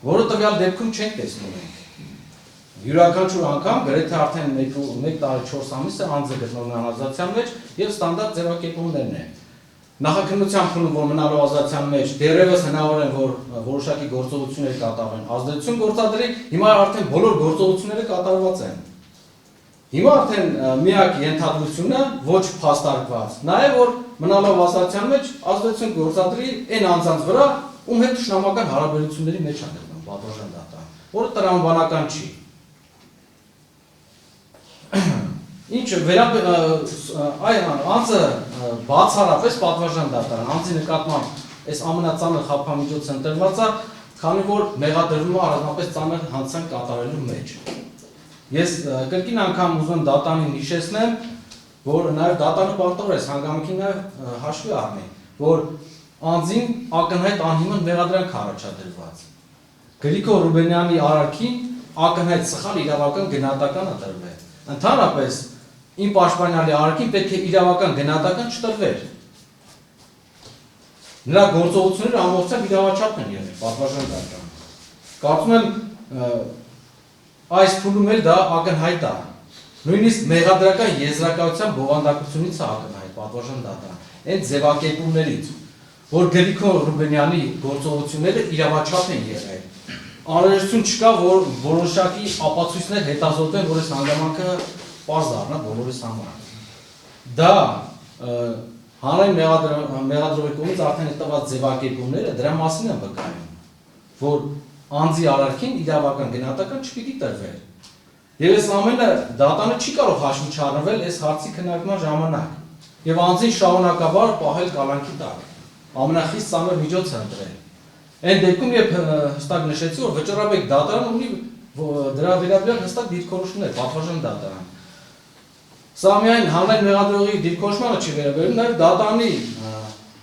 որը տվյալ դեպքում չենք տեսնում ենք։ Յուրաքանչյուր անգամ գրեթե արդեն 1 տարի 4 ամիս է անձը գտնվում է ազատության մեջ եւ ստանդարտ ձևակերպումներն են։ Նախաքննության փուլում, որ մնալով ազատության մեջ դեռևս հնարավոր է, որ որոշակի գործողություններ կատարվեն, ազդեցություն գործադրի, հիմա արդեն բոլոր գործողությունները կատարված են։ Հիմա արդեն միակ ենթադրությունը ոչ փաստարկված, նաեւ որ մնալով ազատության մեջ ազդեցություն գործադրի այն անձանց վրա, ում հետ ճշնամական հարաբերությունների մեջ է գտնվում պատվիրան դատան, որը տրամաբանական չի։ Ինչ անձը բացառապես պատվիրան դատան, անձի նկատմամբ այս ամենածանր խափամիջոցը ընտրված է, քանի որ մեղադրվում է առանձնապես ծանր հանցանք կատարելու մեջ։ Ես կրկին անգամ ուզում եմ դատանին հիշեցնեմ, որ նաև դատանը պարտավոր է հանգամանքին նաև հաշվի առնի, որ անձին ակնհայտ անհիմն մեղադրանք առաջադրված։ Գրիգոր Ռուբենյանի արարքին ակնհայտ սխալ իրավական գնահատական է տրվել։ Ընդհանրապես իմ պաշտպանյալի արարքին պետք է իրավական գնահատական չտրվեր։ Նրա գործողությունները ամբողջությամբ իրավաչափ են եղել, պատվիրան դատան։ Կարծում եմ այս փուլում էլ դա ակնհայտ է։ Նույնիսկ մեղադրական եզրակացության բովանդակությունից է ակնհայտ պատվիրան դատան։ Այն ձևակերպումներից, որ Գրիգոր Ռուբենյանի գործողությունները իրավաչափ են եղել։ Անհրաժեշտություն չկա, որ որոշակի ապացույցներ հետազոտեն, որ այս հանգամանքը պարզ դառնա բոլորիս համար։ Դա հանրային մեղադրողի կողմից արդեն տված ձևակերպումները դրա մասին են վկայում, որ անձի արարքին իրավական գնահատական չպիտի տրվեր։ Եվ այս ամենը դատանը չի կարող հաշվի չառնվել այս հարցի քննարկման ժամանակ եւ անձին շարունակաբար պահել կալանքի տակ։ Ամենախիստ ծանր միջոց է ընտրել։ Այն դեպքում, երբ հստակ նշեցի, որ վճռաբեկ դատարանը ունի դրա վերաբերյալ հստակ դիրքորոշումներ, պատվիրան դատարան։ Սա միայն հանրային մեղադրողի դիրքորոշմանը չի վերաբերում, նաև դատարանի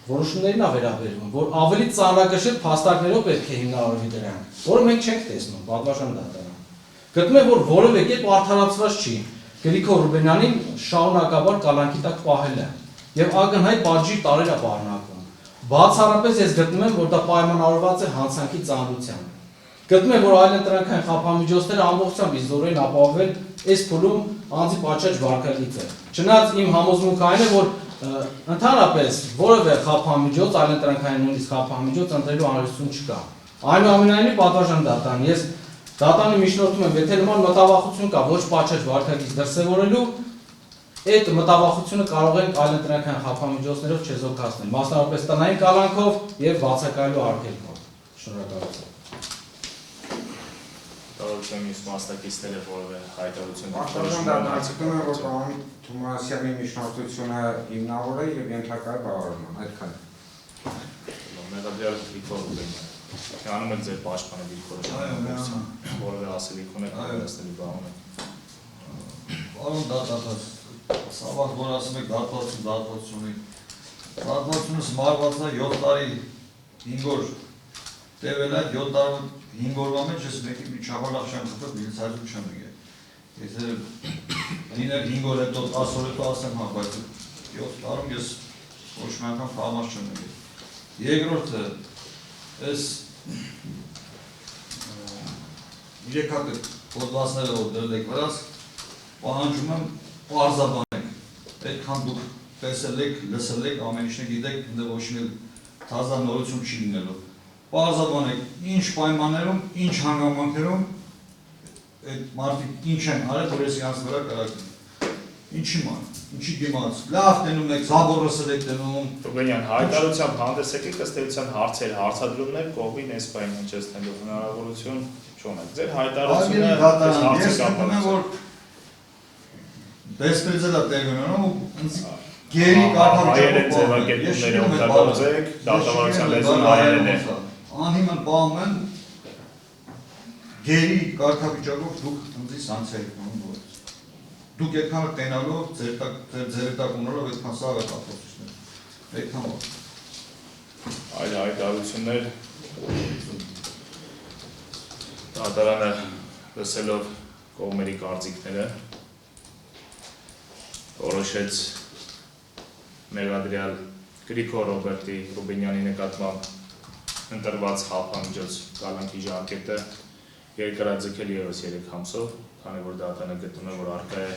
որոշումներին է վերաբերում, որ ավելի ծանրակշիռ փաստարկներով պետք է հիմնավորվի դրանք, որը մենք չենք տեսնում, պատվիրան դատարան։ Գտնում եմ, որ որևէ կերպ արդարացված չի Գրիգոր Ռուբենյանին շարունակաբար կալանքի տակ պահելը եւ ակնհայտ պատժի տարեր է պարունակում։ Բացառապես ես գտնում եմ, որ դա պայմանավորված է հանցանքի ծանրությամբ։ Գտնում եմ, որ այլընտրանքային խափամիջոցները ամբողջությամբ իզորեն ապահովել այս փուլում անձի պատշաճ վարքագիծը։ Չնայած իմ համոզմունքը այն է, որ Ընդհանրապես որևէ խափամիջոց, այլընտրանքային նույնիսկ խափամիջոց ընտրելու անհրաժեշտություն չկա։ Այնուամենայնիվ պատվարժան դատան, ես դատանի միջնորդում եմ, եթե նման մտավախություն կա ոչ պատշաճ վարքագիծ դրսևորելու, այդ մտավախությունը կարող ենք այլընտրանքային խափամիջոցներով չեզոքացնել, մասնավորապես տնային կալանքով եւ բացակայելու արգելքով։ Շնորհակալություն։ Տարօրինակ մյուս մասնակիցները որևէ հայտարարություն Պատվարժան դատարկում է, որ պարոն Թումասյանի միջնորդությունը հիմնավոր է եւ ենթակա է բավարարման, այդքան։ Մեղադրյալ Գրիգոր Ռուբենյան։ Անում եք ձեր պաշտպանը Գրիգոր, որևէ ասելիք ունեք ներկայացնելու բան ունեք։ Պարոն դատախազ, սավակ որ ասում եք դատվածություն, դատվածությունս մարված է 7 տարի 5 օր տևել է 7 տարի 5 օրվա մեջ ես մեկի միջավայր չեմ խփել, միլիցիայում չեմ եկել։ Եթե լիներ 5 օր հետո 10 օր հետո ասեմ հա, բայց 7 տարում ես ոչ մի անգամ խաղամաս չեմ եկել։ Երկրորդը այս եկատը հոդվածները որ դրել եք վրաս, պահանջում եմ պարզաբանեք, այդքան դուք տեսել եք, լսել եք, ամեն ինչն գիտեք, դե ոչ մի թազա նորություն չի լինելու։ Պարզաբանեք, ինչ պայմաններում, ինչ հանգամանքներում այդ մարդիկ ինչ են արել, որ ես իրանց վրա կրակնեմ։ Ինչի ման, ինչի դիմաց, լավ տենում եք, զաբորոսել եք տենում։ Ռուբենյան, հայտարարությամբ հանդես եկեք, ըստ էության հարցեր, հարցադրումներ կողմին այս բանը հնչեցնելու հնարավորություն չունեք։ Ձեր հայտարարությունը ես նշում եմ, որ բեսպրեզելա տեղնանում ու գերի հայերեն ձևակերպումները օգտագործեք, դատավարության լեզուն հայերեն է։ Անհիմն պահում են գերի կարգավիճակով դուք ընձի սանքցիա եք մնում որ դուք այդքան տենալով ձեր տակուններով այդքան սաղ եք ապրոցիչներ այդքան որ այլ հայտարարություններ դատարանը լսելով կողմերի կարծիքները որոշեց մեղադրյալ Գրիգոր Ռոբերտի Ռուբենյանի նկատմամբ ընտրված խափամիջոց կալանքի ժամկետը երկարաձգել ևս 3 ամսով, քանի որ դատանը գտնում է, որ առկա է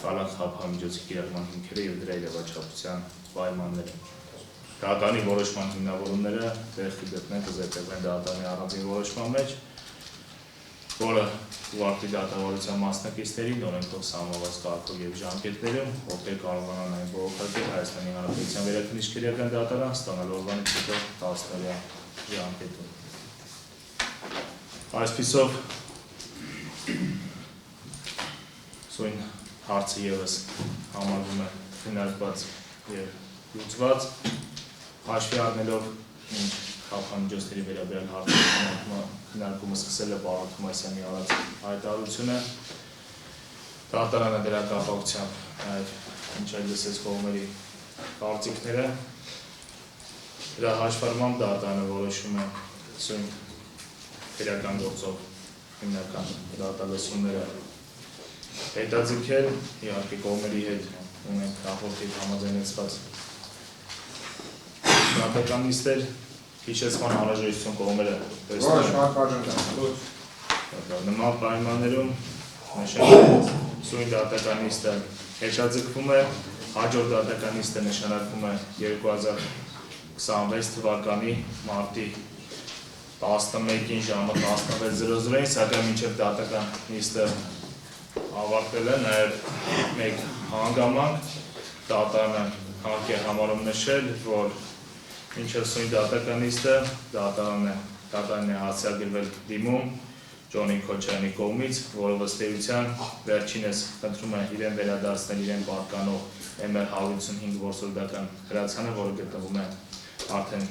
կալանք խափամիջոցի կիրառման հիմքերը եւ դրա իրավաչափության պայմանները։ Դատանի որոշման հիմնավորումները տեղի գտնեն կզետևեն դատանի առանձին որոշման մեջ, որը ուղղակի դատավարության մասնակիցներին օրենքով սահմանված կարգով եւ ժամկետներում, ովքեր կարողանան այն բողոքել Հայաստանի Հանրապետության վերաքննիչքերական դատարան ստանալ օրվանից հետո 10 տարվա ժամկետում։ Այսպիսով սույն հարցը ևս համարվում է քննարկված եւ լուծված, հաշվի առնելով ինչ խափամիջոցների վերաբերյալ հարցերի քննարկումը սկսել է պարոն Թումասյանի արած հայտարարությունը, դատարանը դրա կապակցությամբ նաեւ ինչ այլ լսեց կողմերի կարծիքները, դրա հաշվառմամբ դատարանը որոշում է սույն քրեական գործով հիմնական դատալսումները հետաձգել, իհարկե կողմերի հետ ունենք նախորդից համաձայնեցված դատական նիստեր, հիշեցման անհրաժեշտություն կողմերը նման պայմաններում սույն դատական նիստը հետաձգվում է, հաջորդ դատական նիստը նշանակվում է 2026 թվականի մարտի 11-ին ժամը 16:00-ին, սակայն մինչև դատական նիստը ավարտել է նաև մեկ հանգամանք, դատարանը հանք է համարում նշել, որ մինչև սույն դատական նիստը դատարանն է հաստատագրվել դիմում Ջոնի Քոչարյանի կողմից, որը ըստ էության վերջինս խնդրում է իրեն վերադարձնել իրեն պատկանող MR155 որսորդական հրացանը, որը գտնվում է արդեն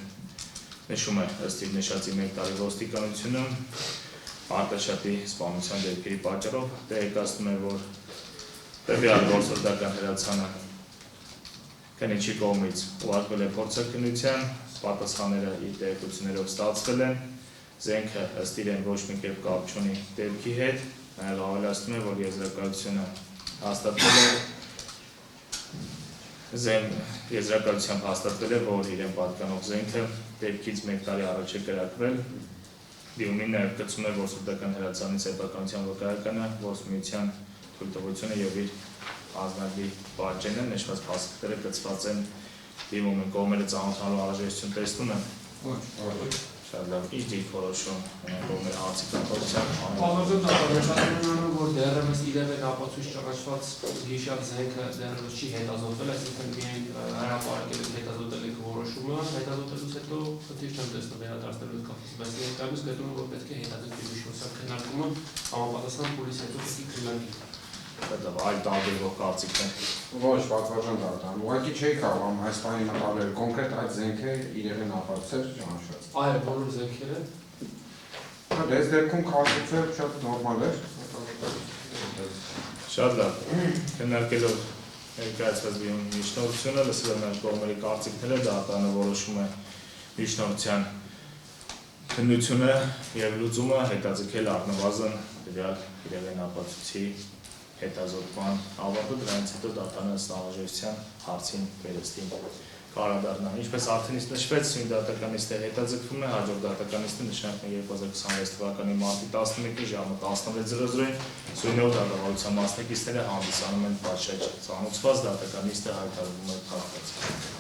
նշում է ըստ իր նշածի 1 տարի ոստիկանությունում արտաշատի սպանության դեպքերի պատճառով տեղեկացնում է, որ տվյալ որսորդական հրացանը քննիչի կողմից ուղարկվել է փորձաքննության, պատասխանները իր տեղեկություններով ստացվել են, զենքը ըստ իրեն ոչ մի կերպ կապ չունի դեպքի հետ, նաև ավելացնում է, որ եզրակացությունը հաստատվել է եզրակացությամբ հաստատվել է, որ իրեն պատկանող զենքը դեպքից 1 տարի առաջ է կրակվել, դիմումին նաև կցում է որսորդական հրացանի սեփականության վկայականը, ոսմիության թույլտվությունը եւ իր ազնագի պատճենը, նշված փաստերը գծված են դիմում են կողմերը ծանոթանալու անհրաժեշտություն տեսնում են։ Ոչ։ Շատ լավ, ի դիքորոշում կողմերը հարցի կապակցությամբ Պարզապես նշանակում որ դեռևս իրավեն ապացույց ճանաչված գիշեր զենքը դեռևս չի հետազոտվել, այսինքն միայն հրապարակել է հետազոտել որոշումը, հետազոտելուց հետո խնդիր չեմ տեսնում վերադարձնելու կապից, բայց ներկայումս գտնում եմ որ պետք է հետազոտի միջոցով քննարկումը համապատասխան փուլից հետո պետք է քննարկի։ Դա այլ տարբերվող կարծիքներ։ Ոչ, պատվաժան դարձան։ Ուղղակի չի կարող այս բանի մտաբերել կոնկրետ այդ զենքը իրեն ապացուցել ճանաչված։ Այո, բոլոր զենքերը։ Դες դեպքում կարծիքը շատ նորմալ է։ Շատ լավ։ Քննարկելով ներկայացված միջնորդությունը, լսելով մեր կողմերի կարծիքները, դատարանը որոշում է միջնորդության քննությունը եւ լուծումը հետաձգել առնվազն դրյալ իրավեն ապացույցի հետազոտման ավարտը, դրանից հետո դատարանը ստանալեժության հարցին վերստին կարադառնա։ Ինչպես արդեն իսկ նշվեց, սույն դատականիստը հետաձգվում է, հաջորդ դատականիստը նշանակվում է 2026 թվականի մարտի 11-ի ժամը 16:00-ին սույնով դատավարության մասնակիցները հանդիսանում են պատշաճ ծանոթված դատականիստը հայտարարվում է փակված։